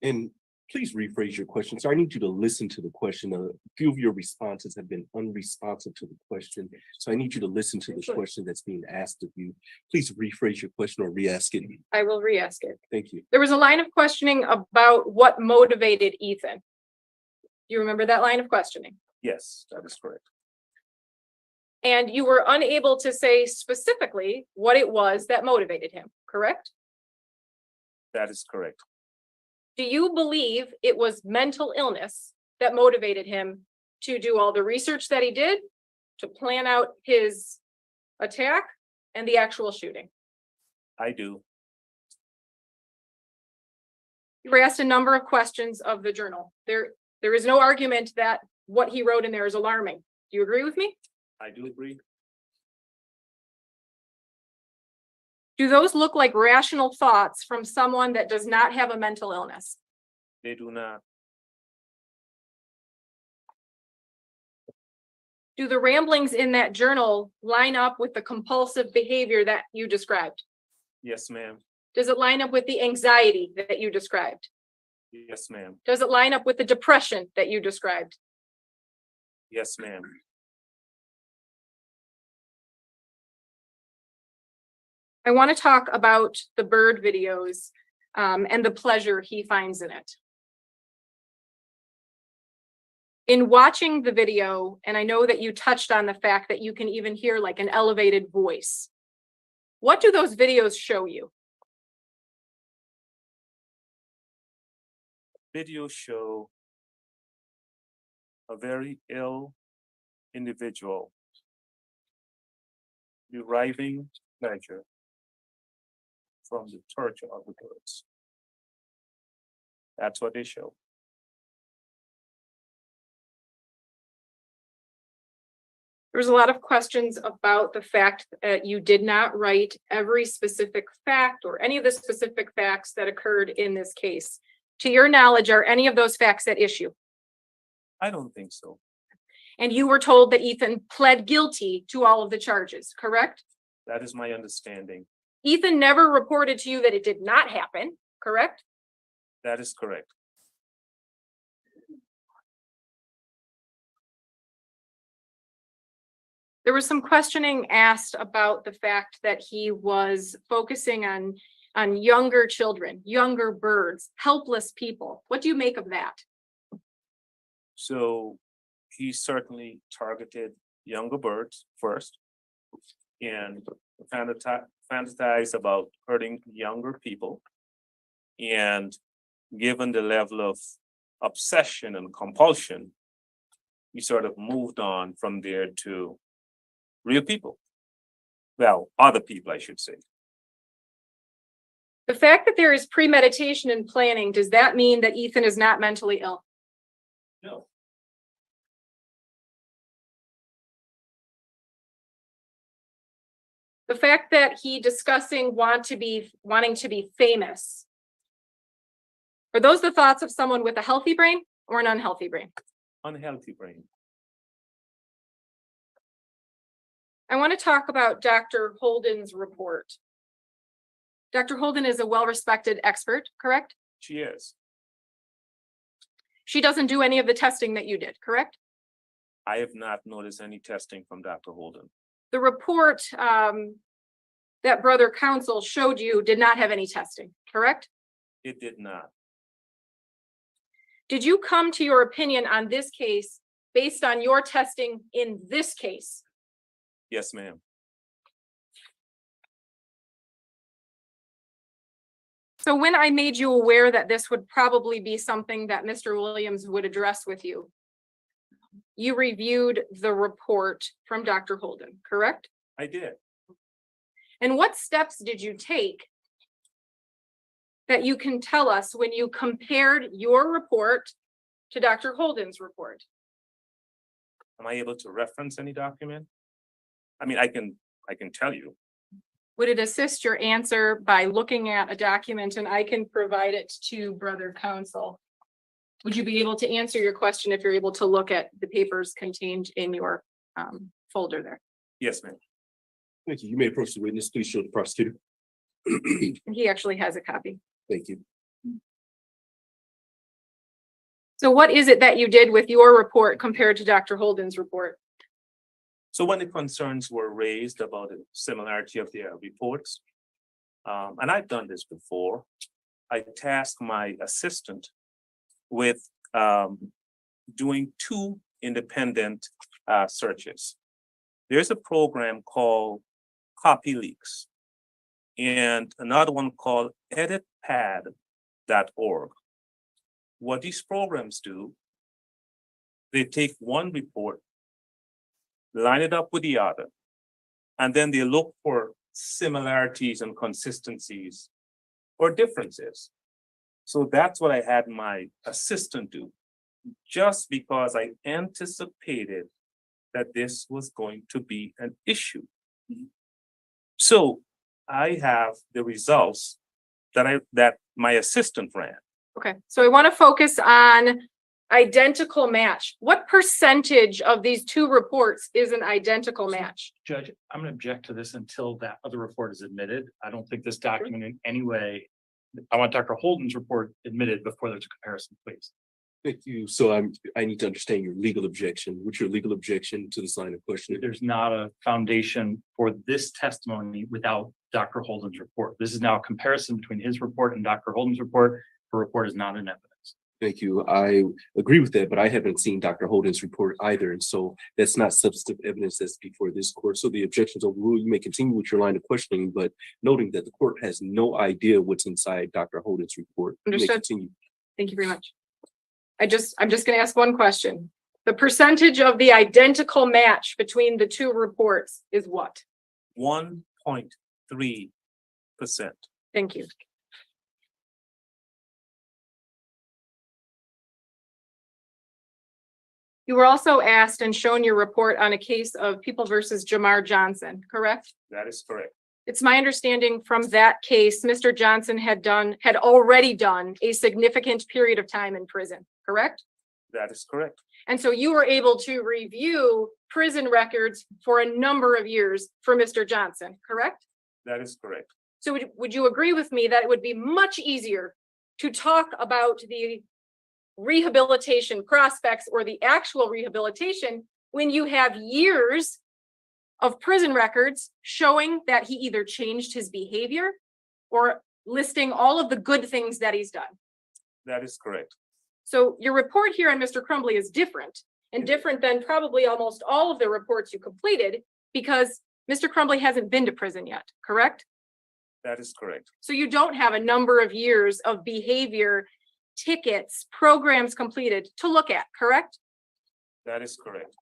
And please rephrase your question. So I need you to listen to the question. A few of your responses have been unresponsive to the question. So I need you to listen to the Sure. question that's being asked of you. Please rephrase your question or re-ask it. I will re-ask it. Thank you. There was a line of questioning about what motivated Ethan. Do you remember that line of questioning? Yes, that is correct. And you were unable to say specifically what it was that motivated him, correct? That is correct. Do you believe it was mental illness that motivated him to do all the research that he did, to plan out his attack and the actual shooting? I do. You were asked a number of questions of the journal. There is no argument that what he wrote in there is alarming. Do you agree with me? I do agree. Do those look like rational thoughts from someone that does not have a mental illness? They do not. Do the ramblings in that journal line up with the compulsive behavior that you described? Yes, ma'am. Does it line up with the anxiety that you described? Yes, ma'am. Does it line up with the depression that you described? Yes, ma'am. I want to talk about the bird videos and the pleasure he finds in it. In watching the video, and I know that you touched on the fact that you can even hear like an elevated voice. What do those videos show you? Videos show a very ill individual deriving pleasure from the torture of the birds. That's what they show. There's a lot of questions about the fact that you did not write every specific fact or any of the specific facts that occurred in this case. To your knowledge, are any of those facts at issue? I don't think so. And you were told that Ethan pled guilty to all of the charges, correct? That is my understanding. Ethan never reported to you that it did not happen, correct? That is correct. There was some questioning asked about the fact that he was focusing on younger children, younger birds, helpless people. What do you make of that? So he certainly targeted younger birds first and fantasized about hurting younger people. And given the level of obsession and compulsion, he sort of moved on from there to real people. Well, other people, I should say. The fact that there is premeditation and planning, does that mean that Ethan is not mentally ill? No. The fact that he discussing wanting to be famous, are those the thoughts of someone with a healthy brain or an unhealthy brain? Unhealthy brain. I want to talk about Dr. Holden's report. Dr. Holden is a well-respected expert, correct? She is. She doesn't do any of the testing that you did, correct? I have not noticed any testing from Dr. Holden. The report that brother counsel showed you did not have any testing, correct? It did not. Did you come to your opinion on this case based on your testing in this case? Yes, ma'am. So when I made you aware that this would probably be something that Mr. Williams would address with you, you reviewed the report from Dr. Holden, correct? I did. And what steps did you take that you can tell us when you compared your report to Dr. Holden's report? Am I able to reference any document? I mean, I can tell you. Would it assist your answer by looking at a document and I can provide it to brother counsel? Would you be able to answer your question if you're able to look at the papers contained in your folder there? Yes, ma'am. Thank you. You may approach the witness. Please show the prosecutor. And he actually has a copy. Thank you. So what is it that you did with your report compared to Dr. Holden's report? So when the concerns were raised about the similarity of their reports, and I've done this before, I tasked my assistant with doing two independent searches. There's a program called CopyLeaks and another one called editpad.org. What these programs do, they take one report, line it up with the other, and then they look for similarities and consistencies or differences. So that's what I had my assistant do, just because I anticipated that this was going to be an issue. So I have the results that my assistant ran. Okay, so I want to focus on identical match. What percentage of these two reports is an identical match? Judge, I'm gonna object to this until that other report is admitted. I don't think this document in any way. I want Dr. Holden's report admitted before there's a comparison, please. Thank you. So I need to understand your legal objection. What's your legal objection to this line of questioning? There's not a foundation for this testimony without Dr. Holden's report. This is now a comparison between his report and Dr. Holden's report. Her report is not in evidence. Thank you. I agree with that, but I haven't seen Dr. Holden's report either. And so that's not substantive evidence that's before this court. So the objections overruled. You may continue with your line of questioning, but noting that the court has no idea what's inside Dr. Holden's report. You may Understood. continue. Thank you very much. I'm just going to ask one question. The percentage of the identical match between the two reports is what? 1.3%. Thank you. You were also asked and shown your report on a case of People versus Jamar Johnson, correct? That is correct. It's my understanding from that case, Mr. Johnson had already done a significant period of time in prison, correct? That is correct. And so you were able to review prison records for a number of years for Mr. Johnson, correct? That is correct. So would you agree with me that it would be much easier to talk about the rehabilitation prospects or the actual rehabilitation when you have years of prison records showing that he either changed his behavior or listing all of the good things that he's done? That is correct. So your report here on Mr. Crumbley is different and different than probably almost all of the reports you completed because Mr. Crumbley hasn't been to prison yet, correct? That is correct. So you don't have a number of years of behavior, tickets, programs completed to look at, correct? That is correct.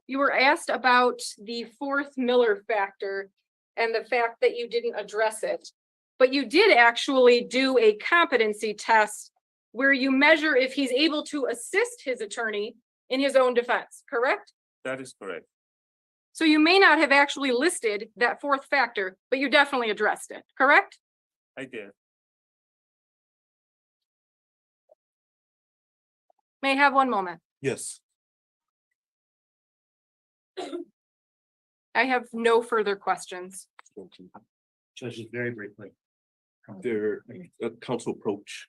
You were asked about the fourth Miller factor and the fact that you didn't address it, but you did actually do a competency test where you measure if he's able to assist his attorney in his own defense, correct? That is correct. So you may not have actually listed that fourth factor, but you definitely addressed it, correct? I did. May I have one moment? Yes. I have no further questions. Thank you. Judges, very briefly. There, a council approach.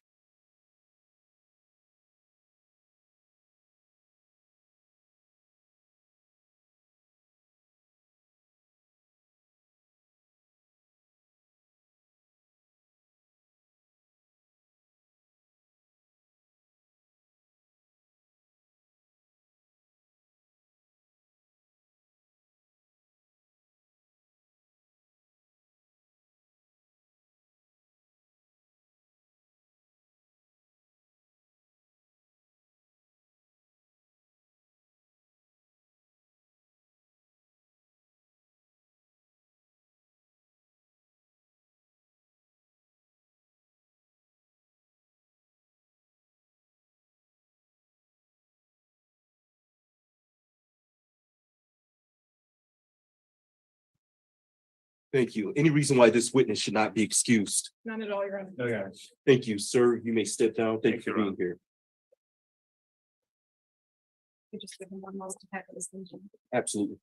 Thank you. Any reason why this witness should not be excused? None at all, Your Honor. No, yeah. Thank you, sir. You may step down. Thank you for being here. You just give him one more to pack his things in. Absolutely.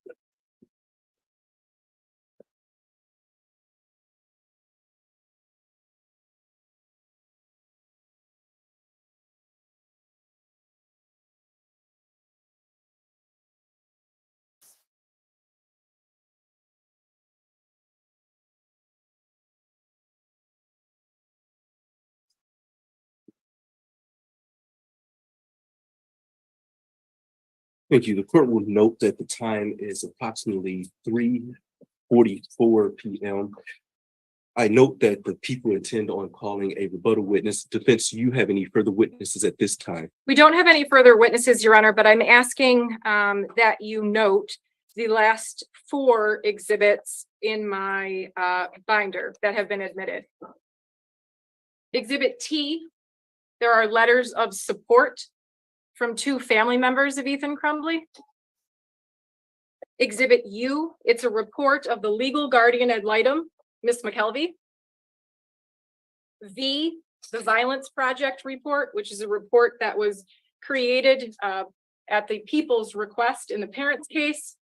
Thank you. The court will note that the time is approximately 3:44 p.m. I note that the people intend on calling a rebuttal witness. Defense, do you have any further witnesses at this time? We don't have any further witnesses, Your Honor, but I'm asking that you note the last 4 exhibits in my binder that have been admitted. Exhibit T, there are letters of support from two family members of Ethan Crumbley. Exhibit U, it's a report of the legal guardian ad litem, Miss McKelvey. V, the Violence Project report, which is a report that was created at the people's request in the parents' case.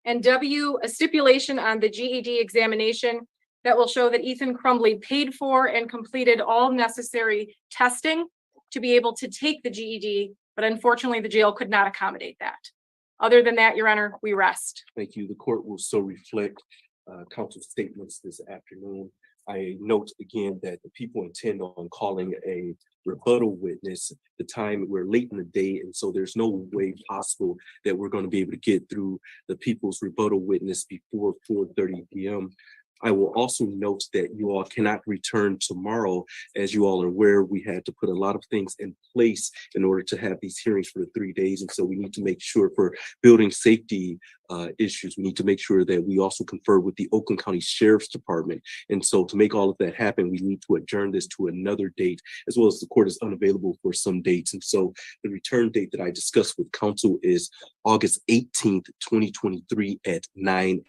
And W, a stipulation on the GED examination that will show that Ethan Crumbley paid for and completed all necessary testing to be able to take the GED, but unfortunately the jail could not accommodate that. Other than that, Your Honor, we rest. Thank you. The court will so reflect counsel's statements this afternoon. I note again that the people intend on calling a rebuttal witness. The time, we're late in the day, and so there's no way possible that we're going to be able to get through the people's rebuttal witness before 4:30 p.m. I will also note that you all cannot return tomorrow. As you all are aware, we had to put a lot of things in place in order to have these hearings for the 3 days. And so we need to make sure for building safety issues, we need to make sure that we also confer with the Oakland County Sheriff's Department. And so to make all of that happen, we need to adjourn this to another date, as well as the court is unavailable for some dates. And so the return date that I discussed with counsel is August 18th, 2023 at 9.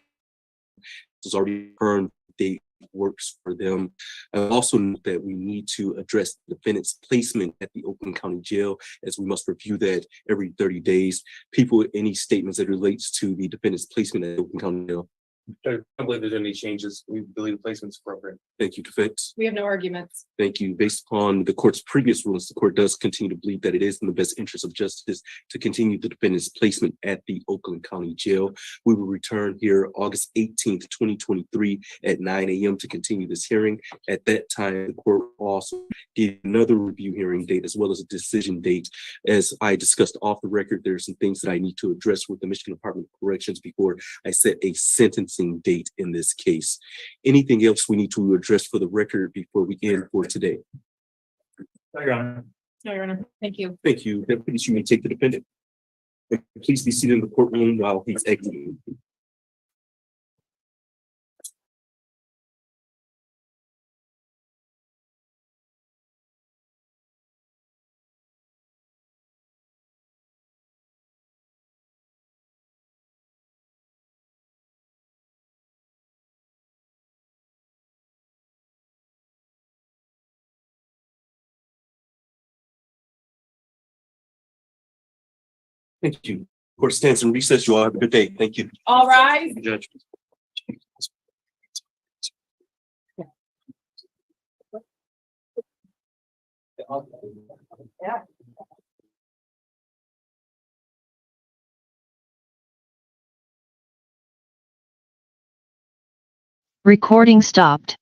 It's already earned date works for them. I also note that we need to address the defendant's placement at the Oakland County Jail, as we must review that every 30 days. People, any statements that relates to the defendant's placement at Oakland County Jail? I don't believe there's any changes. We believe the placement's appropriate. Thank you, defense. We have no arguments. Thank you. Based upon the court's previous rulings, the court does continue to believe that it is in the best interest of justice to continue the defendant's placement at the Oakland County Jail. We will return here August 18th, 2023 at 9 a.m. to continue this hearing. At that time, the court will also give another review hearing date as well as a decision date. As I discussed off the record, there are some things that I need to address with the Michigan Department of Corrections before I set a sentencing date in this case. Anything else we need to address for the record before we end for today? No, Your Honor. No, Your Honor. Thank you. Thank you. Deputies, you may take the defendant. Please be seated in the courtroom while he's exiting. Thank you. Court stands in recess. You all have a good day. Thank you. All rise. Judge. Recording stopped.